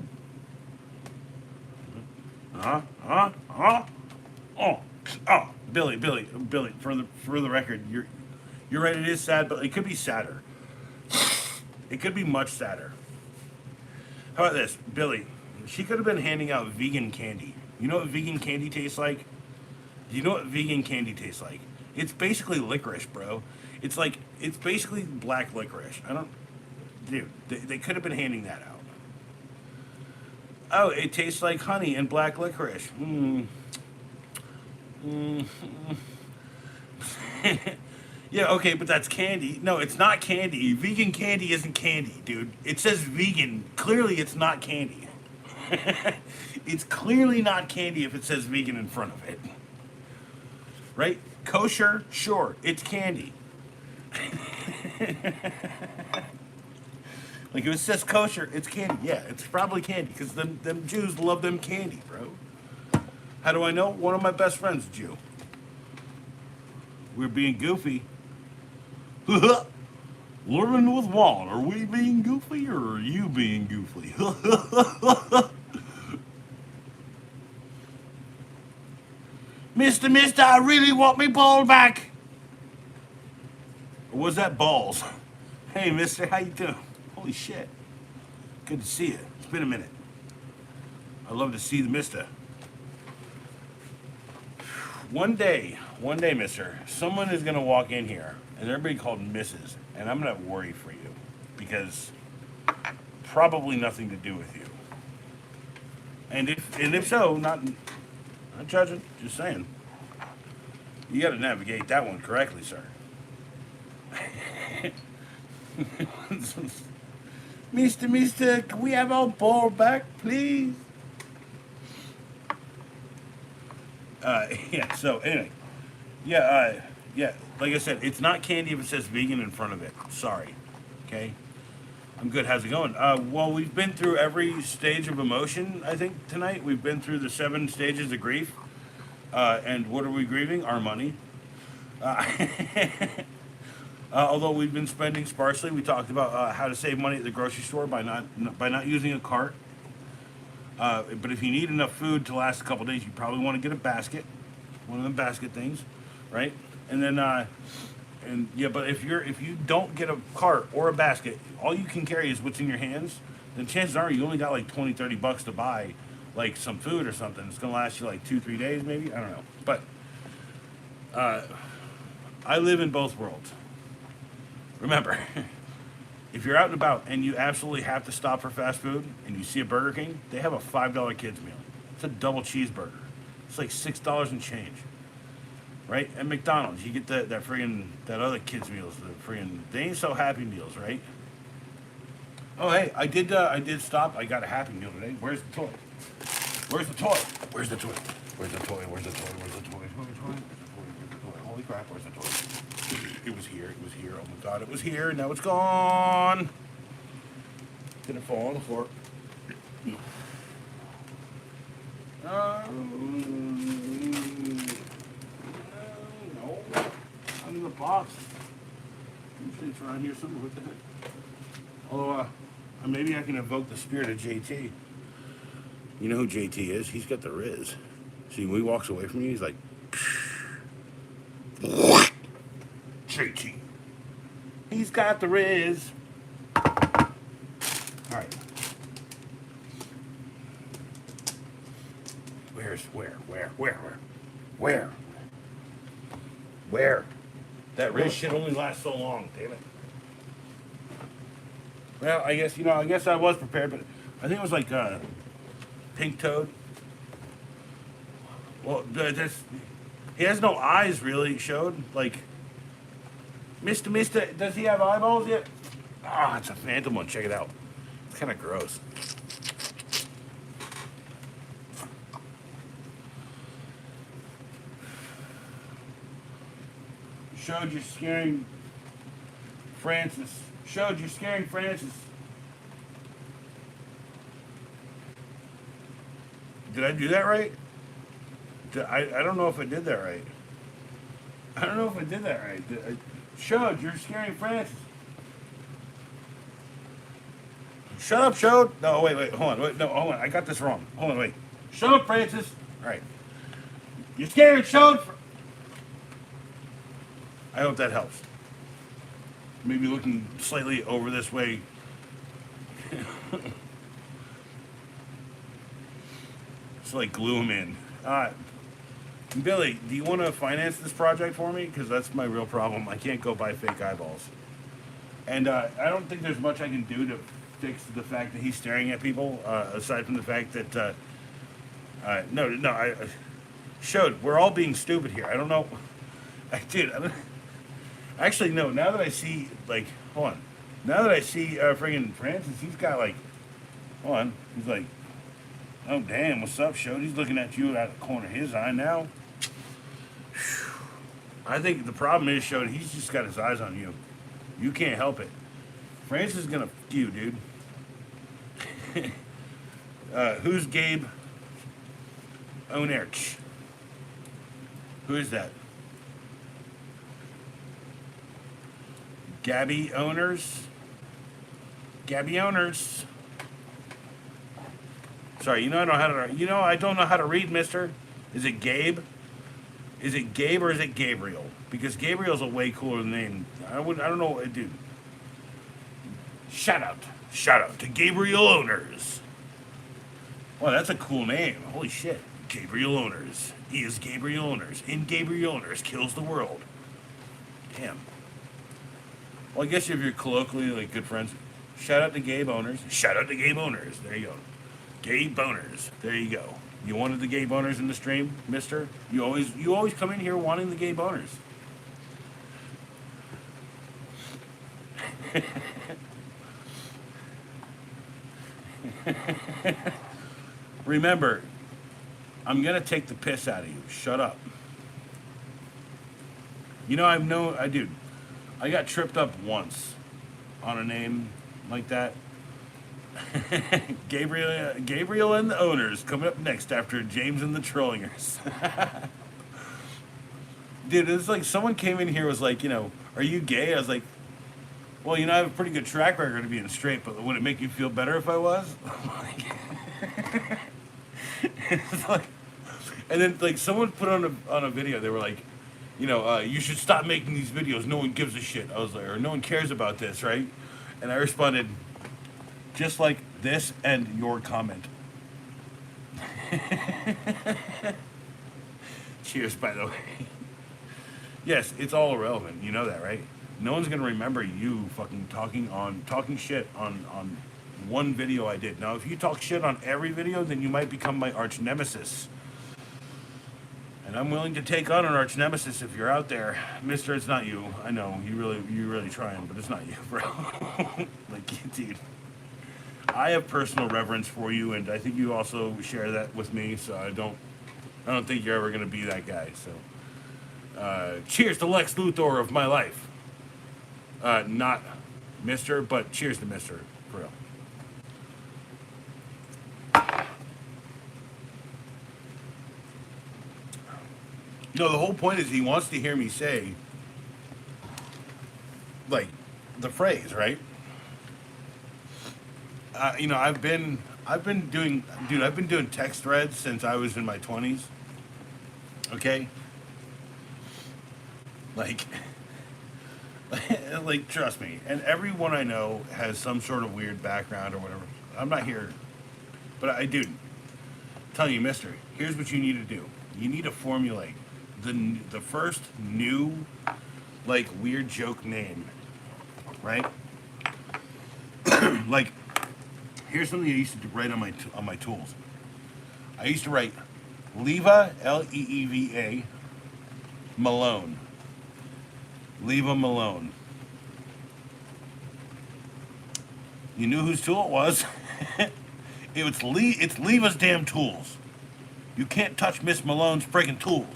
Speaker 1: Oh, Billy. For the record, you're right. It is sad, but it could be sadder. It could be much sadder. How about this, Billy? She could have been handing out vegan candy. You know what vegan candy tastes like? Do you know what vegan candy tastes like? It's basically licorice, bro. It's basically black licorice. Dude, they could have been handing that out. Oh, it tastes like honey and black licorice. Yeah, okay, but that's candy. No, it's not candy. Vegan candy isn't candy, dude. It says vegan. Clearly, it's not candy. It's clearly not candy if it says vegan in front of it. Right? Kosher, sure, it's candy. Like if it says kosher, it's candy. Yeah, it's probably candy because them Jews love them candy, bro. How do I know? One of my best friends, is Jew. We're being goofy. Living with Juan, are we being goofy or are you being goofy? Mister, I really want me ball back. Or was that balls? Hey, mister, how you doing? Holy shit. Good to see you. It's been a minute. I'd love to see the mister. One day, mister, someone is going to walk in here and they're being called Mrs. And I'm going to worry for you because probably nothing to do with you. And if so, not judging, just saying. You got to navigate that one correctly, sir. Mister, can we have our ball back, please? Yeah, so anyway. Yeah, like I said, it's not candy if it says vegan in front of it. Sorry. Okay? I'm good. How's it going? Well, we've been through every stage of emotion, I think, tonight. We've been through the 7 stages of grief. And what are we grieving? Our money. Although we've been spending sparsely, we talked about how to save money at the grocery store by not using a cart. But if you need enough food to last a couple days, you probably want to get a basket, one of them basket things, right? And then, but if you don't get a cart or a basket, all you can carry is what's in your hands. Then chances are you only got like $20-30 to buy, like some food or something. It's gonna last you like 2-3 days, maybe. I don't know, but I live in both worlds. Remember, if you're out and about and you absolutely have to stop for fast food and you see a Burger King, they have a $5 kids meal. It's a double cheeseburger. It's like $6 and change, right? At McDonald's, you get that other kids meals, they ain't so happy meals, right? Oh hey, I did stop. I got a Happy Meal today. Where's the toy? Where's the toy? Where's the toy? Where's the toy? Where's the toy? Where's the toy? Where's the toy? Where's the toy? Holy crap! Where's the toy? It was here. It was here. Oh my God! It was here. Now it's gone. Did it fall on the floor? No, not in the box. Usually it's around here somewhere. What the heck? Although, maybe I can evoke the spirit of JT. You know who JT is? He's got the Riz. See, when he walks away from you, he's like, JT. He's got the Riz. All right. Where? That Riz shit only lasts so long, damn it. Well, I guess I was prepared, but I think it was like Pink Toad. Well, he has no eyes really showed. Like, Mister, does he have eyeballs yet? Ah, it's a phantom one. Check it out. It's kind of gross. Showed you scaring Francis. Showed you scaring Francis. Did I do that right? I don't know if I did that right. I don't know if I did that right. Showed you're scaring Francis. Shut up, Showed. No, wait, hold on. Hold on. I got this wrong. Hold on, wait. Shut up, Francis. All right. You're scaring Showed. I hope that helps. Maybe looking slightly over this way. It's like glue him in. Billy, do you want to finance this project for me? Because that's my real problem. I can't go buy fake eyeballs. And I don't think there's much I can do to fix the fact that he's staring at people, aside from the fact that, I Showed, we're all being stupid here. I don't know. Actually, no, now that I see, like, hold on. Now that I see friggin' Francis, he's got, like, hold on. He's like, oh, damn, what's up, Showed? He's looking at you out of the corner of his eye now. I think the problem is, Showed he's just got his eyes on you. You can't help it. France is gonna f you, dude. Who's Gabe Onerch? Who is that? Gabby Owners? Gabby Owners. Sorry, I don't know how to. I don't know how to read, Mister. Is it Gabe? Is it Gabe or is it Gabriel? Because Gabriel's a way cooler name. I don't know, dude. Shout out to Gabriel Owners. Well, that's a cool name. Holy shit, Gabriel Owners. He is Gabriel Owners. In Gabriel Owners kills the world. Damn. Well, I guess if you're colloquially like good friends, shout out to Gabe Owners. Shout out to Gabe Owners. There you go. Gabe Boners. There you go. You wanted the gay boners in the stream, mister? You always come in here wanting the gay boners. Remember, I'm gonna take the piss out of you. Shut up. I got tripped up once on a name like that. Gabriel and the Owners coming up next after James and the Trollingers. Dude, it's like someone came in here was like, are you gay? I was like, well, I have a pretty good track record of being straight, but would it make you feel better if I was? It's like, and then like someone put on a video, they were like, you should stop making these videos. No one gives a shit. I was like, or no one cares about this, right? And I responded, just like this and your comment. Cheers, by the way. Yes, it's all irrelevant. You know that, right? No one's gonna remember you fucking talking shit on one video I did. Now, if you talk shit on every video, then you might become my arch nemesis. And I'm willing to take on an arch nemesis if you're out there, Mister. It's not you. I know you're really trying, but it's not you, bro. Like, dude. I have personal reverence for you, and I think you also share that with me. So I don't think you're ever gonna be that guy. So, cheers to Lex Luthor of my life. Not Mister, but cheers to Mister, for real. The whole point is he wants to hear me say, like, the phrase, right? I've been doing text threads since I was in my 20s. Okay? Like, like, trust me. And everyone I know has some sort of weird background or whatever. I'm not here, but I do. Tell you, mister, here's what you need to do. You need to formulate the first new, like, weird joke name, right? Like, here's something I used to write on my tools. I used to write Leeva, Leeva, Malone. Leeva Malone. You knew whose tool it was. It's Leva's damn tools. You can't touch Miss Malone's friggin' tools.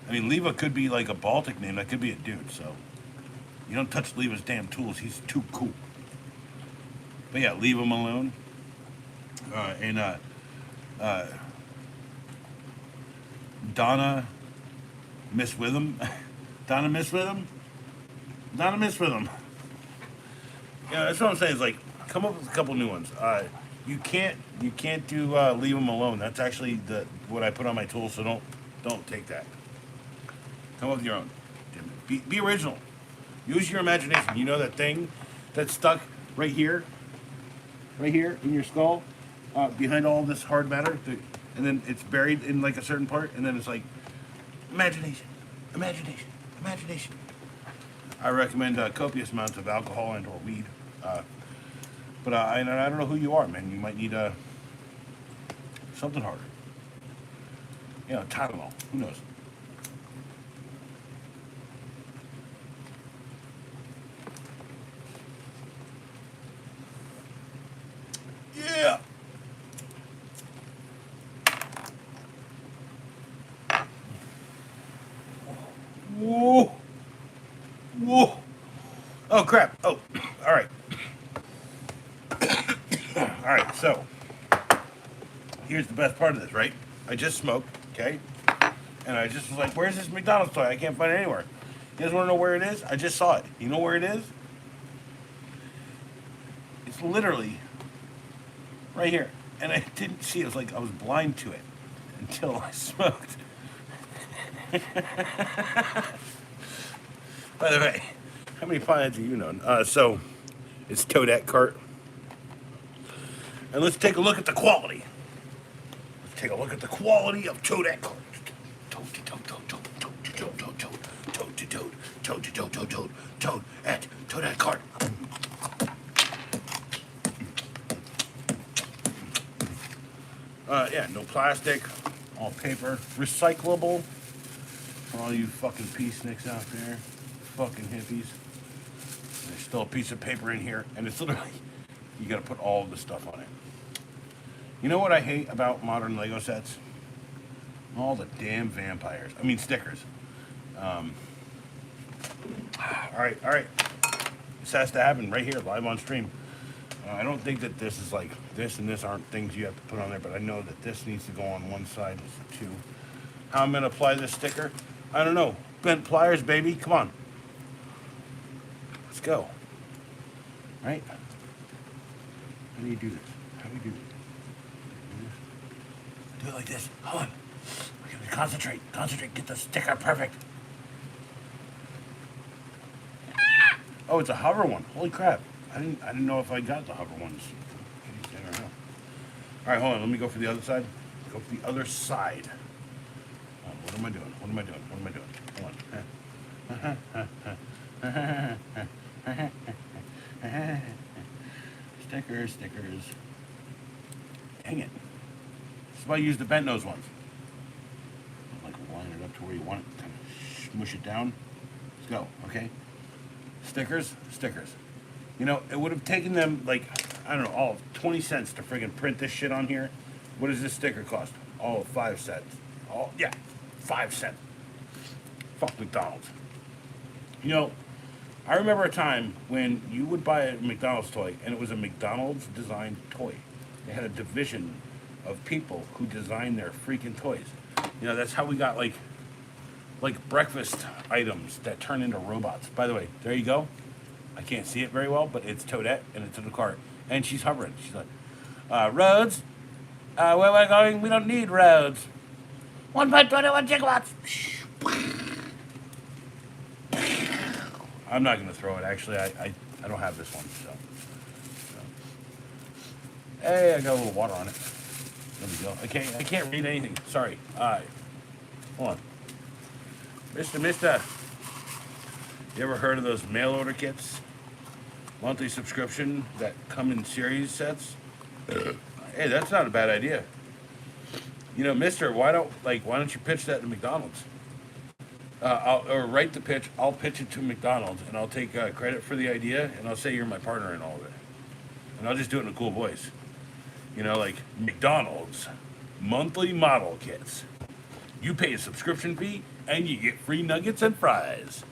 Speaker 1: I mean, Leva could be like a Baltic name. That could be a dude, so. You don't touch Leva's damn tools. He's too cool. But yeah, Leeva Malone. And Donna Miss Witham. Donna Miss Witham? Donna Miss Witham. Yeah, that's what I'm saying. Is like, come up with a couple new ones. You can't do Leave Them Alone. That's actually what I put on my tool. So don't take that. Come up with your own. Be original. Use your imagination. You know that thing that's stuck right here in your skull, behind all this hard matter, and then it's buried in like a certain part, and then it's like imagination. I recommend copious amounts of alcohol and/or weed. But I don't know who you are, man. You might need something harder. Tylenol. Who knows? Yeah. Oh crap. Oh, all right. All right. So here's the best part of this, right? I just smoked, okay, and I just was like, "Where's this McDonald's toy? I can't find it anywhere." You guys want to know where it is? I just saw it. You know where it is? It's literally right here, and I didn't see it. It was like I was blind to it until I smoked. By the way, how many pilots do you know? So it's Toadette cart, and let's take a look at the quality. Let's take a look at the quality of Toadette cart. Toad to toad, toad, toad, toad to toad, toad, toad, toad to toad, toad to toad, toad, toad, toad at Toadette cart. Yeah, no plastic, all paper, recyclable. For all you fucking peaceniks out there, fucking hippies. There's still a piece of paper in here, and it's literally, you gotta put all of the stuff on it. You know what I hate about modern Lego sets? All the damn vampires. I mean, stickers. Um, all right. This has to happen right here, live on stream. I don't think that this is like, this and this aren't things you have to put on there, but I know that this needs to go on one side, this too. How I'm gonna apply this sticker? I don't know. Bent pliers, baby. Come on. Let's go. Right? How do you do this? How do you do this? Do it like this. Hold on. Okay, concentrate. Concentrate. Get the sticker perfect. Oh, it's a hover one. Holy crap. I didn't know if I got the hover ones. All right, hold on. Let me go for the other side. Go for the other side. What am I doing? What am I doing? What am I doing? Hold on. Stickers, stickers. Dang it. This is why I use the bent nose ones. Like line it up to where you want it. Kind of smush it down. Let's go, okay? Stickers, stickers. You know, it would have taken them like, I don't know, all 20 cents to friggin' print this shit on here. What does this sticker cost? Oh, 5 cents. Oh, yeah, 5 cents. Fuck McDonald's. You know, I remember a time when you would buy a McDonald's toy and it was a McDonald's designed toy. They had a division of people who designed their freaking toys. You know, that's how we got like breakfast items that turn into robots. By the way, there you go. I can't see it very well, but it's Toadette and it's in the cart. And she's hovering. She's like, roads? Where we're going, we don't need roads. 1.21 gigawatts. I'm not going to throw it. Actually, I don't have this one. So. Hey, I got a little water on it. There we go. I can't read anything. Sorry. Hold on. Mister. You ever heard of those mail order kits? Monthly subscription that come in series sets? Hey, that's not a bad idea. You know, mister, why don't you pitch that to McDonald's? Or write the pitch, I'll pitch it to McDonald's, and I'll take credit for the idea, and I'll say you're my partner in all of it. And I'll just do it in a cool voice. You know, like, McDonald's monthly model kits. You pay a subscription fee, and you get free nuggets and fries.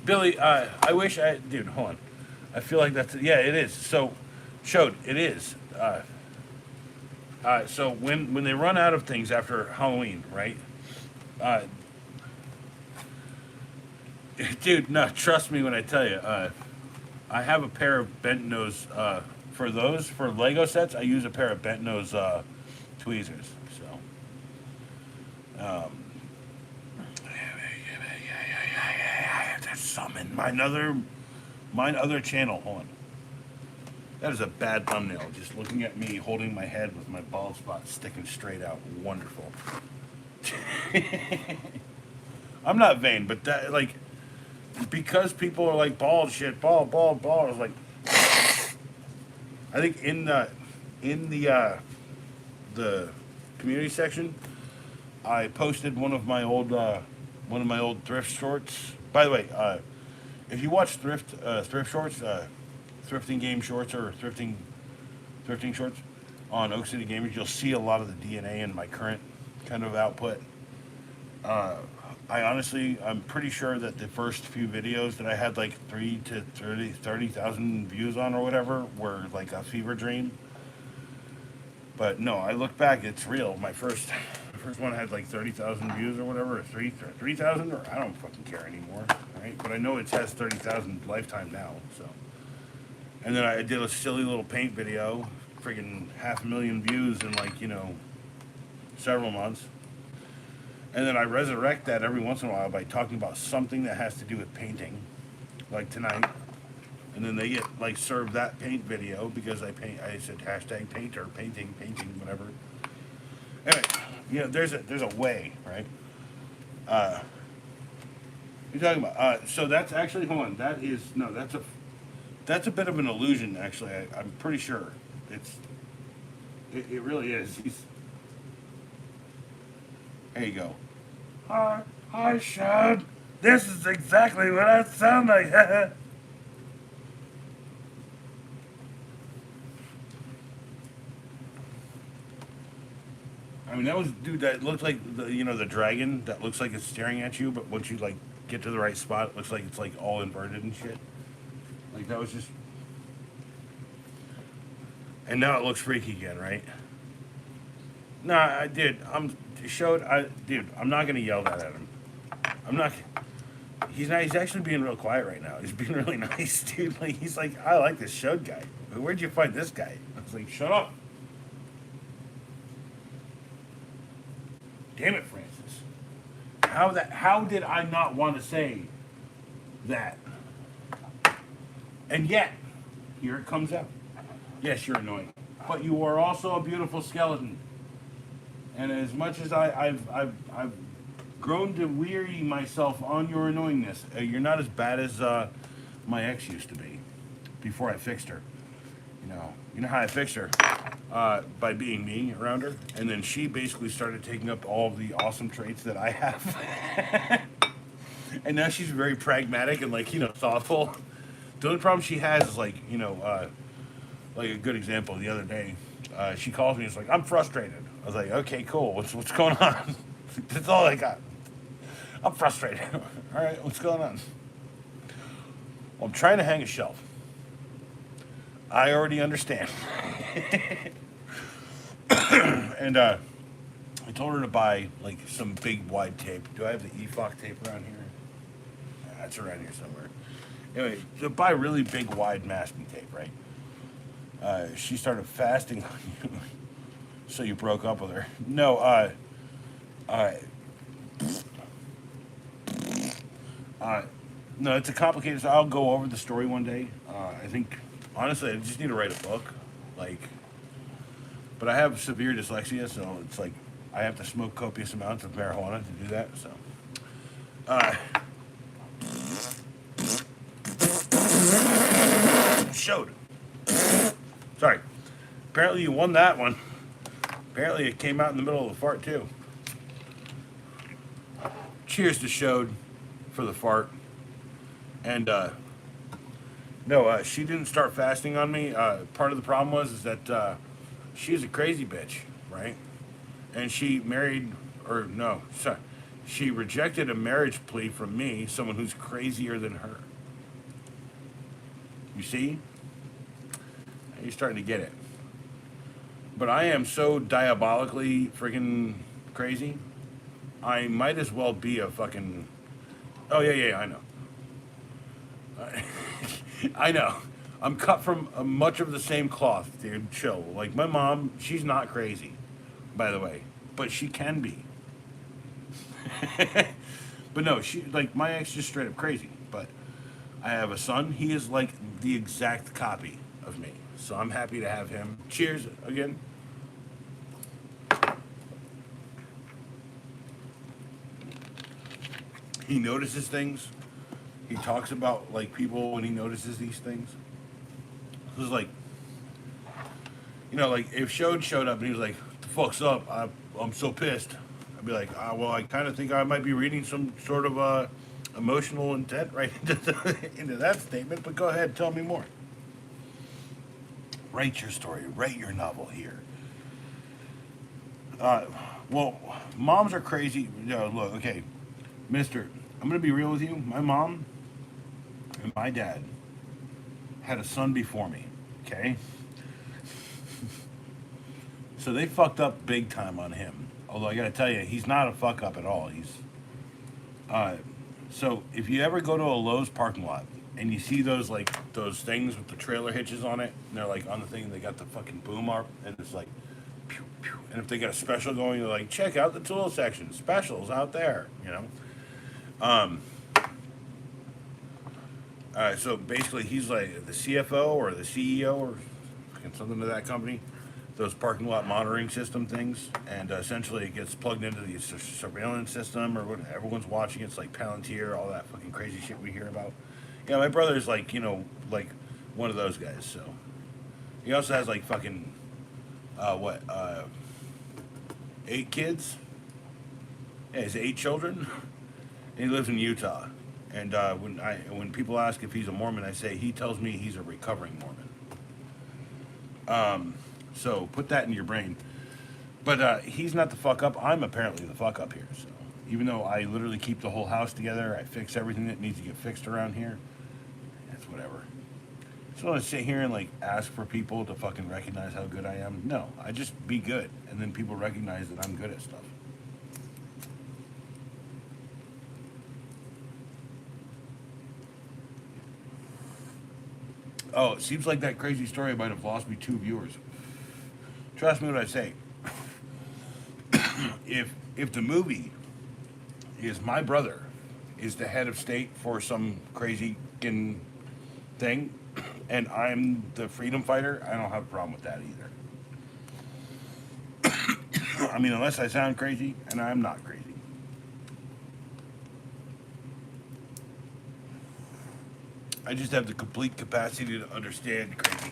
Speaker 1: Billy, I wish dude, hold on. I feel like yeah, it is. So, Chode, it is. So when they run out of things after Halloween, right? Dude, no, trust me when I tell you. I have a pair of bent nose. For Lego sets, I use a pair of bent nose tweezers. So, I have to summon mine other channel. Hold on. That is a bad thumbnail. Just looking at me holding my head with my bald spot sticking straight out. Wonderful. I'm not vain, but that because people are like bald shit, bald. I was like, I think in the community section, I posted one of my old thrift shorts. By the way, if you watch thrift shorts, thrifting game shorts or thrifting shorts on Oak City Gamers, you'll see a lot of the DNA in my current kind of output. I honestly, I'm pretty sure that the first few videos that I had like 30,000 views on or whatever were like a fever dream. But no, I look back, it's real. My first one had like 30,000 views or whatever, or 3,000, or I don't fucking care anymore, right? But I know it has 30,000 lifetime now, so. And then I did a silly little paint video, friggin' 500,000 views in like, several months. And then I resurrect that every once in a while by talking about something that has to do with painting, like tonight. And then they get like served that paint video because I said hashtag painter, painting, whatever. Anyway, there's a way, right? You're talking about, so that's actually, hold on, that's a bit of an illusion, actually. I'm pretty sure. It really is. There you go. Hi, Sean. This is exactly what I sound like. I mean, that was dude. That looked like the dragon that looks like it's staring at you, but once you like get to the right spot, it looks like it's like all inverted and shit. Like that was just. And now it looks freaky again, right? No, I did. Dude. I'm not gonna yell that at him. I'm not. He's not. He's actually being real quiet right now. He's being really nice, dude. Like he's like, I like this Showed guy. Where'd you find this guy? I was like, shut up. Damn it, Francis. How did I not want to say that? And yet, here it comes out. Yes, you're annoying. But you are also a beautiful skeleton. And as much as I've grown to weary myself on your annoyingness, you're not as bad as my ex used to be before I fixed her. You know how I fixed her? By being me around her. And then she basically started taking up all of the awesome traits that I have. And now she's very pragmatic and thoughtful. The only problem she has is like a good example the other day. She calls me and it's like, I'm frustrated. I was like, okay, cool. What's going on? That's all I got. I'm frustrated. All right, what's going on? Well, I'm trying to hang a shelf. I already understand. And I told her to buy like some big wide tape. Do I have the EFOC tape around here? Yeah, it's around here somewhere. Anyway, to buy really big wide masking tape, right? She started fasting on you. So you broke up with her. No, no, it's a complicated. So I'll go over the story one day. I think, honestly, I just need to write a book. But I have severe dyslexia, so it's like I have to smoke copious amounts of marijuana to do that. So, Showed. Sorry. Apparently you won that one. Apparently it came out in the middle of the fart too. Cheers to Showed for the fart. And no, she didn't start fasting on me. Part of the problem was that she's a crazy bitch, right? And she married, or no, sorry, she rejected a marriage plea from me, someone who's crazier than her. You see? You're starting to get it. But I am so diabolically freaking crazy. I might as well be a fucking. Oh yeah, I know. I know. I'm cut from much of the same cloth, dude. Chill. Like my mom, she's not crazy, by the way, but she can be. But no, she like my ex just straight up crazy. But I have a son. He is like the exact copy of me. So I'm happy to have him. Cheers again. He notices things. He talks about like people when he notices these things. It was like, like if showed up and he was like, "The fuck's up? I'm so pissed." I'd be like, well, I kind of think I might be reading some sort of emotional intent right into that statement. But go ahead, tell me more. Write your story. Write your novel here. Well, moms are crazy. Look, okay. Mister, I'm gonna be real with you. My mom and my dad had a son before me. Okay, so they fucked up big time on him. Although I gotta tell you, he's not a fuck up at all. He's uh, so if you ever go to a Lowe's parking lot and you see those like those things with the trailer hitches on it, and they're like on the thing, they got the fucking boom arm, and it's like, pew, pew. And if they got a special going, they're like, check out the tool section, specials out there, you know. Um, so basically, he's like the CFO or the CEO or something to that company, those parking lot monitoring system things, and essentially it gets plugged into the surveillance system or what everyone's watching. It's like Palantir, all that fucking crazy shit we hear about. Yeah, my brother's like, like one of those guys. So he also has like fucking what 8 kids. Yeah, he has 8 children, and he lives in Utah. And when people ask if he's a Mormon, I say he tells me he's a recovering Mormon. So put that in your brain. But he's not the fuck up. I'm apparently the fuck up here. So even though I literally keep the whole house together, I fix everything that needs to get fixed around here. That's whatever. So I want to sit here and like ask for people to fucking recognize how good I am. No, I just be good, and then people recognize that I'm good at stuff. Oh, it seems like that crazy story might have lost me 2 viewers. Trust me when I say, if the movie is my brother is the head of state for some crazy thing, and I'm the freedom fighter, I don't have a problem with that either. I mean, unless I sound crazy, and I'm not crazy. I just have the complete capacity to understand crazy.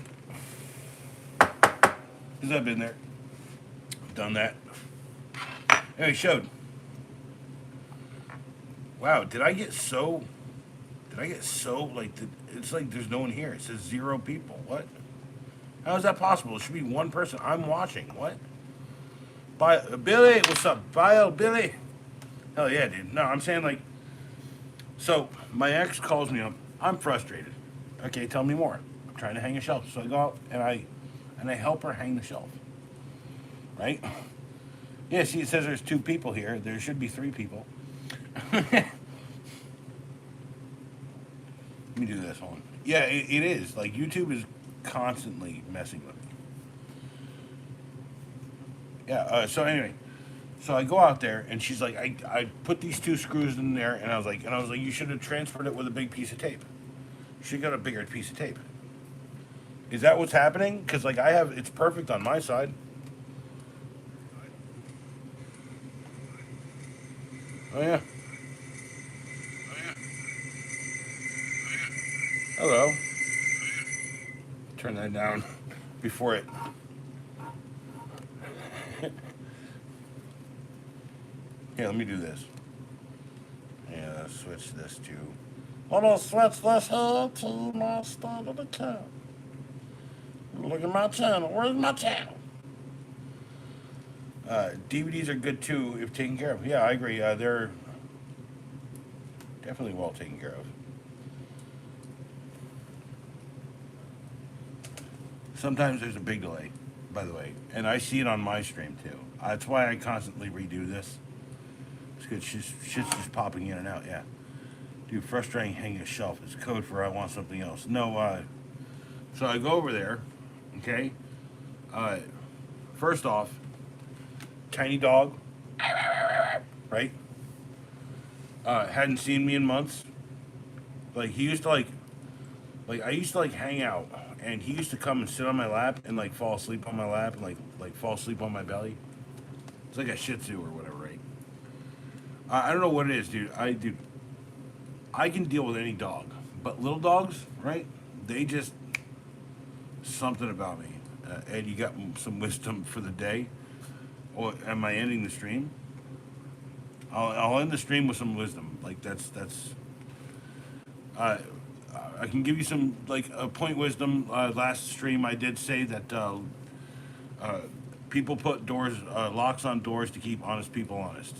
Speaker 1: Because I've been there, done that. Anyway, showed. Wow, did I get so like it's like there's no one here. It says 0 people. What? How is that possible? It should be one person. I'm watching. What? Billy, what's up? Bio Billy. Hell yeah, dude. No, I'm saying like so my ex calls me up. I'm frustrated. Okay, tell me more. I'm trying to hang a shelf. So I go out and I help her hang the shelf. Right? Yeah, see, it says there's 2 people here. There should be 3 people. Let me do this one. Yeah, it is. Like, YouTube is constantly messing with me. Yeah, so anyway. So I go out there, and she's like, I put these 2 screws in there, and I was like, you should have transferred it with a big piece of tape. You should have got a bigger piece of tape. Is that what's happening? Because, like, it's perfect on my side. Oh, yeah. Hello. Turn that down before it. Here, let me do this. Yeah, let's switch this to. I'm gonna switch this here to my start of the account. Look at my channel. Where's my channel? DVDs are good too if taken care of. Yeah, I agree. They're definitely well taken care of. Sometimes there's a big delay, by the way, and I see it on my stream too. That's why I constantly redo this. It's good. Shit's just popping in and out. Yeah. Dude, frustrating hanging a shelf. It's code for I want something else. No, so I go over there, okay? First off, tiny dog, right? Hadn't seen me in months. Like, he used to, like, I used to, like, hang out, and he used to come and sit on my lap and, like, fall asleep on my lap and, like fall asleep on my belly. It's like a Shih Tzu or whatever, right? I don't know what it is, dude. I can deal with any dog, but little dogs, right? They just something about me. Ed, you got some wisdom for the day, or am I ending the stream? I'll end the stream with some wisdom. Like that's. Uh, I can give you some like a point wisdom. Last stream I did say that people put locks on doors to keep honest people honest.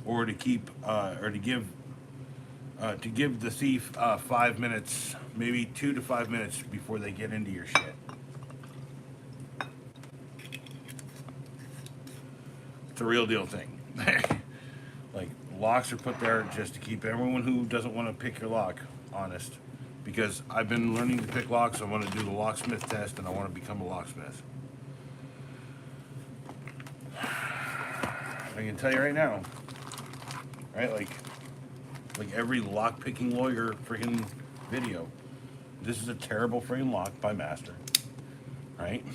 Speaker 1: or to keep or to give the thief 5 minutes, maybe 2 to 5 minutes before they get into your shit. It's a real deal thing. Like, locks are put there just to keep everyone who doesn't want to pick your lock honest. Because I've been learning to pick locks. I want to do the locksmith test, and I want to become a locksmith. I can tell you right now, right? Like every lock picking lawyer freaking video. This is a terrible freaking lock by Master, right?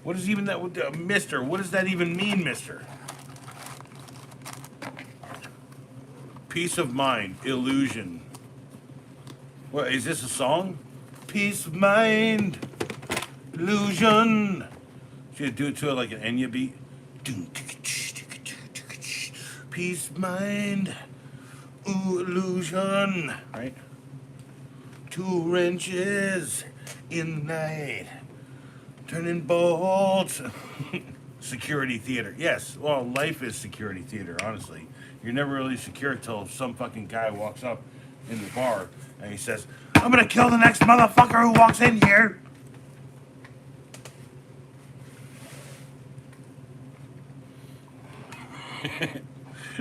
Speaker 1: What is even that, Mister? What does that even mean, Mister? Peace of mind, illusion. What is this, a song? Peace of mind, illusion. Should do it to it like an Enya beat. Peace of mind, ooh, illusion. Right? 2 wrenches in the night, turning bolts. Security theater. Yes, well, life is security theater, honestly. You're never really secure until some fucking guy walks up in the bar and he says, I'm gonna kill the next motherfucker who walks in here.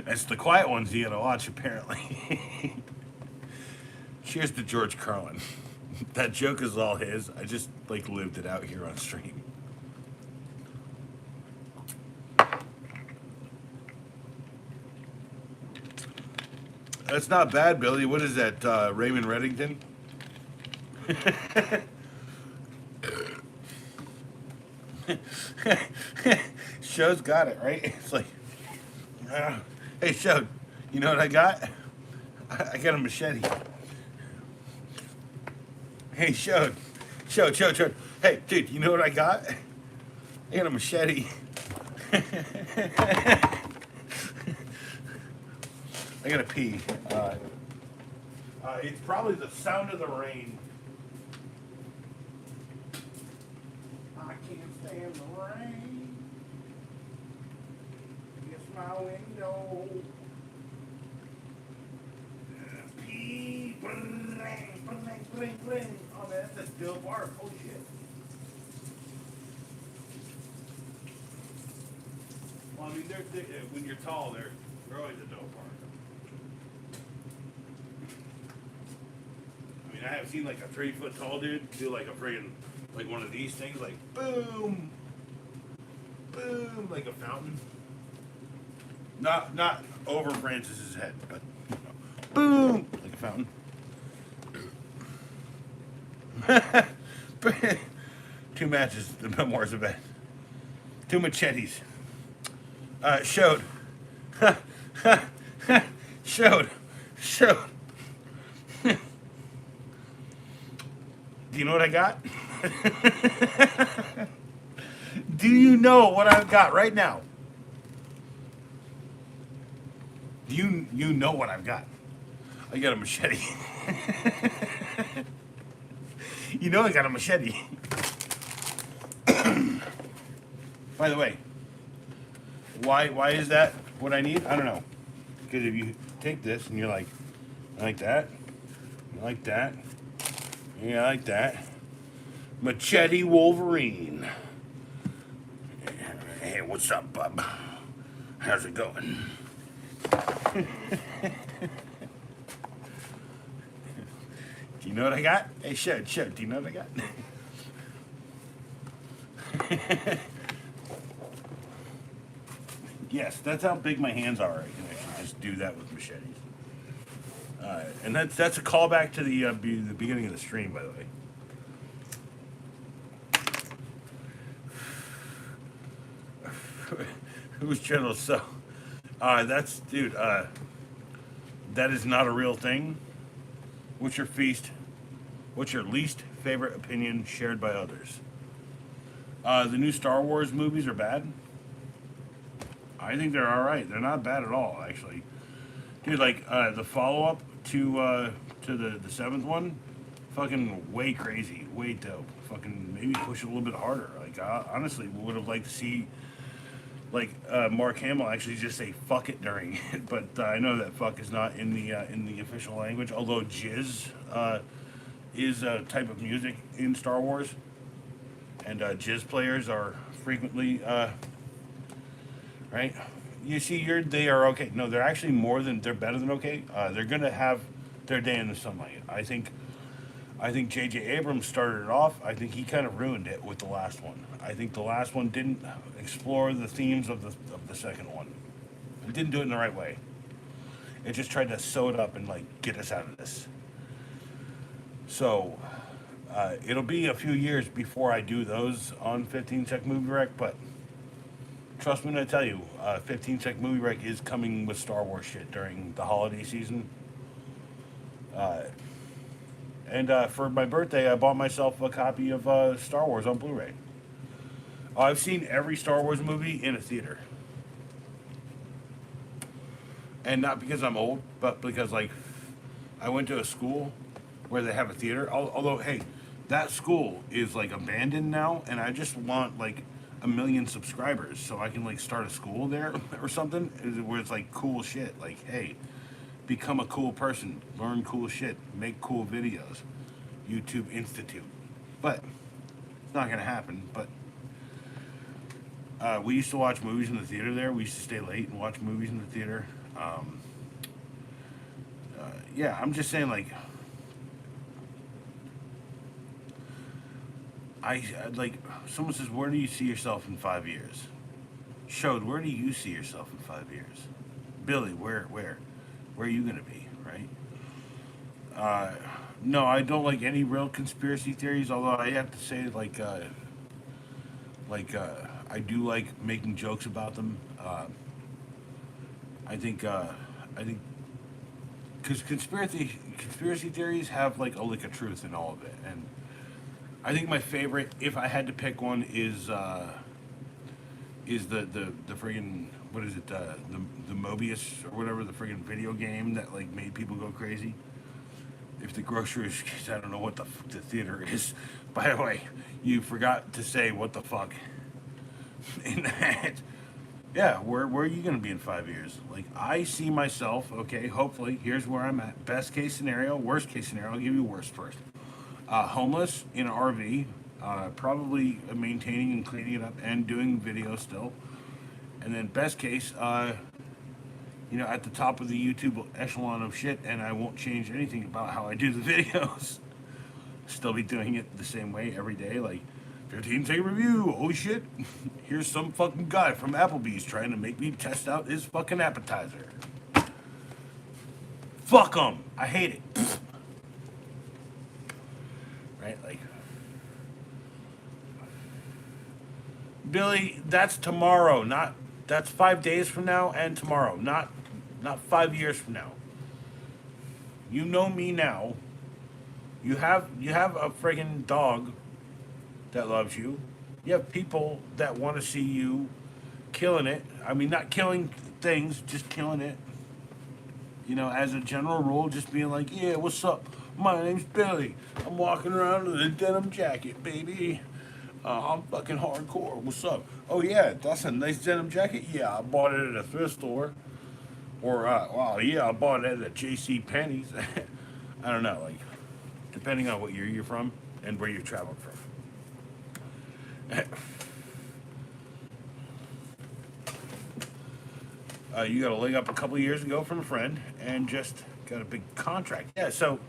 Speaker 1: That's the quiet ones you gotta watch, apparently. Cheers to George Carlin. That joke is all his. I just, like, lived it out here on stream. That's not bad, Billy. What is that, Raymond Reddington? Show's got it, right? It's like, hey, Show, you know what I got? I got a machete. Hey, Show. Hey, dude, you know what I got? I got a machete. I gotta pee. It's probably the sound of the rain. I can't stand the rain. It's my window. Pee, bling, bling, bling, bling. Oh man, that's a dope art. Holy shit. Well, I mean, when you're tall, they're always a dope art. I have seen like a 3-foot tall dude do like a friggin' like one of these things, like boom, boom, like a fountain. Not over Francis's head, but boom, like a fountain. 2 matches, the memoirs of that. 2 machetes. Showed. Showed. Do you know what I got? Do you know what I've got right now? Do you know what I've got? I got a machete. You know I got a machete. By the way, why is that what I need? I don't know. Because if you take this and you're like, I like that, I like that, yeah, I like that. Machete Wolverine. Hey, what's up, bub? How's it going? Do you know what I got? Hey, show. Do you know what I got? Yes, that's how big my hands are. I can actually just do that with machetes. And that's a callback to the beginning of the stream, by the way. Who's General So? That's, dude, that is not a real thing. What's your least favorite opinion shared by others? The new Star Wars movies are bad. I think they're alright. They're not bad at all, actually. Dude, like, the follow-up to the 7th one, fucking way crazy, way dope. Fucking maybe push it a little bit harder. Like, I honestly would have liked to see like Mark Hamill actually just say "fuck it" during it, but I know that "fuck" is not in the official language. Although "jizz" is a type of music in Star Wars, and jizz players are frequently right. You see, they are okay. No, they're actually they're better than okay. They're gonna have their day in the sunlight. I think J.J. Abrams started it off. I think he kind of ruined it with the last one. I think the last one didn't explore the themes of the second one. It didn't do it in the right way. It just tried to sew it up and like get us out of this. So it'll be a few years before I do those on 15 Sec Movie Rec, but trust me when I tell you, 15 Sec Movie Rec is coming with Star Wars shit during the holiday season. Uh, and for my birthday, I bought myself a copy of Star Wars on Blu-ray. I've seen every Star Wars movie in a theater, and not because I'm old, but because like I went to a school where they have a theater. Although, hey, that school is like abandoned now, and I just want like a million subscribers so I can like start a school there or something where it's like cool shit. Like, hey, become a cool person, learn cool shit, make cool videos. YouTube Institute. But it's not gonna happen. But we used to watch movies in the theater there. We used to stay late and watch movies in the theater. Yeah, I'm just saying, like, like someone says, where do you see yourself in 5 years? Showed, where do you see yourself in 5 years? Billy, where are you gonna be, right? No, I don't like any real conspiracy theories. Although I have to say, I do like making jokes about them. I think, I think, because conspiracy theories have like a lick of truth in all of it, and I think my favorite, if I had to pick one, is the friggin' what is it the Mobius or whatever, the friggin' video game that like made people go crazy. If the grocery is, I don't know what the theater is. By the way, you forgot to say what the fuck in that. Yeah, where are you going to be in 5 years? Like, I see myself, okay, hopefully, here's where I'm at. Best case scenario, worst case scenario, I'll give you worst first. Homeless in an RV, probably maintaining and cleaning it up and doing video still. And then best case, at the top of the YouTube echelon of shit, and I won't change anything about how I do the videos. Still be doing it the same way every day, like 15-second review. Holy shit! Here's some fucking guy from Applebee's trying to make me test out his fucking appetizer. Fuck him! I hate it. Right, like Billy. That's tomorrow, not that's 5 days from now and tomorrow, not 5 years from now. You know me now. You have a friggin' dog that loves you. You have people that want to see you killing it. I mean, not killing things, just killing it. As a general rule, just being like, yeah, what's up? My name's Billy. I'm walking around with a denim jacket, baby. I'm fucking hardcore. What's up? Oh, yeah, that's a nice denim jacket. Yeah, I bought it at a thrift store. Or, wow, yeah, I bought it at J.C. Penney's. I don't know, like, depending on what year you're from and where you traveled from. You got a leg up a couple years ago from a friend and just got a big contract. Yeah, so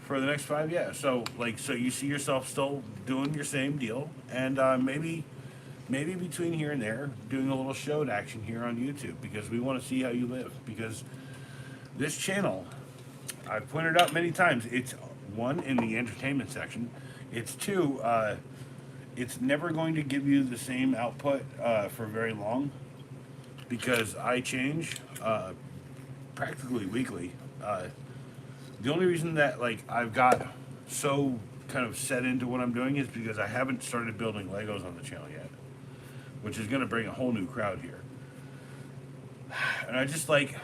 Speaker 1: for the next 5, yeah. So you see yourself still doing your same deal, and maybe between here and there, doing a little showed action here on YouTube because we want to see how you live. Because this channel, I've pointed out many times, it's one in the entertainment section. It's two, it's never going to give you the same output for very long because I change practically weekly. The only reason that like I've got so kind of set into what I'm doing is because I haven't started building Legos on the channel yet, which is going to bring a whole new crowd here. And I just like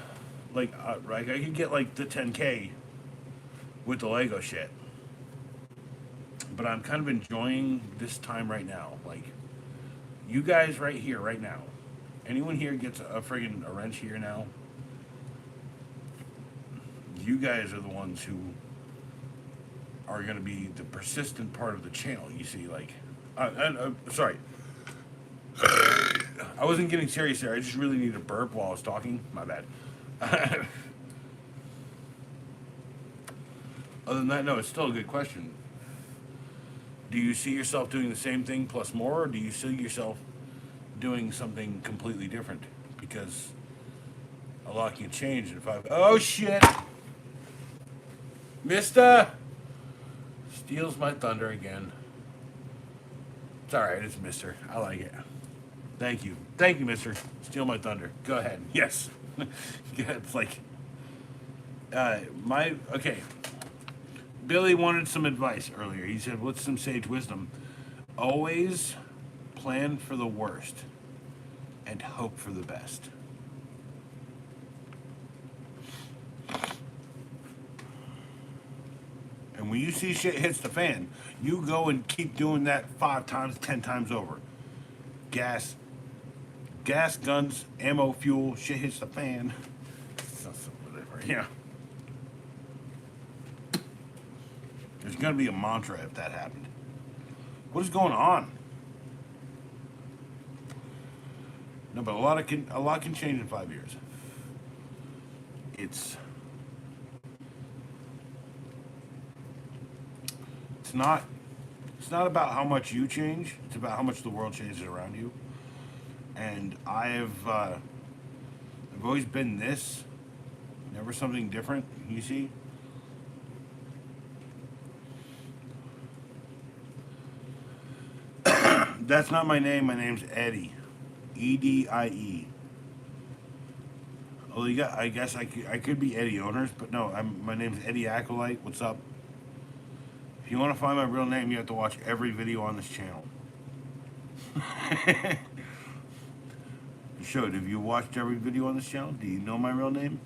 Speaker 1: I could get like the 10K with the Lego shit, but I'm kind of enjoying this time right now. Like you guys right here, right now, Anyone here gets a friggin' a wrench here now? You guys are the ones who are going to be the persistent part of the channel. You see, like, sorry, I wasn't getting serious there. I just really needed a burp while I was talking. My bad. Other than that, no, it's still a good question. Do you see yourself doing the same thing plus more, or do you see yourself doing something completely different? Because a lot can change in 5. Oh shit! Mister steals my thunder again. It's alright, it's Mister. I like it. Thank you. Thank you, Mister. Steal my thunder. Go ahead. Yes. Yeah, it's like okay. Billy wanted some advice earlier. He said, what's some sage wisdom? Always plan for the worst and hope for the best. And when you see shit hits the fan, you go and keep doing that 5 times, 10 times over. Gas, guns, ammo, fuel, shit hits the fan. Whatever, yeah. There's gonna be a mantra if that happened. What is going on? No, but a lot can change in 5 years. It's not about how much you change. It's about how much the world changes around you. And I've always been this, never something different. You see. That's not my name. My name's Eddie. Edie. Oh, I guess I could be Eddie Owners, but no. My name's Eddie Acolyte. What's up? If you want to find my real name, you have to watch every video on this channel. You should. Have you watched every video on this channel? Do you know my real name?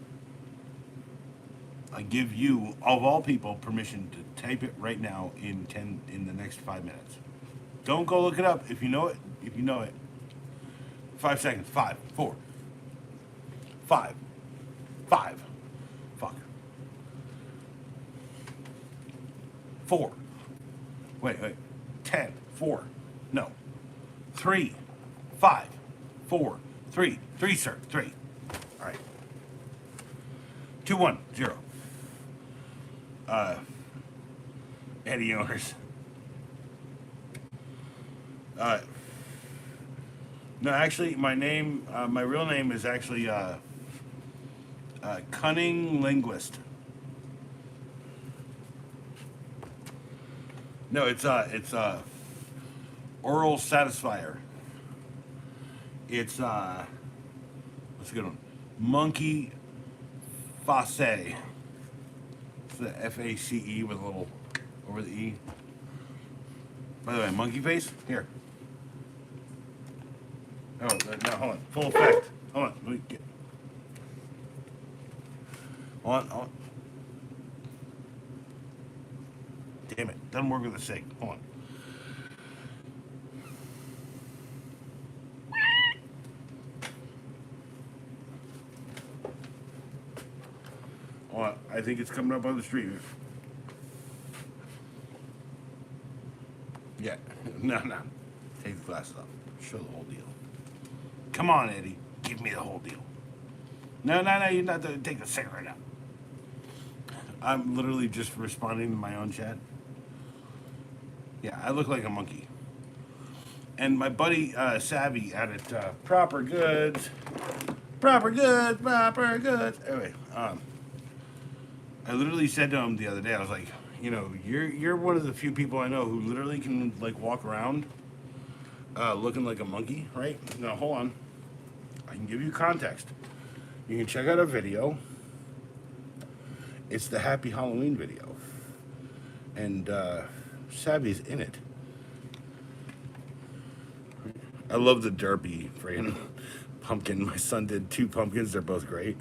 Speaker 1: I give you, of all people, permission to type it right now in the next 5 minutes. Don't go look it up. If you know it, 5 seconds. 5, 4, 5, 5. Fuck. 4. Wait. 10, 4. No. 3, 5, 4, 3. 3, sir. 3. All right. 2, 1, 0. Eddie Owners. No, actually, my real name is actually Cunning Linguist. No, it's Oral Satisfier. It's what's a good one? Monkey Face. It's the FACE with a little over the E. By the way, monkey face? Here. Oh, no, hold on. Full effect. Hold on. Let me get. Hold on. Damn it. Doesn't work with the SIG. Hold on. Hold on. I think it's coming up on the stream. Yeah. No. Take the glasses off. Show the whole deal. Come on, Eddie. Give me the whole deal. No. You're not going to take the cigarette out. I'm literally just responding to my own chat. Yeah, I look like a monkey. And my buddy Savvy added Proper Goods. Anyway, I literally said to him the other day, I was like, you know, you're one of the few people I know who literally can like walk around looking like a monkey, right? Now hold on, I can give you context. You can check out a video. It's the Happy Halloween video, and Savvy's in it. I love the derpy friggin' pumpkin. My son did 2 pumpkins. They're both great.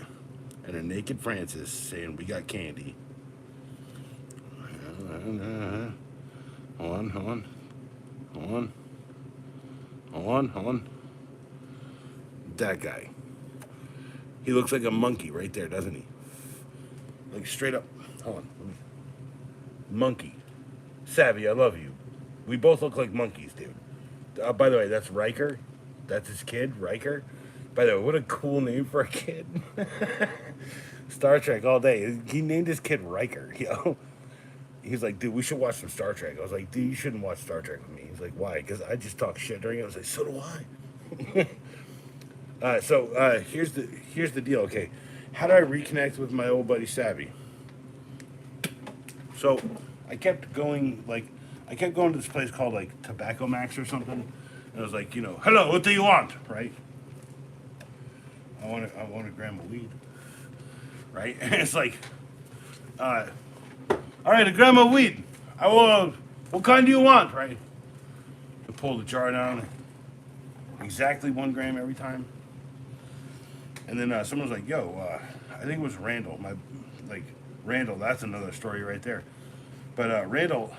Speaker 1: And a naked Francis saying, "We got candy." Hold on. that guy. He looks like a monkey right there, doesn't he? Like straight up. Hold on. Monkey. Savvy, I love you. We both look like monkeys, dude. By the way, that's Riker. That's his kid, Riker. By the way, what a cool name for a kid. Star Trek all day. He named his kid Riker, yo. He's like, dude, we should watch some Star Trek. I was like, dude, you shouldn't watch Star Trek with me. He's like, why? Because I just talk shit during it. I was like, so do I. Here's the deal. Okay, how do I reconnect with my old buddy Savvy? So I kept going to this place called like Tobacco Max or something, and I was like, hello, what do you want, right? I want a gram of weed, right? And it's like, all right, a gram of weed. What kind do you want, right? I pull the jar down, exactly 1 gram every time. And then someone was like, yo, I think it was Randall. Randall, that's another story right there. But Randall,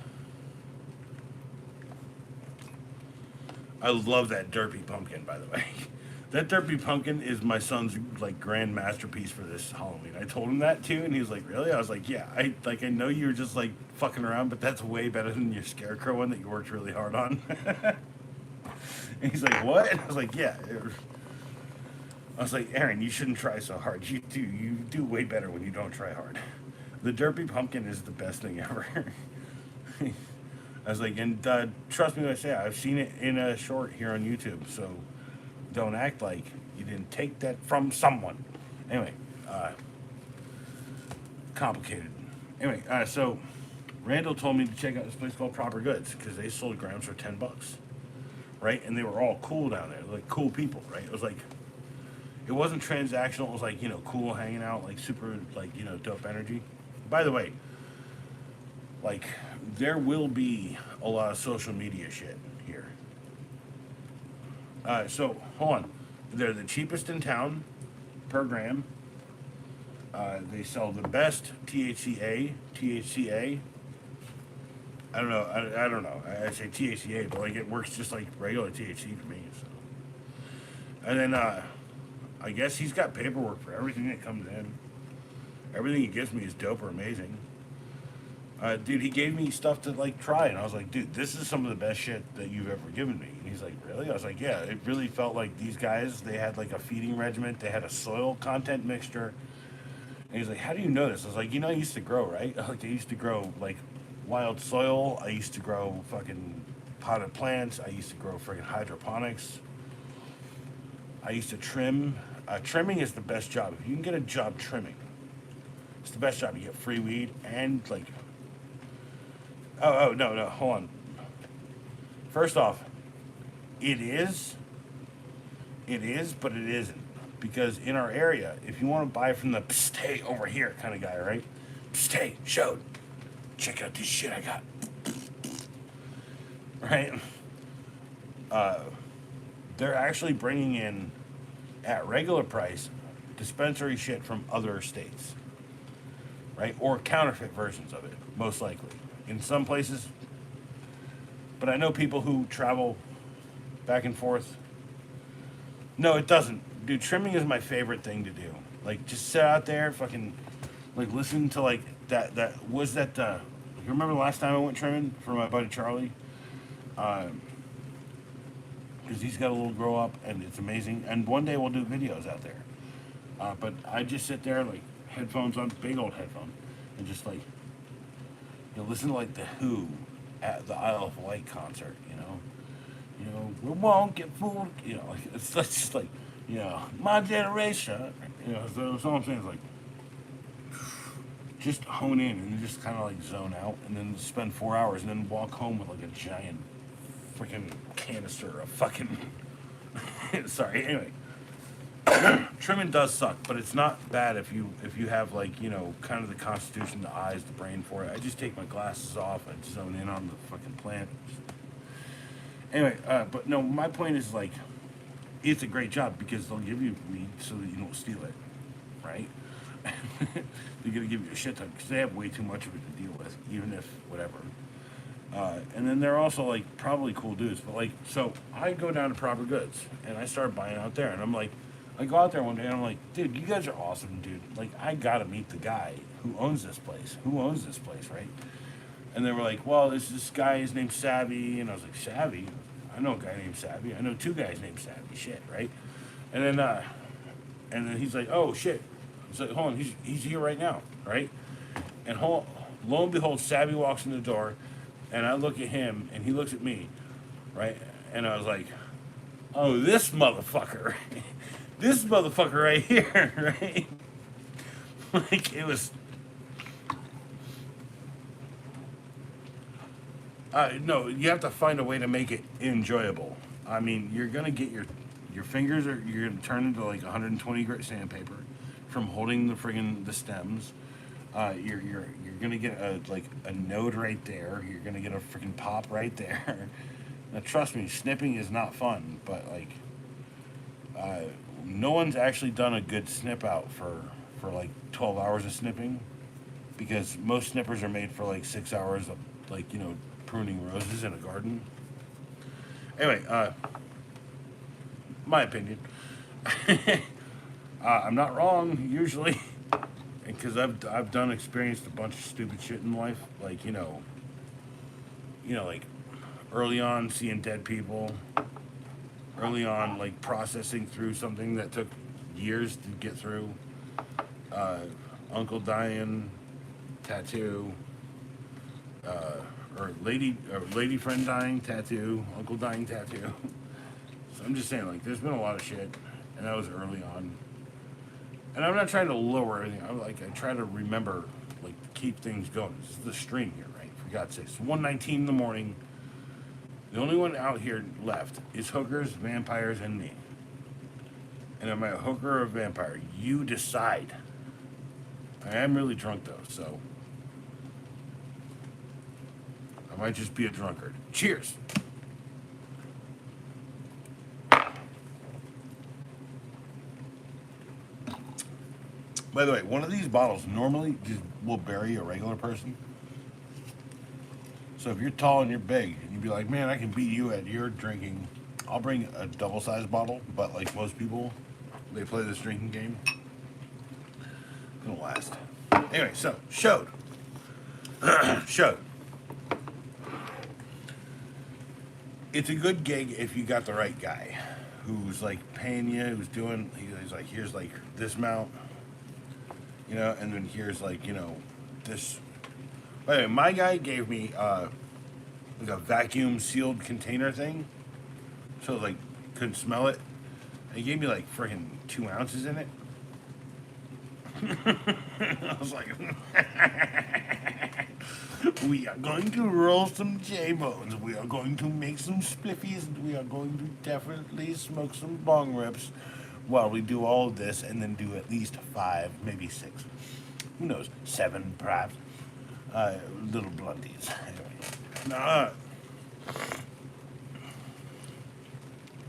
Speaker 1: I love that Derpy Pumpkin, by the way. That Derpy Pumpkin is my son's grand masterpiece for this Halloween. I told him that too, and he was like, "Really?" I was like, "Yeah, I know you were just fucking around, but that's way better than your Scarecrow one that you worked really hard on." And he's like, "What?" And I was like, "Yeah." I was like, "Aaron, you shouldn't try so hard. You do way better when you don't try hard. The Derpy Pumpkin is the best thing ever." I was like, and trust me when I say I've seen it in a short here on YouTube, so don't act like you didn't take that from someone. Anyway, complicated. Anyway, so Randall told me to check out this place called Proper Goods because they sold grams for $10, right? And they were all cool down there, like cool people, right? It was like, it wasn't transactional. It was like, cool hanging out, super, dope energy. By the way, there will be a lot of social media shit here. So hold on, they're the cheapest in town per gram. They sell the best THCA. I don't know. I don't know. I say THCA, but it works just like regular THC for me. So. And then I guess he's got paperwork for everything that comes in. Everything he gives me is dope or amazing. Dude, he gave me stuff to try, and I was like, dude, this is some of the best shit that you've ever given me. And he's like, really? I was like, yeah. It really felt like these guys, they had a feeding regimen, they had a soil content mixture. And he's like, how do you know this? I was like, I used to grow, right? I used to grow wild soil. I used to grow fucking potted plants. I used to grow freaking hydroponics. I used to trim. Trimming is the best job. If you can get a job trimming, it's the best job. You get free weed and no, hold on. First off, it is, but it isn't. Because in our area, if you want to buy from the psst, hey, over here kind of guy, right? Psst, hey, showed. Check out this shit I got. Right? They're actually bringing in, at regular price, dispensary shit from other states. Right? Or counterfeit versions of it, most likely. In some places. But I know people who travel back and forth. No, it doesn't. Dude, trimming is my favorite thing to do. Just sit out there, fucking, listen to, that you remember the last time I went trimming for my buddy Charlie? Because he's got a little grow up, and it's amazing. And one day we'll do videos out there. But I just sit there, headphones on, big old headphone, and just, listen to, the Who at the Isle of Wight concert, we won't get fooled, it's just my generation, so all I'm saying is just hone in and just kind of zone out and then spend 4 hours and then walk home with a giant freaking canister of fucking, sorry, anyway. Trimming does suck, but it's not bad if you have kind of the constitution, the eyes, the brain for it. I just take my glasses off and zone in on the fucking plant. Anyway, but no, my point is it's a great job because they'll give you weed so that you don't steal it, right? They're gonna give you a shit ton because they have way too much of it to deal with, even if whatever. And then they're also probably cool dudes, but so I go down to Proper Goods and I start buying out there, and I'm I go out there one day and I'm like, dude, you guys are awesome, dude. Like, I gotta meet the guy who owns this place. Who owns this place, right? And they were like, well, there's this guy, his name's Savvy. And I was like, Savvy? I know a guy named Savvy. I know two guys named Savvy. Shit, right? And then he's like, oh shit. He's like, hold on, he's here right now, right? And lo and behold, Savvy walks in the door, and I look at him, and he looks at me, right? And I was like, oh, this motherfucker, this motherfucker right here, right? Like it was. No, you have to find a way to make it enjoyable. I mean, you're gonna get your fingers are you're gonna turn into like 120 grit sandpaper from holding the stems. You're gonna get a node right there. You're gonna get a freaking pop right there. Now, trust me, snipping is not fun, but like, no one's actually done a good snip out for like 12 hours of snipping, because most snippers are made for like 6 hours of like pruning roses in a garden. Anyway, my opinion. I'm not wrong usually, because I've experienced a bunch of stupid shit in life, like like early on seeing dead people, early on like processing through something that took years to get through, uncle dying, tattoo, or lady friend dying, tattoo, uncle dying, tattoo. So I'm just saying, like, there's been a lot of shit, and that was early on. And I'm not trying to lower anything. I try to remember, like, keep things going. This is the stream here, right? For God's sake, it's 1:19 in the morning. The only one out here left is hookers, vampires, and me. And am I a hooker or a vampire? You decide. I am really drunk though, so I might just be a drunkard. Cheers. By the way, one of these bottles normally just will bury a regular person. So if you're tall and you're big, and you'd be like, man, I can beat you at your drinking. I'll bring a double-sized bottle, but like most people, they play this drinking game. It's gonna last. Anyway, so showed. Showed. It's a good gig if you got the right guy who's like paying you, he's like, here's like this amount, and then here's like, this. By the way, my guy gave me like a vacuum sealed container thing, so like couldn't smell it. And he gave me like freaking 2 ounces in it. I was like, we are going to roll some J-bones. We are going to make some spliffies. And we are going to definitely smoke some bong rips while we do all of this, and then do at least 5, maybe 6. Who knows? 7, perhaps. Little blunties. Anyway.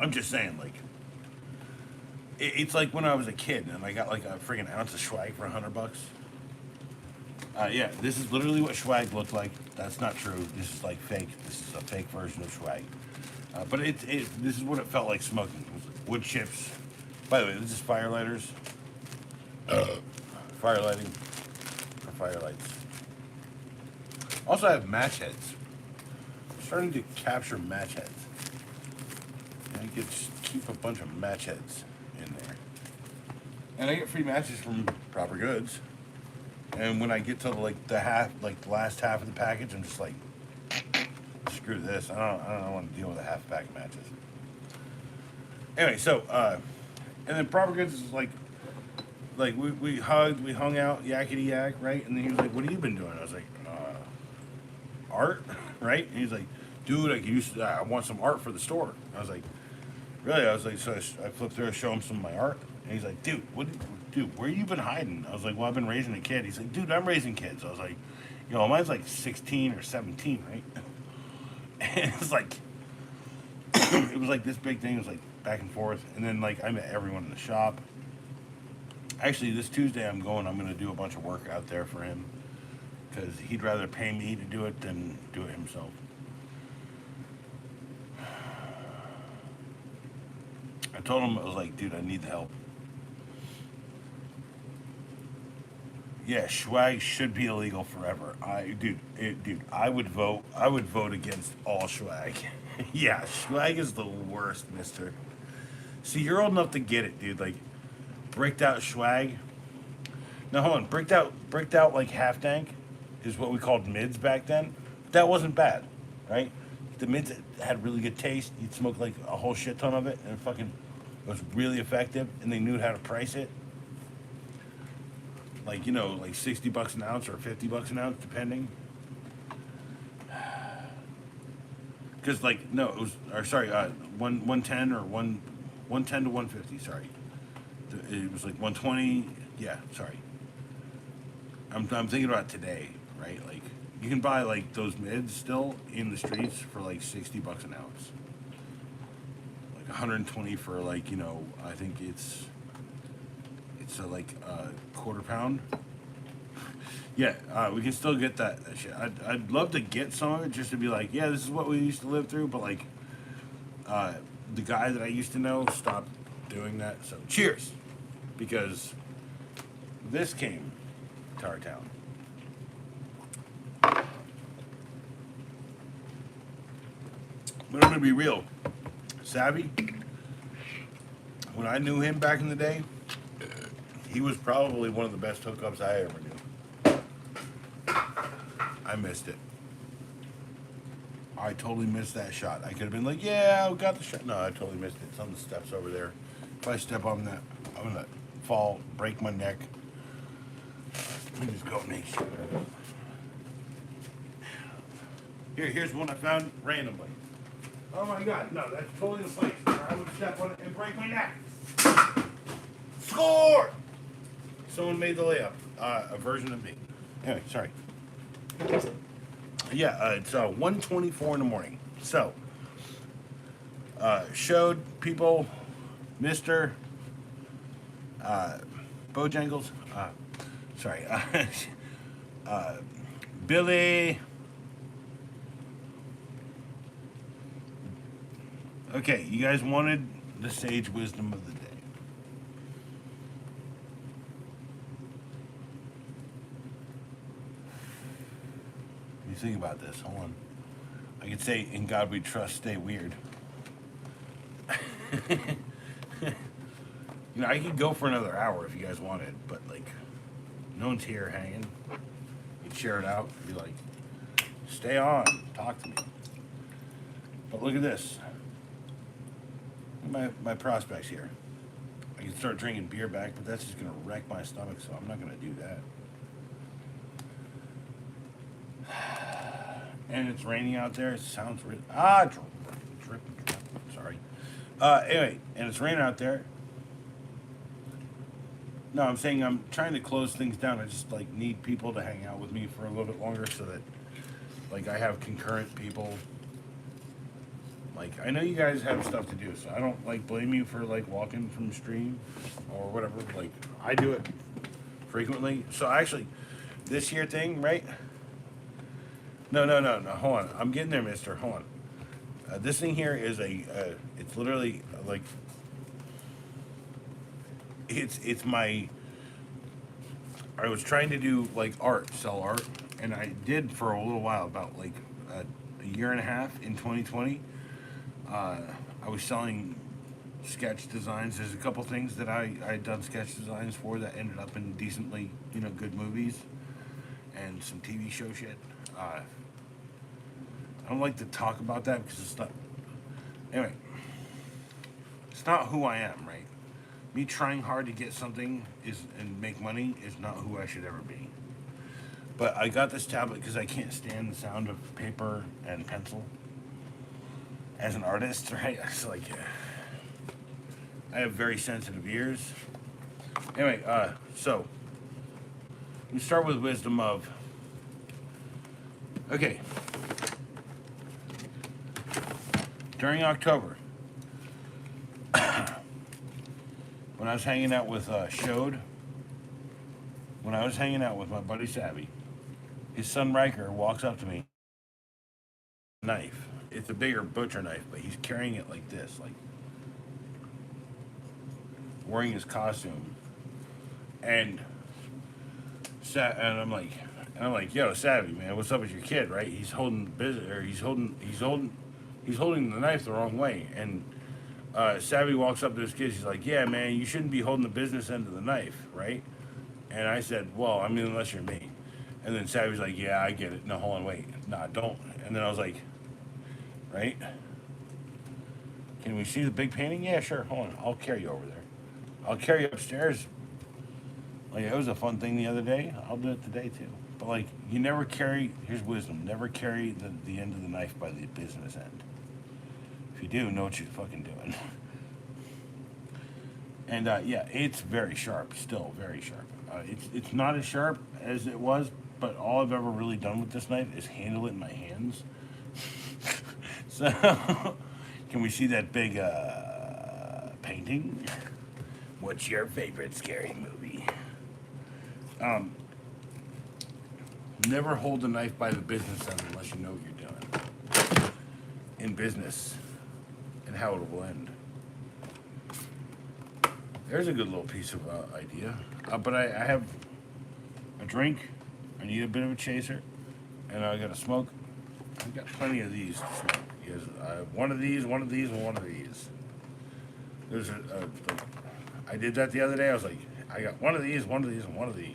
Speaker 1: I'm just saying, like, it's like when I was a kid and I got like a friggin' ounce of swag for $100. Yeah, this is literally what swag looked like. That's not true. This is like fake. This is a fake version of swag. But this is what it felt like smoking. It was like wood chips. By the way, this is firelighters. Firelighting for firelights. Also, I have match heads. I'm starting to capture match heads. I could just keep a bunch of match heads in there. And I get free matches from Proper Goods. And when I get to the last half of the package, I'm just like, screw this. I don't want to deal with a half pack of matches. Anyway, so and then Proper Goods is like we hugged, we hung out, yakety yak, right? And then he was like, "What have you been doing?" I was like, "Art," right? And he's like, "Dude, I want some art for the store." I was like, "Really?" I was like, so I flipped through and show him some of my art, and he's like, "Dude, where you been hiding?" I was like, "Well, I've been raising a kid." He's like, "Dude, I'm raising kids." I was like, mine's like 16 or 17, right? And it was like, it was like this big thing. It was like back and forth, and then like I met everyone in the shop. Actually, this Tuesday I'm going to do a bunch of work out there for him, because he'd rather pay me to do it than do it himself. I told him, I was like, dude, I need the help. Yeah, swag should be illegal forever. Dude, I would vote. I would vote against all swag. Yeah, swag is the worst, Mister. See, you're old enough to get it, dude. Like bricked out swag. Now hold on, bricked out like half dank is what we called mids back then. That wasn't bad, right? The mids had really good taste. You'd smoke like a whole shit ton of it, and it was really effective. And they knew how to price it, like like $60 an ounce or $50 an ounce, depending. Because like no, it was or sorry, 110 or 110 to 150. Sorry, it was like 120. Yeah, sorry. I'm thinking about today, right? Like you can buy like those mids still in the streets for like $60 an ounce, like 120 for like I think it's like a quarter pound. Yeah, we can still get that shit. I'd love to get some of it just to be like, yeah, this is what we used to live through. But like, the guy that I used to know stopped doing that. So cheers, because this came to our town. But I'm gonna be real, Savvy. When I knew him back in the day, he was probably one of the best hookups I ever knew. I missed it. I totally missed that shot. I could have been like, yeah, I got the shot. No, I totally missed it. It's on the steps over there. If I step on that, I'm gonna fall, break my neck. Let me just go make sure. Here's one I found randomly. Oh my god, no, that's totally the place where I would step on it and break my neck. Score! Someone made the layup. A version of me. Anyway, sorry. Yeah, it's 1:24 in the morning. So, showed people Mr. Bojangles. Sorry. Billy. Okay, you guys wanted the sage wisdom of the day. You think about this. Hold on. I could say, "In God we trust, stay weird." I could go for another hour if you guys wanted, but like, no one's here hanging. You'd share it out. Be like, "Stay on, talk to me." But look at this. My prospects here. I can start drinking beer back, but that's just gonna wreck my stomach, so I'm not gonna do that. And it's raining out there. It sounds really dripping. Sorry. Anyway, and it's raining out there. No, I'm saying I'm trying to close things down. I just like need people to hang out with me for a little bit longer, so that like I have concurrent people. Like I know you guys have stuff to do, so I don't like blame you for like walking from the stream or whatever. Like I do it frequently. So actually, this here thing, right? No. Hold on. I'm getting there, Mister. Hold on. This thing here is it's literally like it's my. I was trying to do like sell art, and I did for a little while, about like a year and a half in 2020. I was selling sketch designs. There's a couple things that I had done sketch designs for that ended up in decently, good movies and some TV show shit. I don't like to talk about that because it's not. Anyway, it's not who I am, right? Me trying hard to get something and make money is not who I should ever be. But I got this tablet because I can't stand the sound of paper and pencil. As an artist, right? It's like I have very sensitive ears. Anyway, so we start with wisdom of. Okay. During October, when I was hanging out with when I was hanging out with my buddy Savvy, his son Riker walks up to me, knife. It's a bigger butcher knife, but he's carrying it like this, like wearing his costume. And And I'm like, yo, Savvy, man, what's up with your kid, right? He's holding business, or he's holding the knife the wrong way. And Savvy walks up to his kids. He's like, yeah, man, you shouldn't be holding the business end of the knife, right? And I said, well, I mean, unless you're me. And then Savvy's like, yeah, I get it. No, hold on, wait, nah, don't. And then I was like, right? Can we see the big painting? Yeah, sure. Hold on, I'll carry you over there. I'll carry you upstairs. Like it was a fun thing the other day. I'll do it today too. But like, you never carry. Here's wisdom: never carry the end of the knife by the business end. If you do, know what you're fucking doing. And yeah, it's very sharp. Still very sharp. It's not as sharp as it was, but all I've ever really done with this knife is handle it in my hands. So, can we see that big painting? What's your favorite scary movie? Um, Never hold the knife by the business end unless you know what you're doing in business and how it will end. There's a good little piece of idea. But I have a drink. I need a bit of a chaser, and I got to smoke. I've got plenty of these to smoke. Yes, I have one of these, one of these, and one of these. There's I did that the other day. I was like, I got one of these, one of these, and one of these.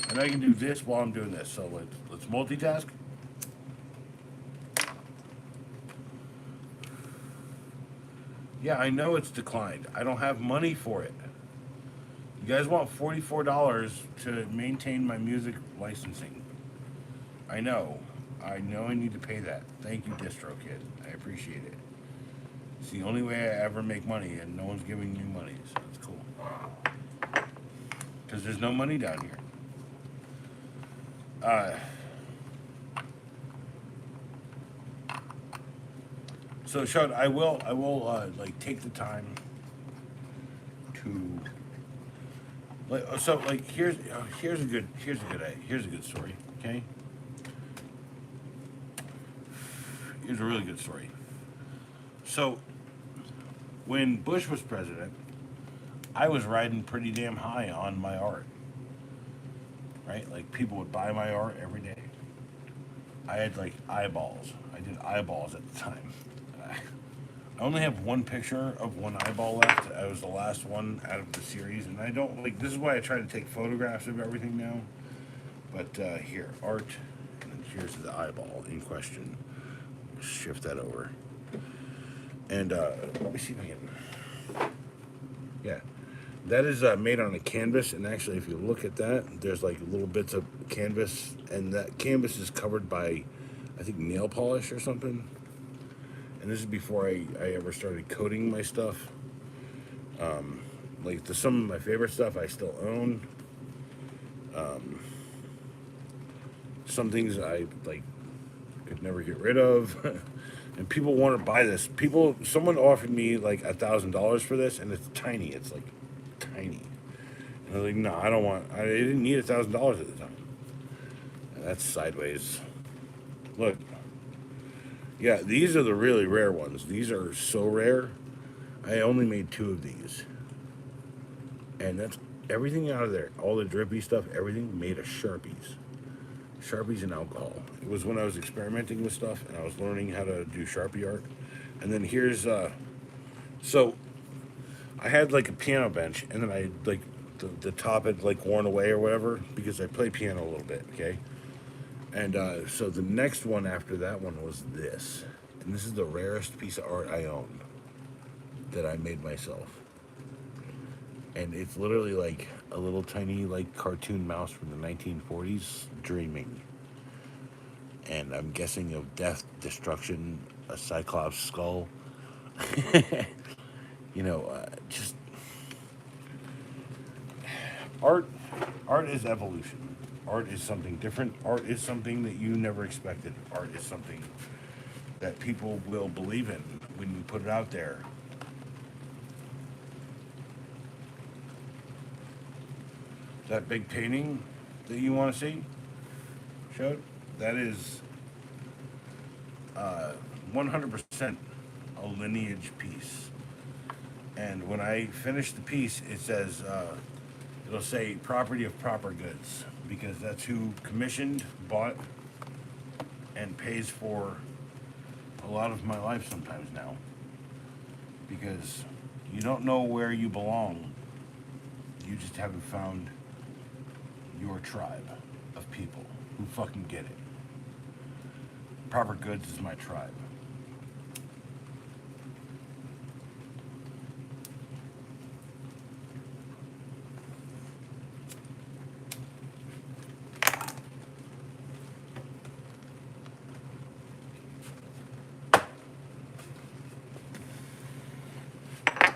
Speaker 1: And I can do this while I'm doing this. So let's multitask. Yeah, I know it's declined. I don't have money for it. You guys want $44 to maintain my music licensing. I know. I know I need to pay that. Thank you, DistroKid. I appreciate it. It's the only way I ever make money, and no one's giving me money, so it's cool. Because there's no money down here. So, Sean, I will, like take the time to, like, so, like, here's a good story. Okay, here's a really good story. So, when Bush was president, I was riding pretty damn high on my art. Right, like people would buy my art every day. I had like eyeballs. I did eyeballs at the time. I only have one picture of one eyeball left. I was the last one out of the series, and I don't like. This is why I try to take photographs of everything now. But here, art, and then here's the eyeball in question. Shift that over, and let me see if I can. Yeah, that is made on a canvas, and actually, if you look at that, there's like little bits of canvas, and that canvas is covered by, I think, nail polish or something. And this is before I ever started coating my stuff. Like some of my favorite stuff I still own. Some things I like could never get rid of. And people want to buy this. Someone offered me like $1,000 for this, and it's tiny. It's like tiny. And I was like, no, I don't want. I didn't need $1,000 at the time. And that's sideways. Look. Yeah, these are the really rare ones. These are so rare. I only made 2 of these. And that's everything out of there. All the drippy stuff, everything made of Sharpies. Sharpies and alcohol. It was when I was experimenting with stuff and I was learning how to do Sharpie art. And then here's, so I had like a piano bench, and then I like the top had like worn away or whatever because I play piano a little bit, okay? And so the next one after that one was this. And this is the rarest piece of art I own that I made myself. And it's literally like a little tiny like cartoon mouse from the 1940s dreaming. And I'm guessing of death, destruction, a cyclops skull. Just art is evolution. Art is something different. Art is something that you never expected. Art is something that people will believe in when you put it out there. That big painting that you want to see, showed, that is 100% a lineage piece. And when I finish the piece, it says, it'll say property of proper goods, because that's who commissioned, bought, and pays for a lot of my life sometimes now. Because you don't know where you belong, you just haven't found your tribe of people who fucking get it. Proper Goods is my tribe.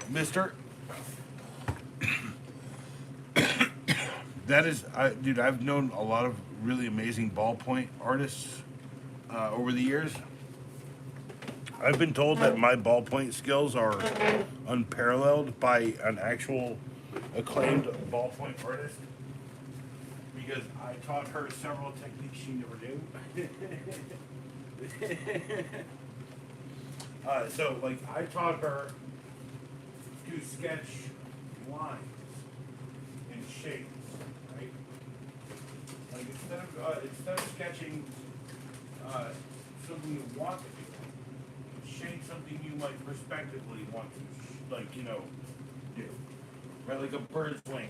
Speaker 1: Mister, that is, dude, I've known a lot of really amazing ballpoint artists over the years. I've been told that my ballpoint skills are unparalleled by an actual acclaimed ballpoint artist, because I taught her several techniques she never knew. So, like, I taught her to sketch lines and shapes, right? Like, instead of sketching something you want to do, shape something you might prospectively want to, do. Right, like a bird's wing.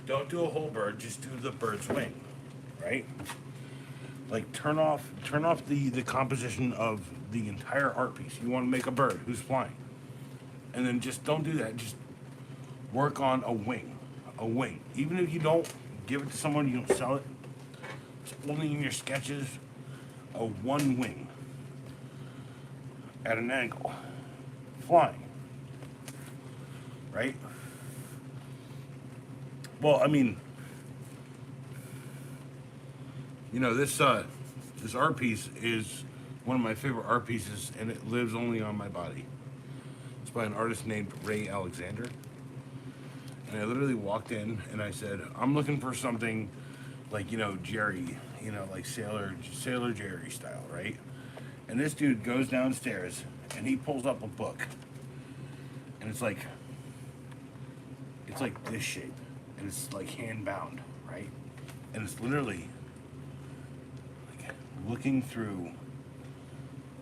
Speaker 1: Don't do a whole bird, just do the bird's wing, right? Like, turn off the composition of the entire art piece. You want to make a bird who's flying, and then just don't do that. Just work on a wing, Even if you don't give it to someone, you don't sell it. It's only in your sketches, a one wing at an angle, flying, right? Well, I mean, this art piece is one of my favorite art pieces, and it lives only on my body. It's by an artist named Ray Alexander. And I literally walked in and I said, I'm looking for something like, Jerry, like Sailor Jerry style, right? And this dude goes downstairs and he pulls up a book. And it's like this shape. And it's like hand bound, right? And it's literally like looking through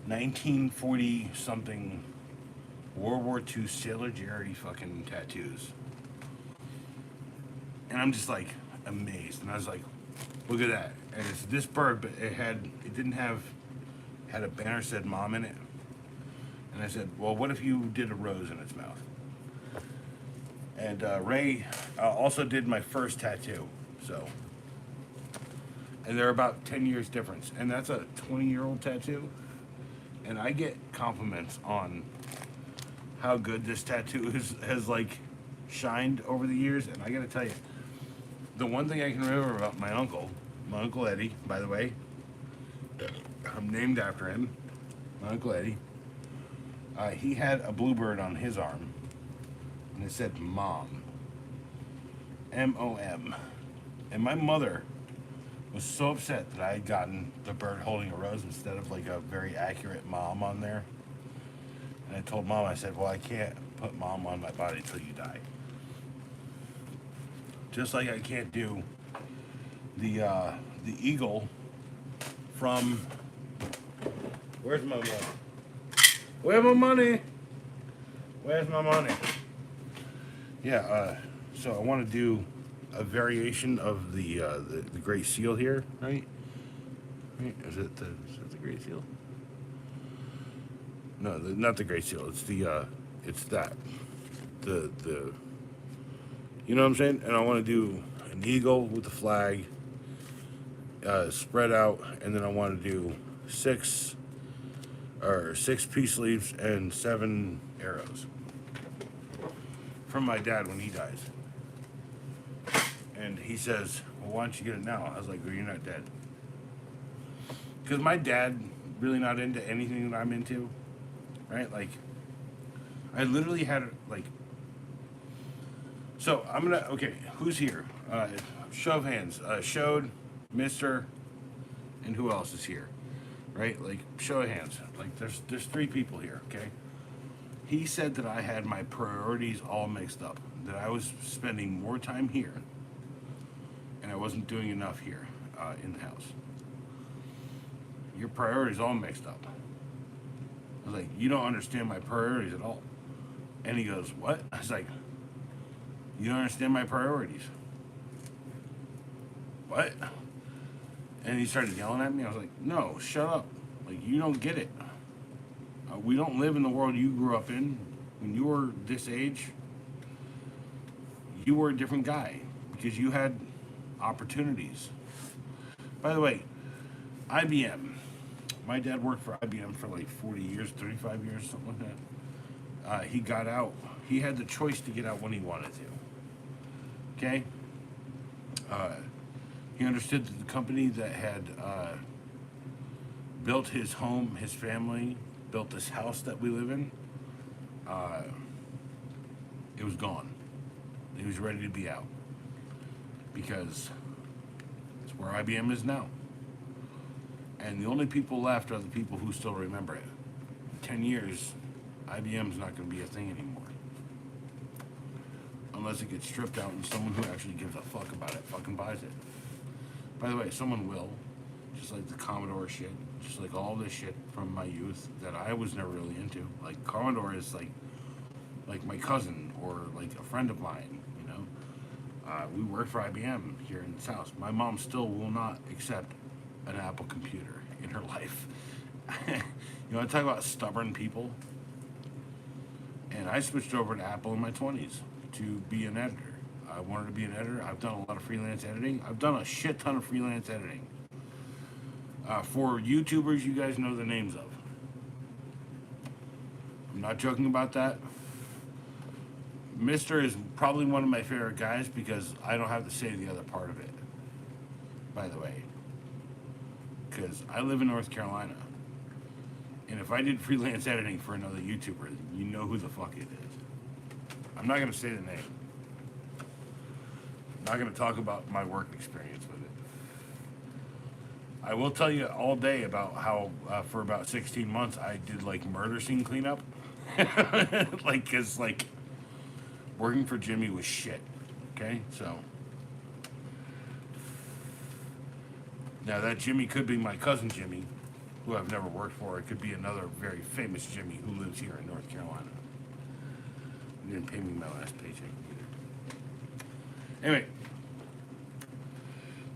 Speaker 1: 1940 something World War II Sailor Jerry fucking tattoos. And I'm just like amazed. And I was like, look at that. And it's this bird, but it had a banner said mom in it. And I said, well, what if you did a rose in its mouth? And Ray also did my first tattoo. So, and they're about 10 years difference. And that's a 20-year-old tattoo. And I get compliments on how good this tattoo has like shined over the years. And I gotta tell you, the one thing I can remember about my Uncle Eddie, by the way, I'm named after him, my Uncle Eddie, he had a bluebird on his arm, and it said Mom, M-O-M. And my mother was so upset that I had gotten the bird holding a rose instead of like a very accurate mom on there. And I told Mom, I said, well, I can't put Mom on my body till you die. Just like I can't do the eagle from, where's my money? Where's my money? Where's my money? Yeah, so I want to do a variation of the Great Seal here, right? Is it the Great Seal? No, not the Great Seal. It's it's that. The you know what I'm saying? And I want to do an eagle with the flag spread out, and then I want to do 6 peace leaves and 7 arrows from my dad when he dies. And he says, well, why don't you get it now? I was like, well, you're not dead. Because my dad really not into anything that I'm into, right? Like, I literally had, like, so I'm gonna, okay, who's here? Show of hands. Showed, Mr., and who else is here? Right? Like, show of hands. Like, there's 3 people here, okay? He said that I had my priorities all mixed up, that I was spending more time here and I wasn't doing enough here in the house. Your priorities all mixed up. I was like, you don't understand my priorities at all. And he goes, what? I was like, you don't understand my priorities. What? And he started yelling at me. I was like, no, shut up. Like, you don't get it. We don't live in the world you grew up in. When you were this age, you were a different guy because you had opportunities. By the way, IBM. My dad worked for IBM for like 40 years, 35 years, something like that. He got out. He had the choice to get out when he wanted to. Okay? He understood that the company that had built his home, his family, built this house that we live in, it was gone. He was ready to be out because it's where IBM is now. And the only people left are the people who still remember it. In 10 years, IBM's not going to be a thing anymore. Unless it gets stripped out and someone who actually gives a fuck about it fucking buys it. By the way, someone will. Just like the Commodore shit. Just like all this shit from my youth that I was never really into. Like Commodore is like my cousin or like a friend of mine, you know. We worked for IBM here in this house. My mom still will not accept an Apple computer in her life. You want to talk about stubborn people? And I switched over to Apple in my 20s to be an editor. I wanted to be an editor. I've done a lot of freelance editing. I've done a shit ton of freelance editing. For YouTubers, you guys know the names of. I'm not joking about that. Mr. is probably one of my favorite guys because I don't have to say the other part of it, by the way. Because I live in North Carolina. And if I did freelance editing for another YouTuber, you know who the fuck it is. I'm not going to say the name. I'm not going to talk about my work experience with it. I will tell you all day about how for about 16 months I did like murder scene cleanup. Like, cause like working for Jimmy was shit. Okay, so now that Jimmy could be my cousin Jimmy, who I've never worked for. It could be another very famous Jimmy who lives here in North Carolina. He didn't pay me my last paycheck either. Anyway.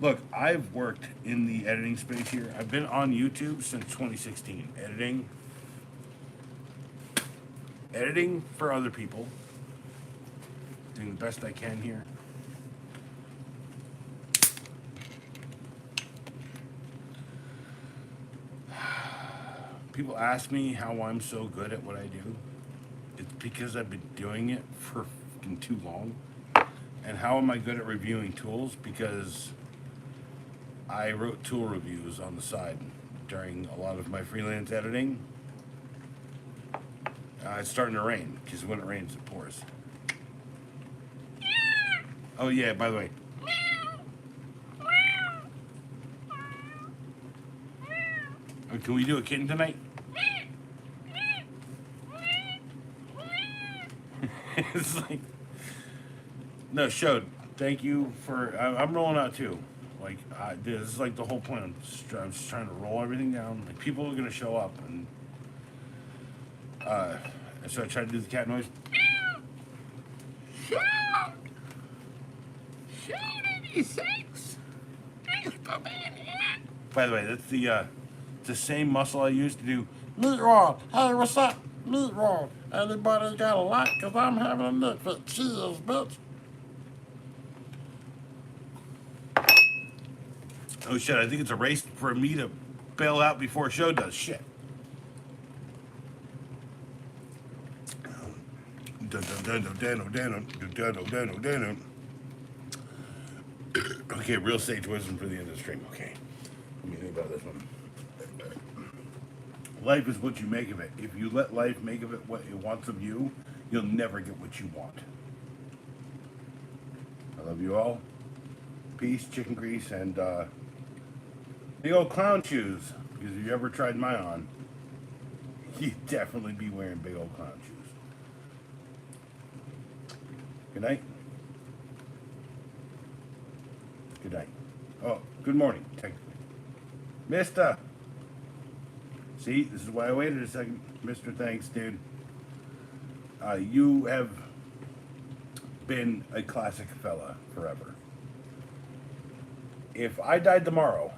Speaker 1: Look, I've worked in the editing space here. I've been on YouTube since 2016, editing for other people, doing the best I can here. People ask me how I'm so good at what I do. It's because I've been doing it for fucking too long. And how am I good at reviewing tools? Because I wrote tool reviews on the side during a lot of my freelance editing. It's starting to rain, because when it rains, it pours. Oh yeah, by the way. Can we do a kitten tonight? It's like, no, showed. Thank you for, I'm rolling out too. Like, this is like the whole point. I'm just trying to roll everything down. Like, people are going to show up. And so I tried to do the cat noise. By the way, that's the same muscle I used to do. Meat roll. Hey, what's up? Meat roll. Anybody got a lot? Because I'm having a nut fit. Cheers, bitch. Oh shit, I think it's a race for me to bail out before a show does. Shit. Okay, real sage wisdom for the end of the stream. Okay. Let me think about this one. Life is what you make of it. If you let life make of it what it wants of you, you'll never get what you want. I love you all. Peace, chicken grease, and big old clown shoes. Because if you ever tried mine on, you'd definitely be wearing big old clown shoes. Good night. Good night. Oh, good morning, technically. Mister. See, this is why I waited a second. Mister, thanks, dude. You have been a classic fella forever. If I died tomorrow,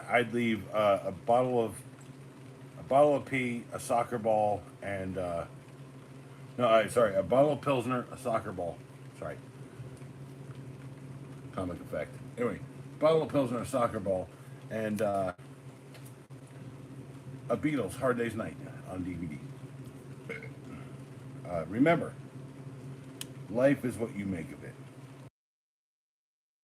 Speaker 1: I'd leave a bottle of pee, a soccer ball, and no, sorry, a bottle of Pilsner, a soccer ball. Sorry, comic effect. Anyway, bottle of Pilsner, a soccer ball, and a Beatles Hard Day's Night on DVD. Remember, life is what you make of it.